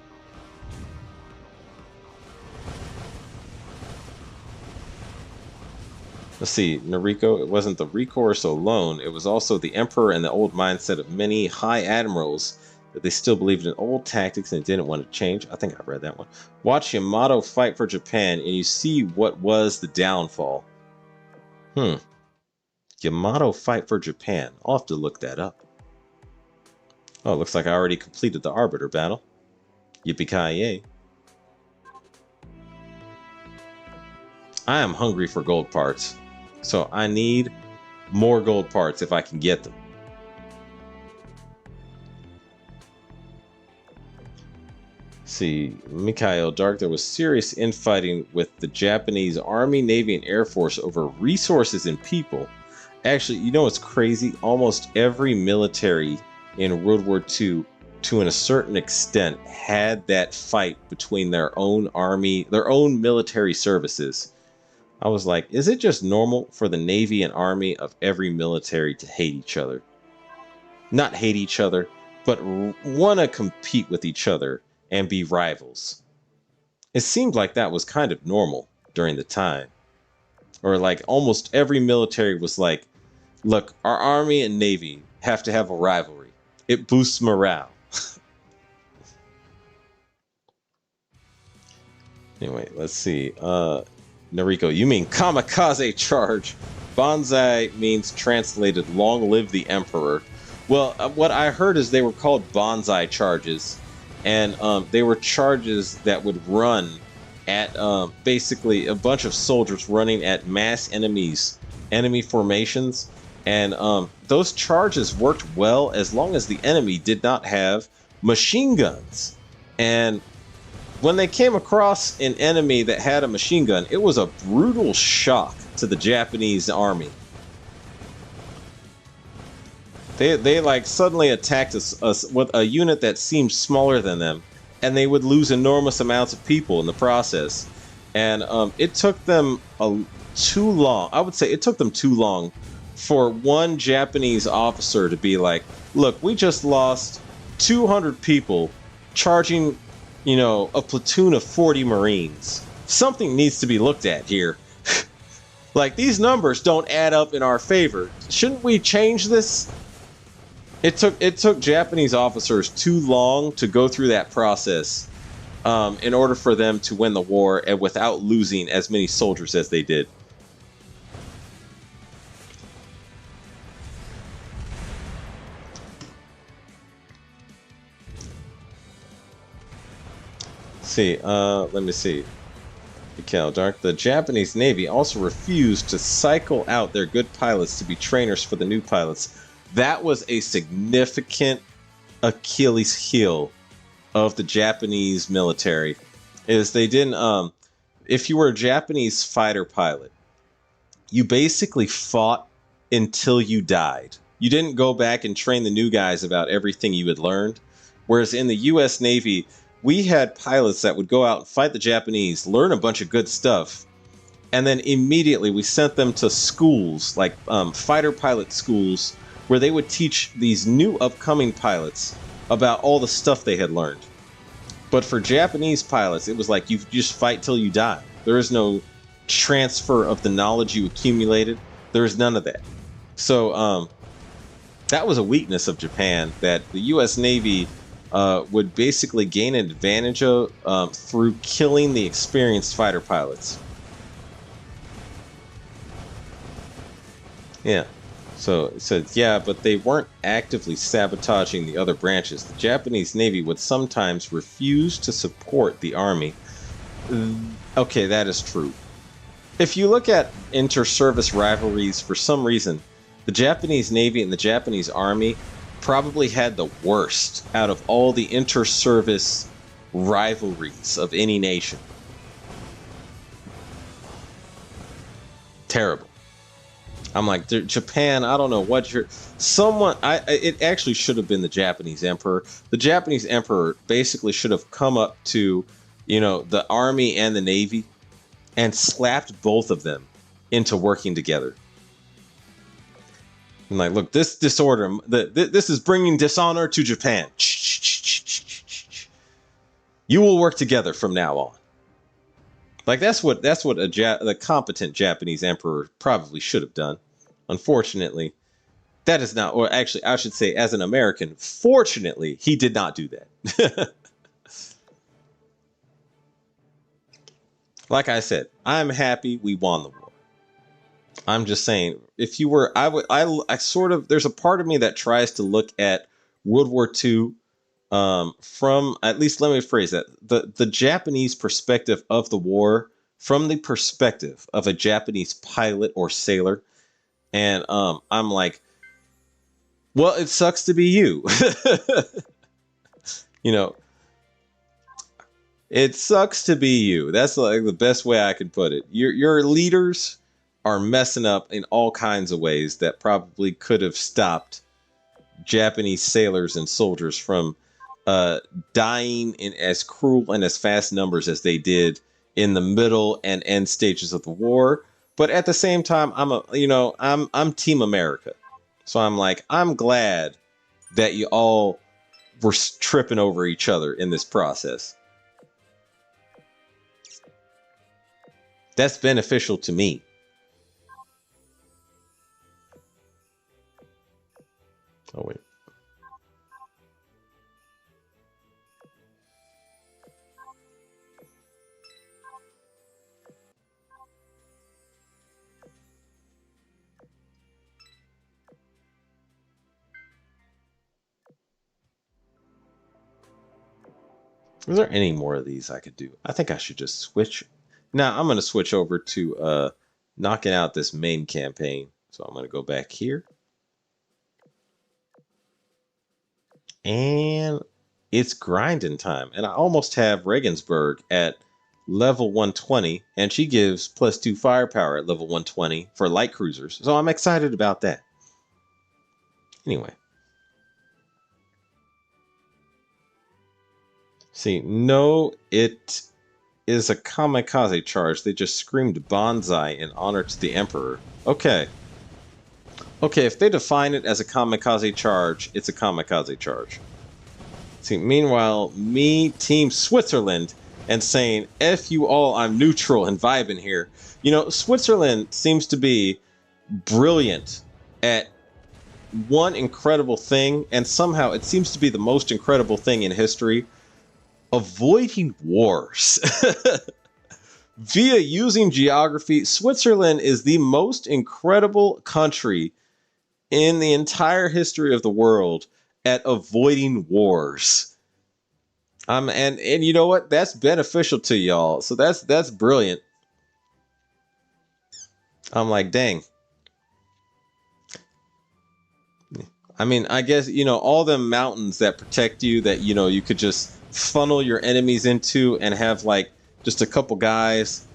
Let's see, Noriko, it wasn't the recourse alone. It was also the Emperor and the old mindset of many high admirals that they still believed in old tactics and didn't want to change. I think I read that one. Watch Yamato fight for Japan and you see what was the downfall. Yamato fight for Japan. I'll have to look that up. Oh, it looks like I already completed the Arbiter battle. Yippee-ki-yay. I am hungry for gold parts. So I need more gold parts if I can get them. See, Mikhail Dark, there was serious infighting with the Japanese Army, Navy, and Air Force over resources and people. Actually, you know what's crazy? Almost every military in World War II, to a certain extent, had that fight between their own army, their own military services. I was like, is it just normal for the Navy and Army of every military to hate each other? Not hate each other, but want to compete with each other and be rivals. It seemed like that was kind of normal during the time. Or like almost every military was like, look, our Army and Navy have to have a rivalry. It boosts morale. Anyway, let's see. Noriko, you mean kamikaze charge. Banzai means translated long live the Emperor. Well, what I heard is they were called bonsai charges. And they were charges that would run at basically a bunch of soldiers running at mass enemy formations. And those charges worked well as long as the enemy did not have machine guns. And when they came across an enemy that had a machine gun, it was a brutal shock to the Japanese army. They like suddenly attacked us with a unit that seemed smaller than them, and they would lose enormous amounts of people in the process. And it took them too long. I would say it took them too long for one Japanese officer to be like, look, we just lost 200 people charging, you know, a platoon of 40 Marines. Something needs to be looked at here. Like, these numbers don't add up in our favor. Shouldn't we change this? It took Japanese officers too long to go through that process in order for them to win the war and without losing as many soldiers as they did. See, let me see. Mikhail Dark. The Japanese Navy also refused to cycle out their good pilots to be trainers for the new pilots. That was a significant Achilles heel of the Japanese military. Is they didn't, if you were a Japanese fighter pilot, you basically fought until you died. You didn't go back and train the new guys about everything you had learned. Whereas in the U.S. Navy, we had pilots that would go out and fight the Japanese, learn a bunch of good stuff, and then immediately we sent them to schools, like fighter pilot schools, where they would teach these new upcoming pilots about all the stuff they had learned. But for Japanese pilots, it was like you just fight till you die. There is no transfer of the knowledge you accumulated. There is none of that. So that was a weakness of Japan, that the U.S. Navy would basically gain an advantage of through killing the experienced fighter pilots. Yeah. So it says, yeah, but they weren't actively sabotaging the other branches. The Japanese Navy would sometimes refuse to support the Army. Okay, that is true. If you look at inter-service rivalries, for some reason, the Japanese Navy and the Japanese Army probably had the worst out of all the inter-service rivalries of any nation. Terrible. I'm like, Japan, I don't know what you're... It actually should have been the Japanese Emperor. The Japanese Emperor basically should have come up to, the Army and the Navy and slapped both of them into working together. I'm like, look, this disorder, this is bringing dishonor to Japan. You will work together from now on. Like, that's what the competent Japanese emperor probably should have done. Unfortunately, that is not, or actually, I should say, as an American, fortunately, he did not do that. Like I said, I'm happy we won the war. I'm just saying, if you were, I sort of, there's a part of me that tries to look at World War II from, at least let me phrase that, the Japanese perspective of the war, from the perspective of a Japanese pilot or sailor. And I'm like, well, it sucks to be you. It sucks to be you. That's like the best way I can put it. Your leaders are messing up in all kinds of ways that probably could have stopped Japanese sailors and soldiers from dying in as cruel and as fast numbers as they did in the middle and end stages of the war. But at the same time, I'm Team America. So I'm like, I'm glad that you all were tripping over each other in this process. That's beneficial to me. Oh, wait. Is there any more of these I could do? I think I should just switch. Now I'm going to switch over to knocking out this main campaign. So I'm going to go back here. And it's grinding time. And I almost have Regensburg at level 120. And she gives +2 firepower at level 120 for light cruisers. So I'm excited about that. Anyway. See, no, it is a kamikaze charge. They just screamed Banzai in honor to the Emperor. Okay. Okay, if they define it as a kamikaze charge, it's a kamikaze charge. See, meanwhile, me, Team Switzerland, and saying, F you all, I'm neutral and vibing here. Switzerland seems to be brilliant at one incredible thing, and somehow it seems to be the most incredible thing in history. Avoiding wars. Via using geography, Switzerland is the most incredible country in the entire history of the world at avoiding wars. And you know what? That's beneficial to y'all. So that's brilliant. I'm like, dang. I mean, I guess, all them mountains that protect you that, you could just funnel your enemies into and have like just a couple guys,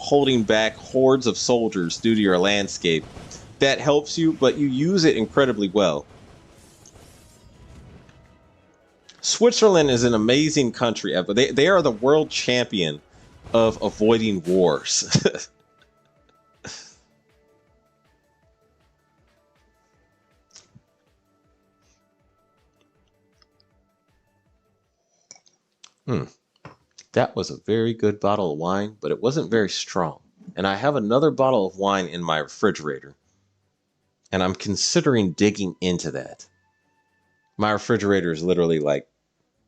holding back hordes of soldiers due to your landscape. That helps you, but you use it incredibly well. Switzerland is an amazing country. They are the world champion of avoiding wars. That was a very good bottle of wine, but it wasn't very strong. And I have another bottle of wine in my refrigerator. And I'm considering digging into that. My refrigerator is literally like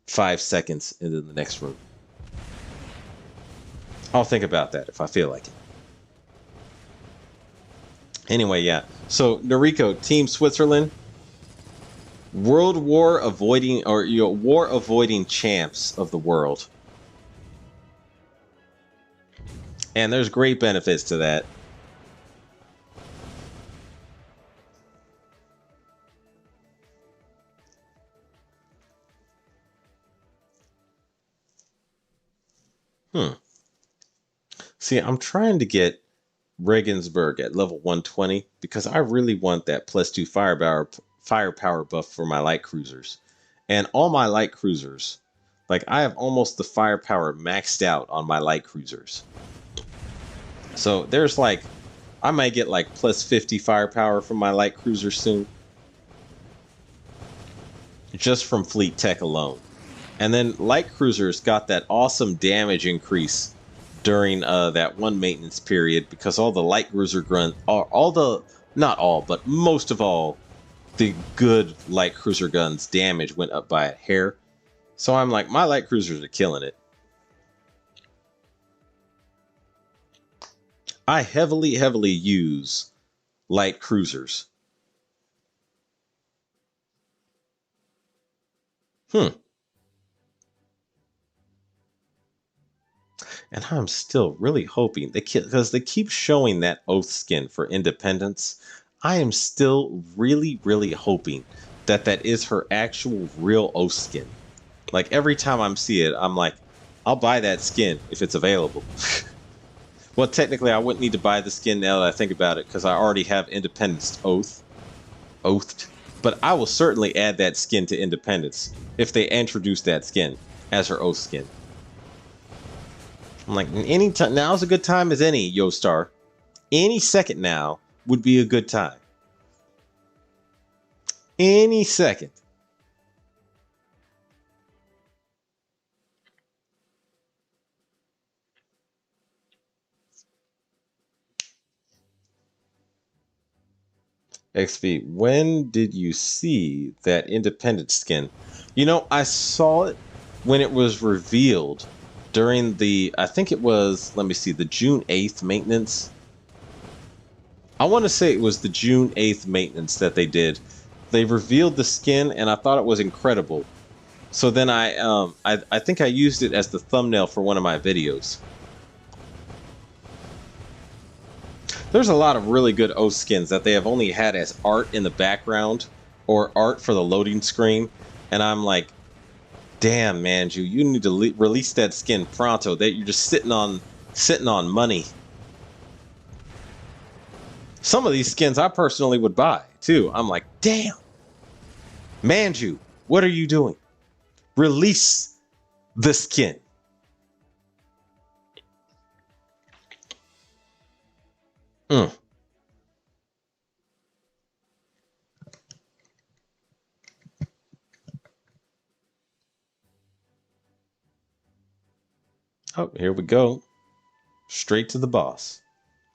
5 seconds into the next room. I'll think about that if I feel like it. Anyway, yeah. So, Noriko, Team Switzerland, war avoiding champs of the world. And there's great benefits to that. See, I'm trying to get Regensburg at level 120 because I really want that +2 firepower buff for my light cruisers. And all my light cruisers, like I have almost the firepower maxed out on my light cruisers. So there's like, I might get like +50 firepower from my light cruisers soon. Just from fleet tech alone. And then light cruisers got that awesome damage increase during that one maintenance period because all the light cruiser not all, but most of all, the good light cruiser guns damage went up by a hair. So I'm like, my light cruisers are killing it. I heavily use light cruisers. And I'm still really hoping because they keep showing that oath skin for independence. I am still really hoping that that is her actual real oath skin. Like every time I see it, I'm like, I'll buy that skin if it's available. Well, technically, I wouldn't need to buy the skin now that I think about it because I already have Independence oathed. But I will certainly add that skin to Independence if they introduce that skin as her oath skin. I'm like, any time now's a good time as any, Yostar. Any second now would be a good time. Any second. XP, when did you see that independent skin? You know, I saw it when it was revealed during the, I think it was, let me see, the June 8th maintenance. I want to say it was the June 8th maintenance that they did. They revealed the skin and I thought it was incredible. So then I think I used it as the thumbnail for one of my videos. There's a lot of really good oath skins that they have only had as art in the background or art for the loading screen. And I'm like, damn, Manju, you need to release that skin pronto. That you're just sitting on money. Some of these skins I personally would buy too. I'm like, damn, Manju, what are you doing? Release the skin. Oh, here we go. Straight to the boss.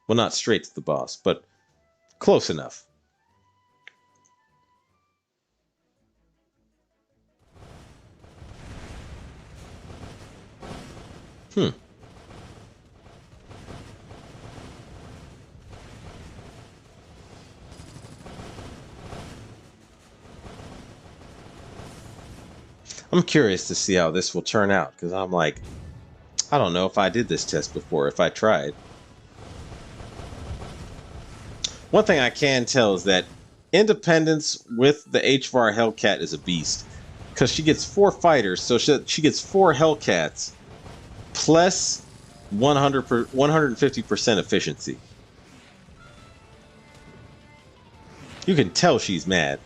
Well, not straight to the boss, but close enough. I'm curious to see how this will turn out because I'm like, I don't know if I did this test before, if I tried. One thing I can tell is that Independence with the HVAR Hellcat is a beast because she gets 4 fighters, so she gets 4 Hellcats plus 150% efficiency. You can tell she's mad.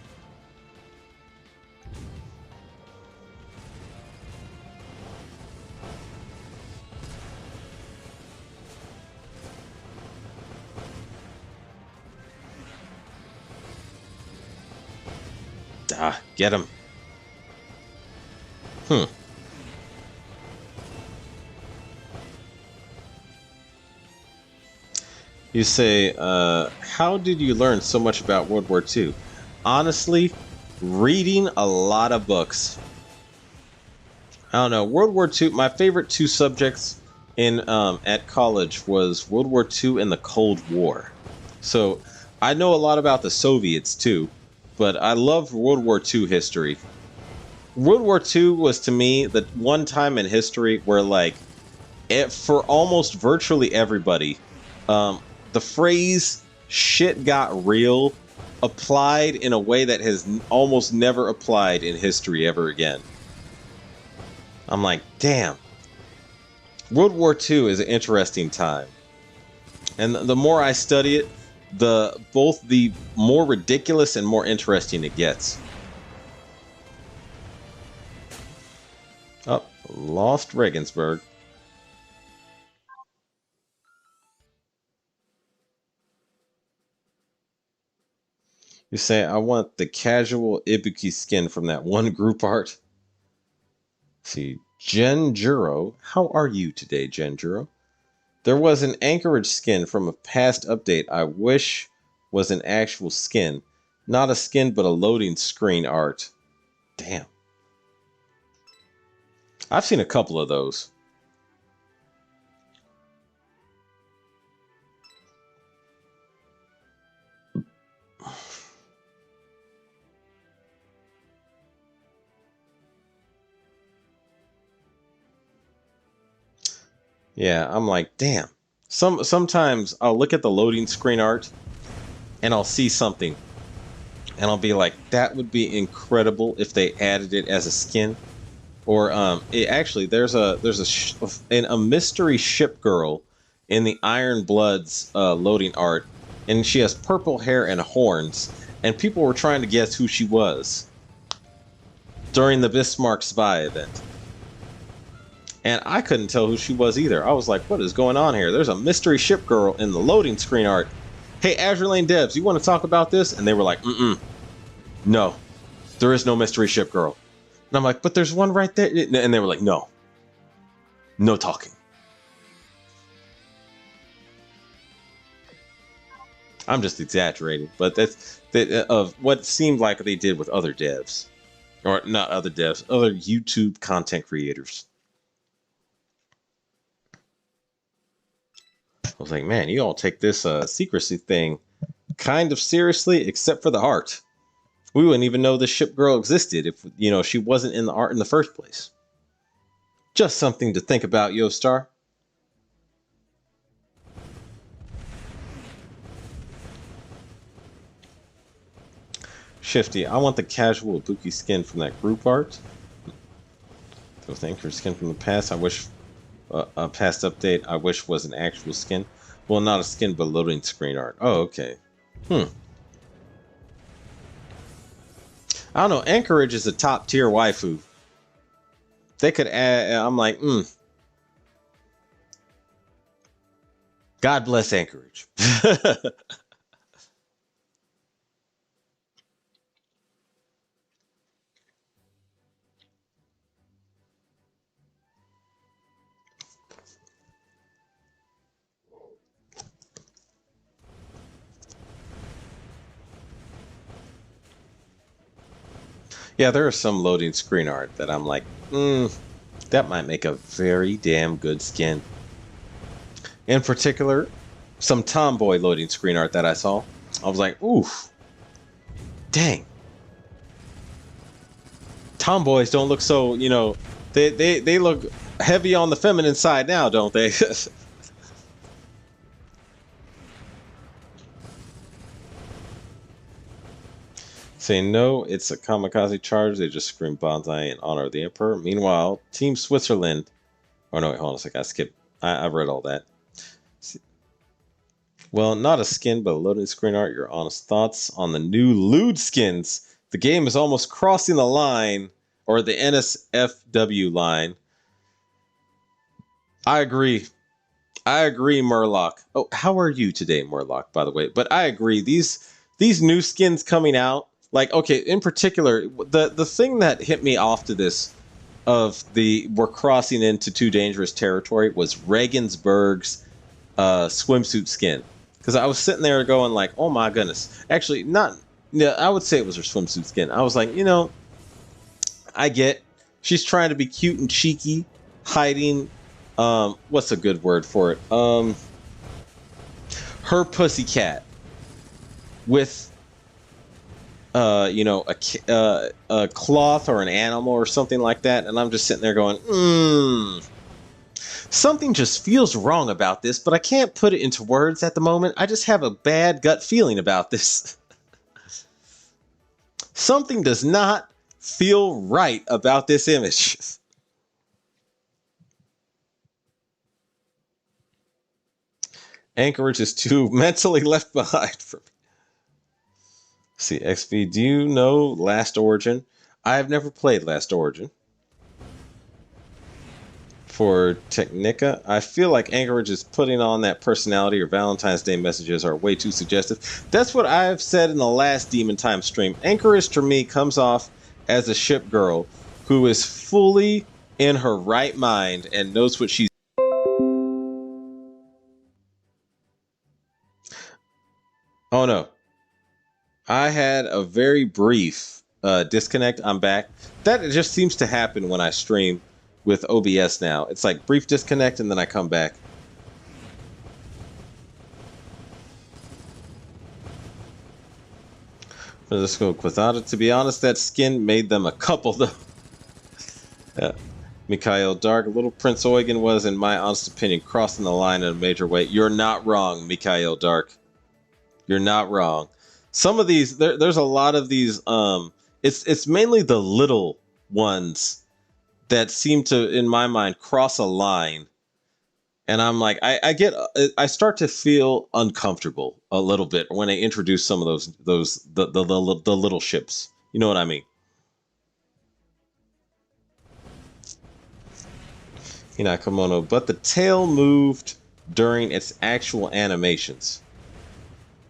Ah, get him. You say, how did you learn so much about World War II? Honestly, reading a lot of books. I don't know, World War II, my favorite 2 subjects in at college was World War II and the Cold War. So I know a lot about the Soviets too, but I love World War II history. World War II was to me the one time in history where like for almost virtually everybody, the phrase "shit got real" applied in a way that has almost never applied in history ever again. I'm like, damn. World War II is an interesting time, and the more I study it, both the more ridiculous and more interesting it gets. Oh, lost Regensburg. You say, I want the casual Ibuki skin from that one group art. See, Genjuro. How are you today, Genjuro? There was an Anchorage skin from a past update I wish was an actual skin. Not a skin, but a loading screen art. Damn. I've seen a couple of those. Yeah, I'm like, damn. Sometimes I'll look at the loading screen art and I'll see something and I'll be like, that would be incredible if they added it as a skin. Or actually, there's a mystery ship girl in the Iron Bloods loading art, and she has purple hair and horns, and people were trying to guess who she was during the Bismarck spy event. And I couldn't tell who she was either. I was like, what is going on here? There's a mystery ship girl in the loading screen art. Hey, Azure Lane devs, you want to talk about this? And they were like, no, there is no mystery ship girl. And I'm like, but there's one right there. And they were like, no talking. I'm just exaggerating, but that's of what seemed like they did with other devs. Or not other devs, other YouTube content creators. I was like, man, you all take this secrecy thing kind of seriously, except for the art. We wouldn't even know the ship girl existed if, she wasn't in the art in the first place. Just something to think about, YoStar. Shifty, I want the casual Ibuki skin from that group art. So thank you for skin from the past. I wish a past update I wish was an actual skin. Well, not a skin, but loading screen art. Oh, okay. I don't know. Anchorage is a top tier waifu. They could add. I'm like, God bless Anchorage. Yeah, there is some loading screen art that I'm like, that might make a very damn good skin. In particular, some tomboy loading screen art that I saw. I was like, oof, dang. Tomboys don't look so, they look heavy on the feminine side now, don't they? Saying no, it's a kamikaze charge. They just scream Banzai in honor of the Emperor. Meanwhile, Team Switzerland. Oh no, wait, hold on a second. I skipped. I read all that. Well, not a skin, but a loading screen art. Your honest thoughts on the new lewd skins. The game is almost crossing the line, or the NSFW line. I agree. I agree, Murloc. Oh, how are you today, Murloc, by the way? But I agree. These new skins coming out, like, okay, in particular, the thing that hit me off to this of we're crossing into too dangerous territory was Regensburg's swimsuit skin. Because I was sitting there going like, oh my goodness. Actually, not, yeah, I would say it was her swimsuit skin. I was like, I get she's trying to be cute and cheeky, hiding, what's a good word for it? Her pussycat with a cloth or an animal or something like that, and I'm just sitting there going, Something just feels wrong about this, but I can't put it into words at the moment. I just have a bad gut feeling about this. Something does not feel right about this image. Anchorage is too mentally left behind for me. See, XV, do you know Last Origin? I have never played Last Origin. For Technica, I feel like Anchorage is putting on that personality, or Valentine's Day messages are way too suggestive. That's what I've said in the last Demon Time stream. Anchorage to me comes off as a ship girl who is fully in her right mind and knows what she's. Oh no. I had a very brief disconnect. I'm back. That just seems to happen when I stream with OBS now. It's like brief disconnect and then I come back. Let's go without it. To be honest, that skin made them a couple though. Mikhail Dark, Little Prince Eugen was, in my honest opinion, crossing the line in a major way. You're not wrong, Mikhail Dark. You're not wrong. Some of these, there's a lot of these. It's mainly the little ones that seem to, in my mind, cross a line, and I'm like, I start to feel uncomfortable a little bit when I introduce some of the little ships. You know what I mean? Hinakomono, but the tail moved during its actual animations.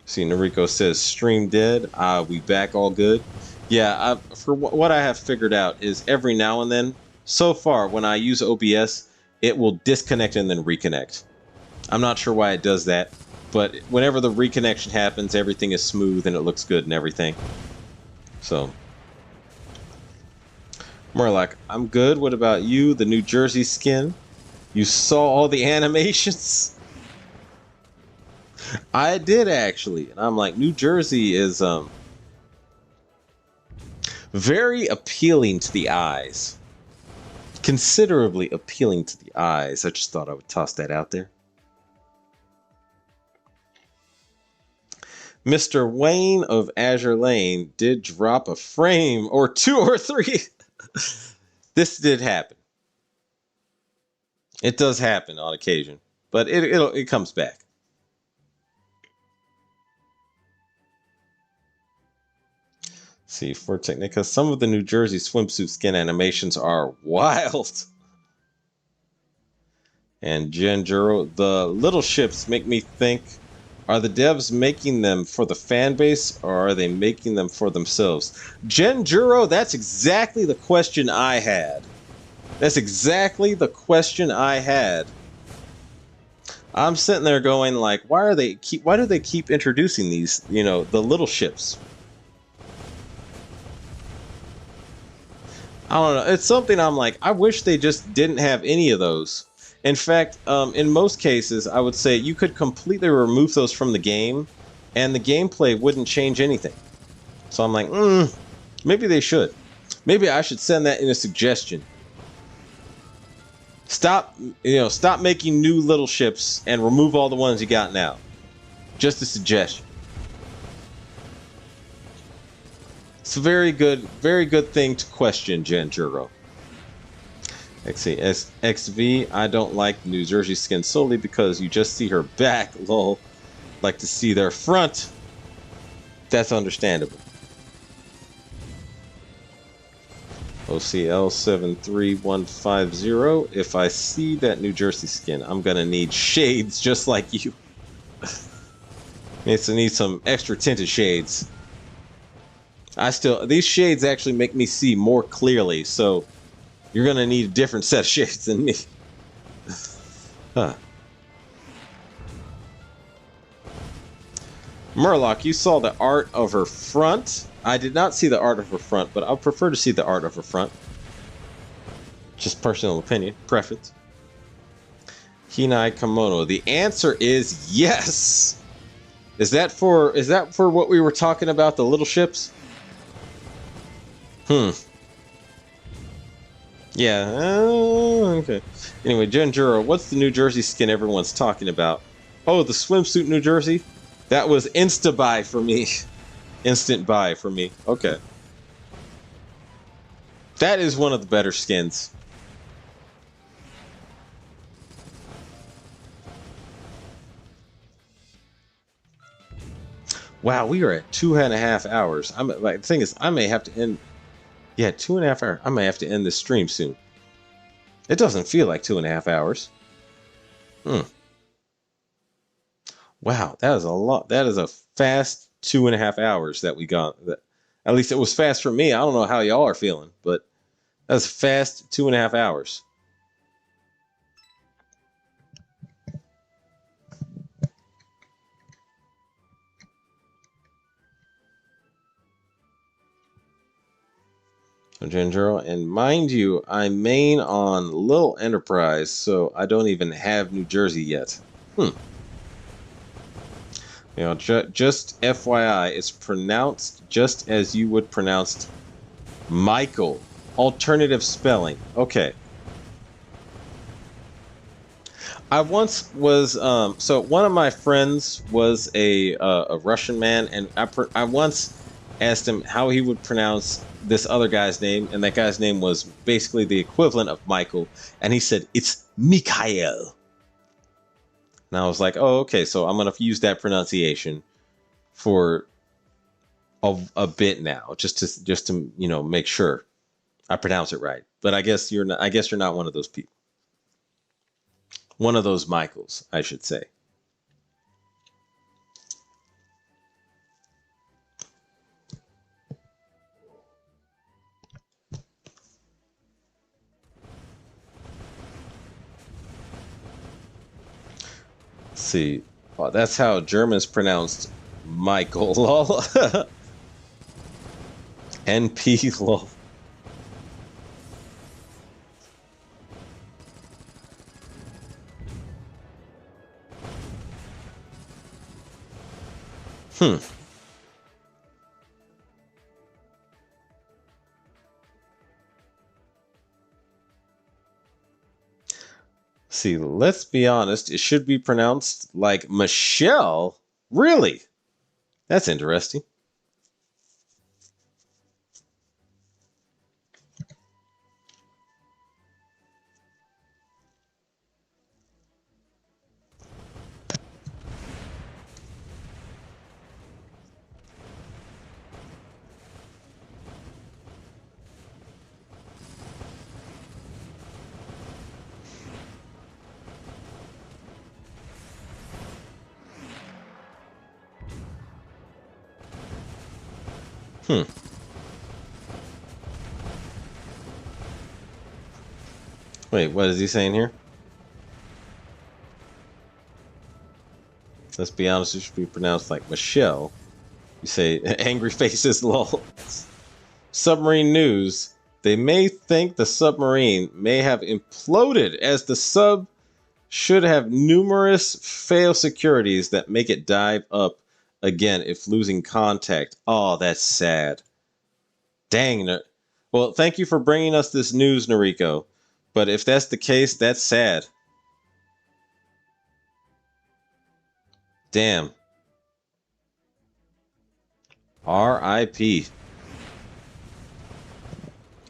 See, Noriko says, stream dead. We back all good. Yeah, for what I have figured out is every now and then, so far, when I use OBS, it will disconnect and then reconnect. I'm not sure why it does that, but whenever the reconnection happens, everything is smooth and it looks good and everything. So, Murloc, I'm good. What about you? The New Jersey skin? You saw all the animations? I did actually, and I'm like, New Jersey is very appealing to the eyes. Considerably appealing to the eyes. I just thought I would toss that out there. Mr. Wayne of Azur Lane did drop a frame or 2 or 3. This did happen. It does happen on occasion, but it comes back. See, for Technica, some of the New Jersey swimsuit skin animations are wild. And Genjuro, the little ships make me think, are the devs making them for the fan base, or are they making them for themselves? Genjuro, that's exactly the question I had. That's exactly the question I had. I'm sitting there going like, why do they keep introducing these, the little ships? I don't know. It's something I'm like, I wish they just didn't have any of those. In fact, in most cases, I would say you could completely remove those from the game, and the gameplay wouldn't change anything. So I'm like, maybe they should. Maybe I should send that in a suggestion. Stop making new little ships and remove all the ones you got now. Just a suggestion. It's a very good thing to question, Genjuro. XV, I don't like New Jersey skin solely because you just see her back, lol. Like to see their front. That's understandable. OCL73150, if I see that New Jersey skin, I'm gonna need shades just like you. Need some extra tinted shades. These shades actually make me see more clearly, so you're gonna need a different set of shades than me. Huh. Murloc, you saw the art of her front. I did not see the art of her front, but I'll prefer to see the art of her front. Just personal opinion, preference. Hinai Kimono. The answer is yes. Is that for what we were talking about, the little ships? Yeah. Okay. Anyway, Genjuro, what's the New Jersey skin everyone's talking about? Oh, the swimsuit New Jersey? That was insta buy for me. Instant buy for me. Okay. That is one of the better skins. Wow, we are at 2.5 hours. I'm like, the thing is, I may have to end. Yeah, 2.5 hours. I may have to end this stream soon. It doesn't feel like 2.5 hours. Hmm. Wow, that is a lot. That is a fast 2.5 hours that we got. At least it was fast for me. I don't know how y'all are feeling, but that's fast 2.5 hours. So Genjuro, and mind you, I main on Little Enterprise, so I don't even have New Jersey yet. You know, just FYI, it's pronounced just as you would pronounce Michael. Alternative spelling. Okay. I once was so one of my friends was a Russian man, and I once asked him how he would pronounce this other guy's name, and that guy's name was basically the equivalent of Michael, and he said it's Mikhail. And I was like, oh, okay, so I'm gonna use that pronunciation for a bit now, just to make sure I pronounce it right. But I guess you're not. I guess you're not one of those people. One of those Michaels, I should say. Let's see. Oh, that's how Germans pronounced Michael. Lol. NP lol. Hmm. See, let's be honest. It should be pronounced like Michelle. Really? That's interesting. Hmm. Wait, what is he saying here? Let's be honest. It should be pronounced like Michelle. You say angry faces. Lol. Submarine news. They may think the submarine may have imploded as the sub should have numerous fail securities that make it dive up again if losing contact. Oh, that's sad. Dang. Well, thank you for bringing us this news, Noriko. But if that's the case, that's sad. Damn. R.I.P.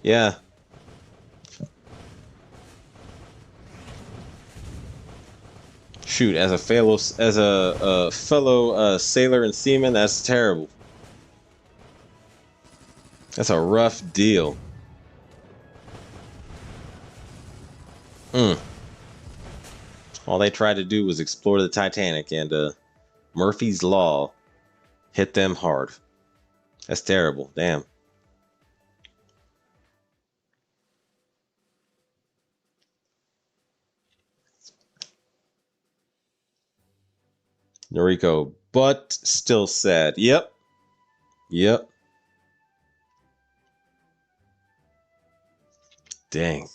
Yeah. Shoot, as a fellow sailor and seaman, that's terrible. That's a rough deal. Mm. All they tried to do was explore the Titanic, and Murphy's Law hit them hard. That's terrible. Damn. Noriko, but still sad. Yep. Yep. Dang.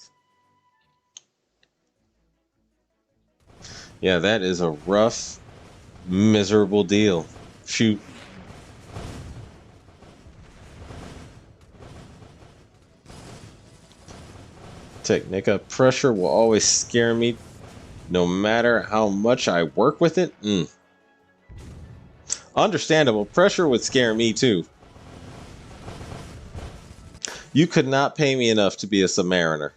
Yeah, that is a rough, miserable deal. Shoot. Technica. Pressure will always scare me, no matter how much I work with it. Understandable. Pressure would scare me too. You could not pay me enough to be a submariner.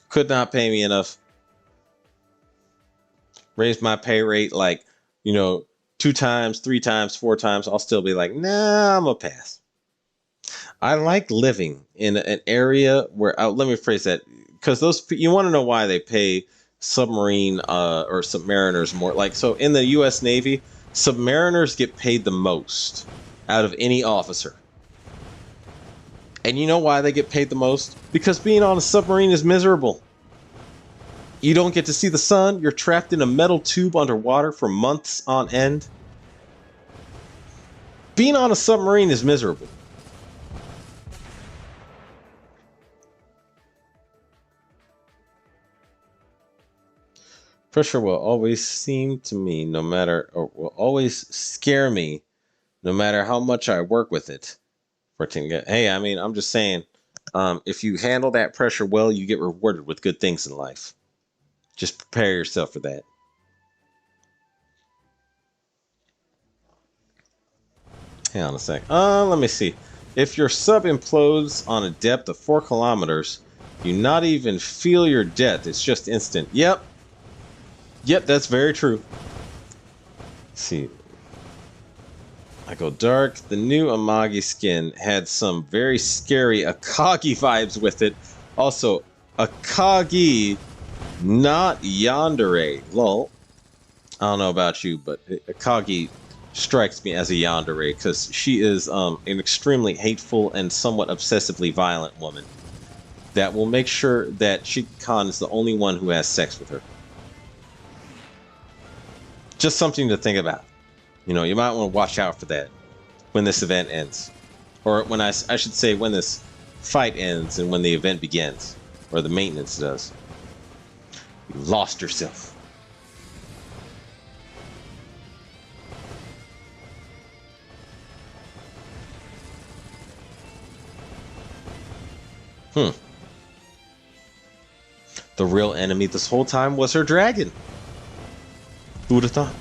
Could not pay me enough. Raise my pay rate like, 2 times, 3 times, 4 times. I'll still be like, nah, I'm a pass. I like living in an area where, let me phrase that, because you want to know why they pay submarine or submariners more. Like, so in the U.S. Navy, submariners get paid the most out of any officer. And you know why they get paid the most? Because being on a submarine is miserable. You don't get to see the sun. You're trapped in a metal tube underwater for months on end. Being on a submarine is miserable. Pressure will always seem to me, will always scare me, no matter how much I work with it. Hey, I mean, I'm just saying, if you handle that pressure well, you get rewarded with good things in life. Just prepare yourself for that. Hang on a sec. Let me see. If your sub implodes on a depth of 4 kilometers, you not even feel your death. It's just instant. Yep, that's very true. Let's see. I go dark. The new Amagi skin had some very scary Akagi vibes with it. Also, Akagi, not yandere. Lol. I don't know about you, but Akagi strikes me as a yandere because she is an extremely hateful and somewhat obsessively violent woman that will make sure that Shikkan is the only one who has sex with her. Just something to think about. You might want to watch out for that when this event ends. Or when I should say when this fight ends and when the event begins. Or the maintenance does. You lost yourself. The real enemy this whole time was her dragon. Who would have thought?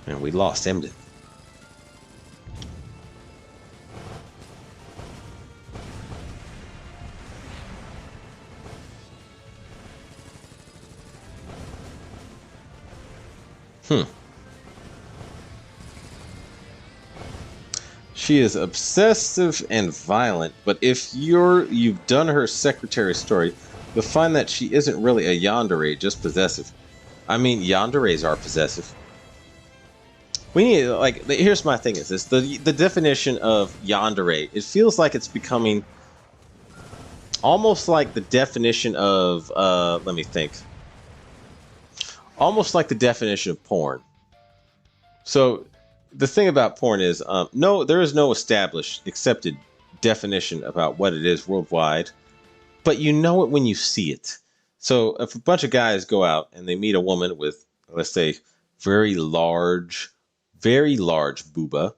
And we lost Emden. She is obsessive and violent, but if you've done her secretary story, you'll find that she isn't really a yandere, just possessive. I mean, yanderes are possessive. We need, here's my thing is this, the definition of yandere, it feels like it's becoming almost like the definition of, let me think. Almost like the definition of porn. So, the thing about porn is, there is no established, accepted definition about what it is worldwide, but you know it when you see it. So if a bunch of guys go out and they meet a woman with, let's say, very large booba,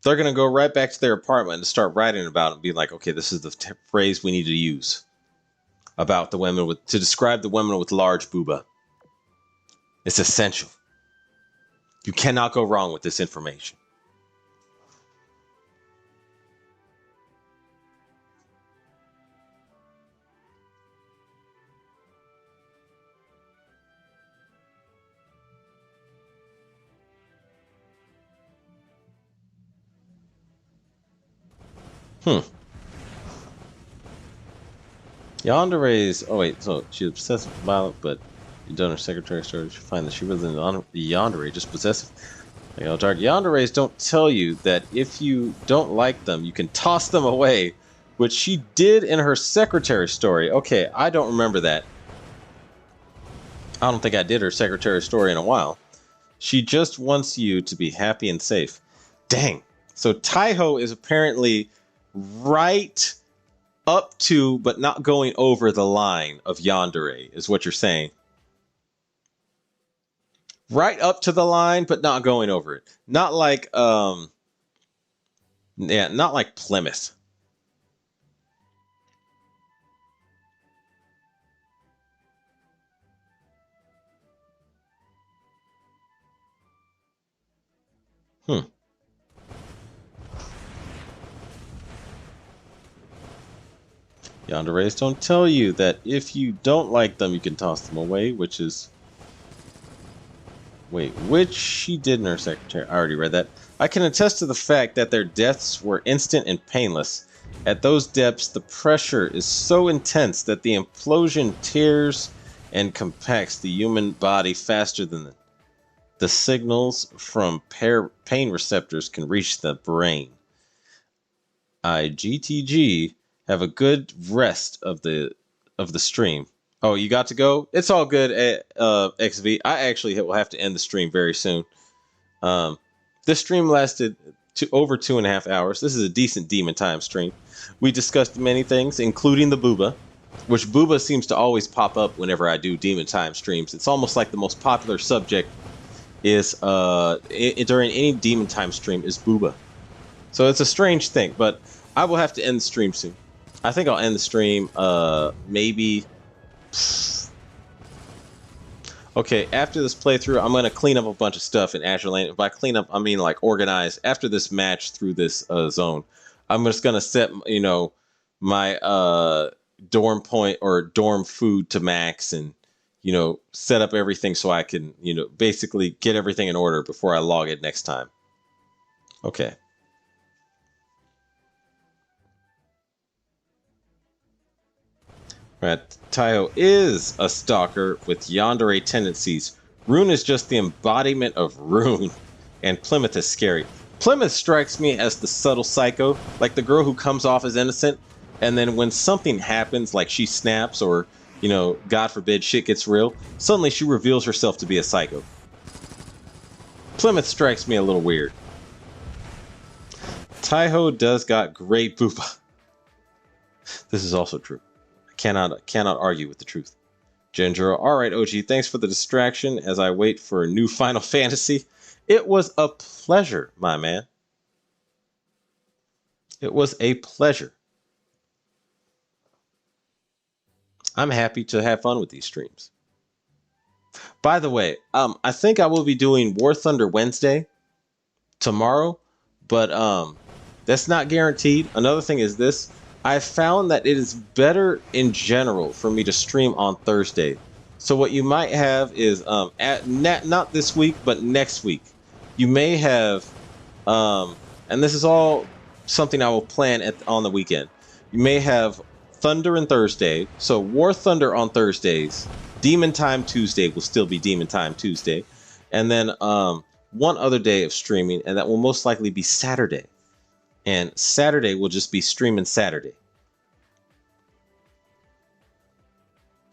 they're going to go right back to their apartment and start writing about it and be like, okay, this is the phrase we need to use about the women to describe the women with large booba. It's essential. You cannot go wrong with this information. Yandere's. Oh wait, so she's obsessive, violent, but you done her secretary story. You find that she wasn't yandere, just possessive. Dark yanderes don't tell you that if you don't like them, you can toss them away, which she did in her secretary story. Okay, I don't remember that. I don't think I did her secretary story in a while. She just wants you to be happy and safe. Dang. So Taiho is apparently right up to, but not going over the line of yandere, is what you're saying. Right up to the line, but not going over it. Not like, yeah, not like Plymouth. Hmm. Yanderes don't tell you that if you don't like them, you can toss them away, which is... Wait, which she did in her secretary. I already read that. I can attest to the fact that their deaths were instant and painless. At those depths, the pressure is so intense that the implosion tears and compacts the human body faster than the signals from pain receptors can reach the brain. IGTG, have a good rest of the stream. Oh, you got to go? It's all good, XV. I actually will have to end the stream very soon. This stream lasted over 2.5 hours. This is a decent Demon Time stream. We discussed many things, including the Booba, which Booba seems to always pop up whenever I do Demon Time streams. It's almost like the most popular subject is during any Demon Time stream is Booba. So it's a strange thing, but I will have to end the stream soon. I think I'll end the stream maybe... Okay, after this playthrough, I'm going to clean up a bunch of stuff in Azur Lane. By clean up, I mean like organize. After this match through this zone, I'm just going to set, my dorm point or dorm food to max and, set up everything so I can, basically get everything in order before I log it next time. Okay. Right. Taiho is a stalker with yandere tendencies. Rune is just the embodiment of Rune. And Plymouth is scary. Plymouth strikes me as the subtle psycho, like the girl who comes off as innocent, and then when something happens, like she snaps or, God forbid, shit gets real, suddenly she reveals herself to be a psycho. Plymouth strikes me a little weird. Taiho does got great booba. This is also true. Cannot argue with the truth. Ginger, all right, OG, thanks for the distraction as I wait for a new Final Fantasy. It was a pleasure, my man. It was a pleasure. I'm happy to have fun with these streams. By the way, I think I will be doing War Thunder Wednesday tomorrow, but that's not guaranteed. Another thing is this. I found that it is better in general for me to stream on Thursday. So what you might have is not this week, but next week. You may have, and this is all something I will plan on the weekend. You may have Thunder and Thursday. So War Thunder on Thursdays. Demon Time Tuesday will still be Demon Time Tuesday. And then one other day of streaming, and that will most likely be Saturday. And Saturday will just be streaming Saturday.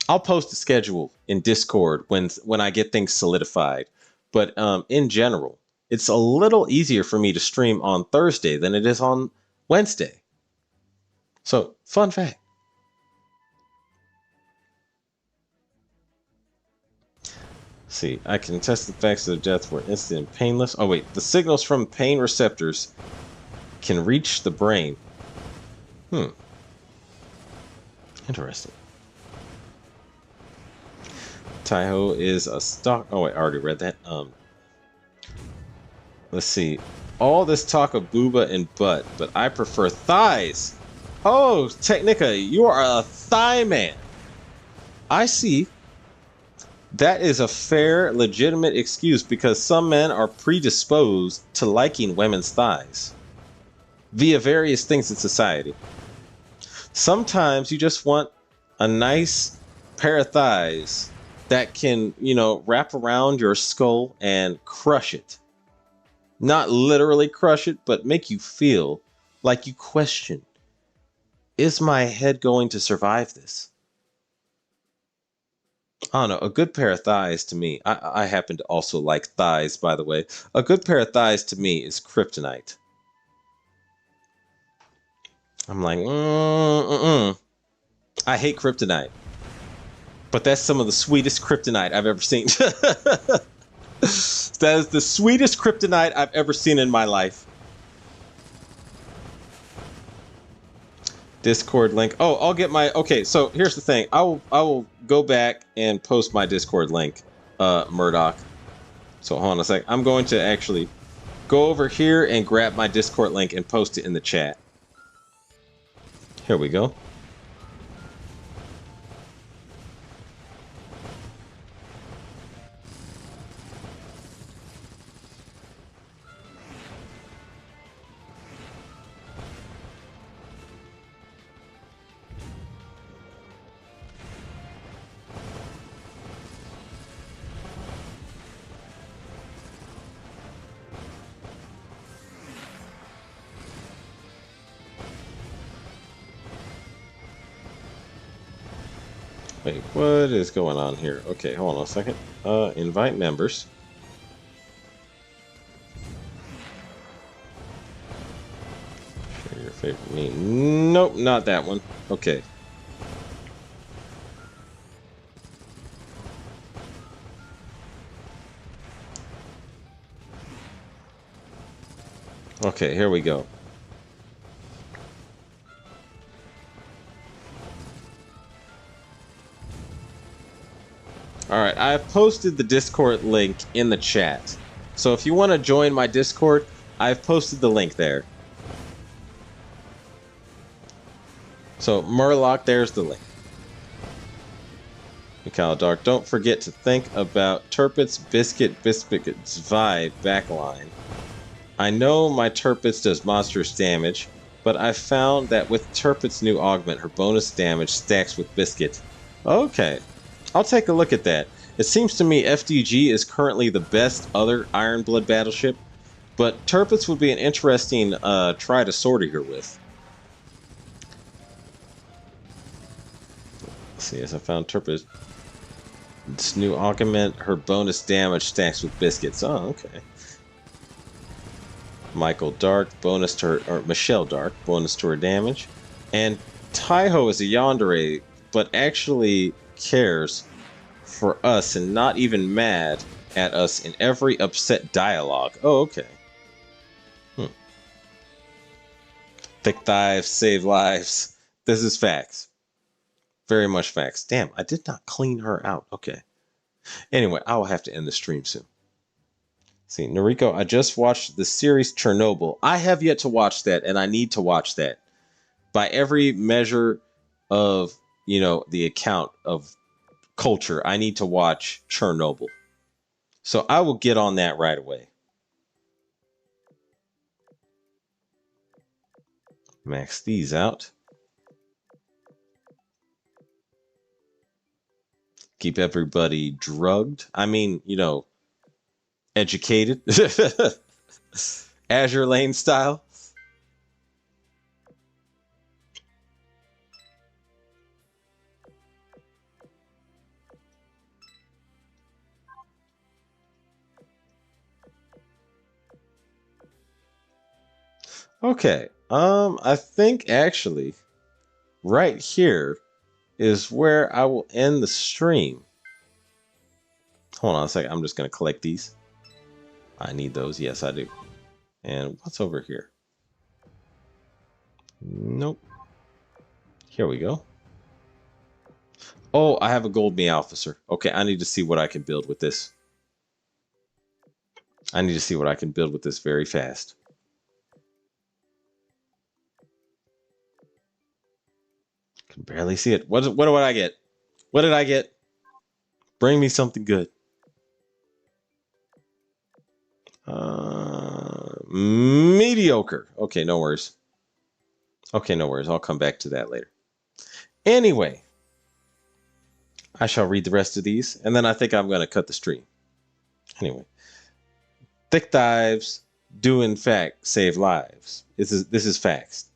I'll post a schedule in Discord when I get things solidified. But in general, it's a little easier for me to stream on Thursday than it is on Wednesday. So, fun fact. See, I can test the facts of the death were instant and painless. Oh wait, the signals from pain receptors can reach the brain. Interesting. Taiho is a stock. Oh wait, I already read that. Let's see. All this talk of booba and butt, but I prefer thighs. Oh, Technica, you are a thigh man. I see. That is a fair, legitimate excuse because some men are predisposed to liking women's thighs via various things in society. Sometimes you just want a nice pair of thighs that can, wrap around your skull and crush it. Not literally crush it, but make you feel like you question, is my head going to survive this? I don't know, a good pair of thighs to me, I happen to also like thighs, by the way. A good pair of thighs to me is kryptonite. I'm like, I hate kryptonite. But that's some of the sweetest kryptonite I've ever seen. That is the sweetest kryptonite I've ever seen in my life. Discord link. Oh, I'll get my. Okay, so here's the thing. I will go back and post my Discord link, Murdoch. So hold on a sec. I'm going to actually go over here and grab my Discord link and post it in the chat. Here we go. Wait, what is going on here? Okay, hold on a second. Invite members. Share your favorite meme. Nope, not that one. Okay. Okay, here we go. Alright, I've posted the Discord link in the chat. So if you want to join my Discord, I've posted the link there. So, Murloc, there's the link. Mikhail Dark, don't forget to think about Turpit's Biscuit's Vibe backline. I know my Turpit's does monstrous damage, but I found that with Turpit's new augment, her bonus damage stacks with Biscuit. Okay. I'll take a look at that. It seems to me FDG is currently the best other Ironblood battleship, but Turpitz would be an interesting try to sortie her with. Let's see, as I found Turpitz. This new augment, her bonus damage stacks with Biscuits. Oh, okay. Michael Dark, bonus to her, or Michelle Dark, bonus to her damage. And Taiho is a yandere, but actually cares for us and not even mad at us in every upset dialogue. Oh, okay. Thick thighs save lives. This is facts. Very much facts. Damn, I did not clean her out. Okay. Anyway, I will have to end the stream soon. See, Noriko, I just watched the series Chernobyl. I have yet to watch that, and I need to watch that. By every measure of, you know, the account of culture, I need to watch Chernobyl. So I will get on that right away. Max these out. Keep everybody drugged. I mean, you know, educated. Azure Lane style. Okay. I think actually right here is where I will end the stream. Hold on a second. I'm just going to collect these. I need those. Yes, I do. And what's over here? Nope. Here we go. Oh, I have a gold me officer. Okay, I need to see what I can build with this. I need to see what I can build with this very fast. Can barely see it. What do I get? What did I get? Bring me something good. Mediocre. Okay, no worries. Okay, no worries. I'll come back to that later. Anyway, I shall read the rest of these, and then I think I'm going to cut the stream. Anyway, thick dives do in fact save lives. This is facts.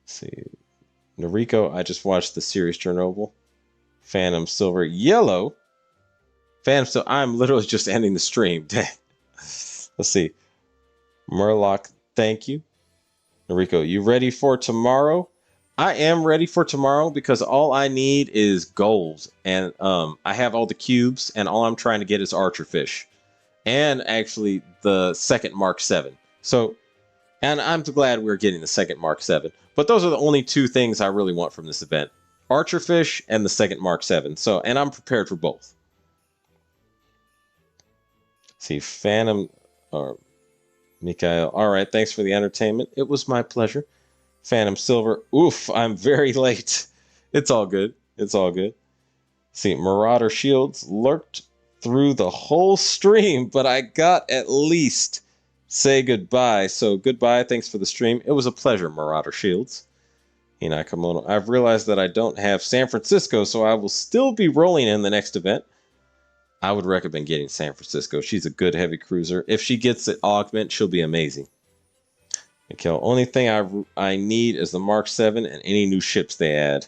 Let's see, Noriko, I just watched the series Chernobyl. Phantom Silver Yellow. Phantom Silver. I'm literally just ending the stream. Let's see. Murloc, thank you. Noriko, you ready for tomorrow? I am ready for tomorrow because all I need is gold. And I have all the cubes, and all I'm trying to get is Archer Fish. And actually the second Mark 7. So, and I'm glad we're getting the second Mark 7. But those are the only two things I really want from this event. Archer Fish and the second Mark 7. So, and I'm prepared for both. See, Phantom or Mikhail. All right, thanks for the entertainment. It was my pleasure. Phantom Silver. Oof, I'm very late. It's all good. It's all good. See, Marauder Shields lurked through the whole stream, but I got at least say goodbye. So goodbye. Thanks for the stream. It was a pleasure, Marauder Shields. Hinai Kimono. I've realized that I don't have San Francisco, so I will still be rolling in the next event. I would recommend getting San Francisco. She's a good heavy cruiser. If she gets it augment, she'll be amazing. Mikhail, only thing I need is the Mark 7 and any new ships they add.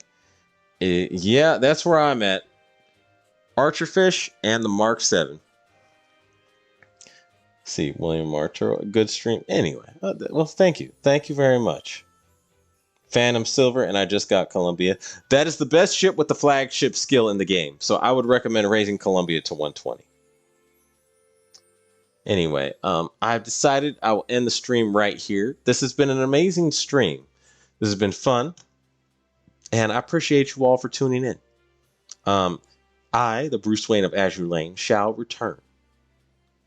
Yeah, that's where I'm at. Archerfish and the Mark 7. See, William Arturo, good stream. Anyway, well, thank you. Thank you very much. Phantom Silver, and I just got Columbia. That is the best ship with the flagship skill in the game. So I would recommend raising Columbia to 120. Anyway, I've decided I will end the stream right here. This has been an amazing stream. This has been fun. And I appreciate you all for tuning in. I, the Bruce Wayne of Azur Lane, shall return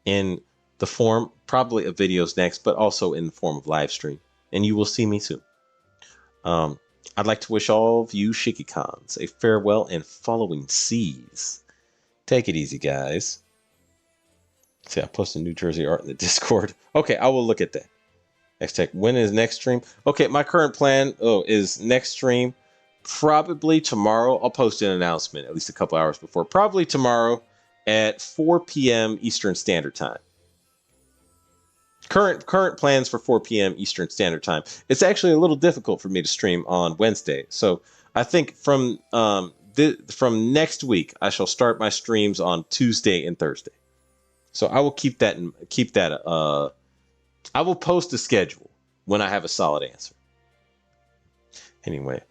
in the form, probably of videos next, but also in the form of live stream. And you will see me soon. I'd like to wish all of you Shikikons a farewell and following seas. Take it easy, guys. See, I posted New Jersey art in the Discord. Okay, I will look at that. X-Tech, when is next stream? Okay, my current plan is next stream probably tomorrow. I'll post an announcement at least a couple hours before. Probably tomorrow at 4 p.m. Eastern Standard Time. Current plans for 4 p.m. Eastern Standard Time. It's actually a little difficult for me to stream on Wednesday. So I think from next week, I shall start my streams on Tuesday and Thursday. So I will keep that. I will post a schedule when I have a solid answer. Anyway,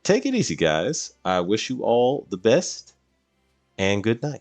take it easy, guys. I wish you all the best and good night.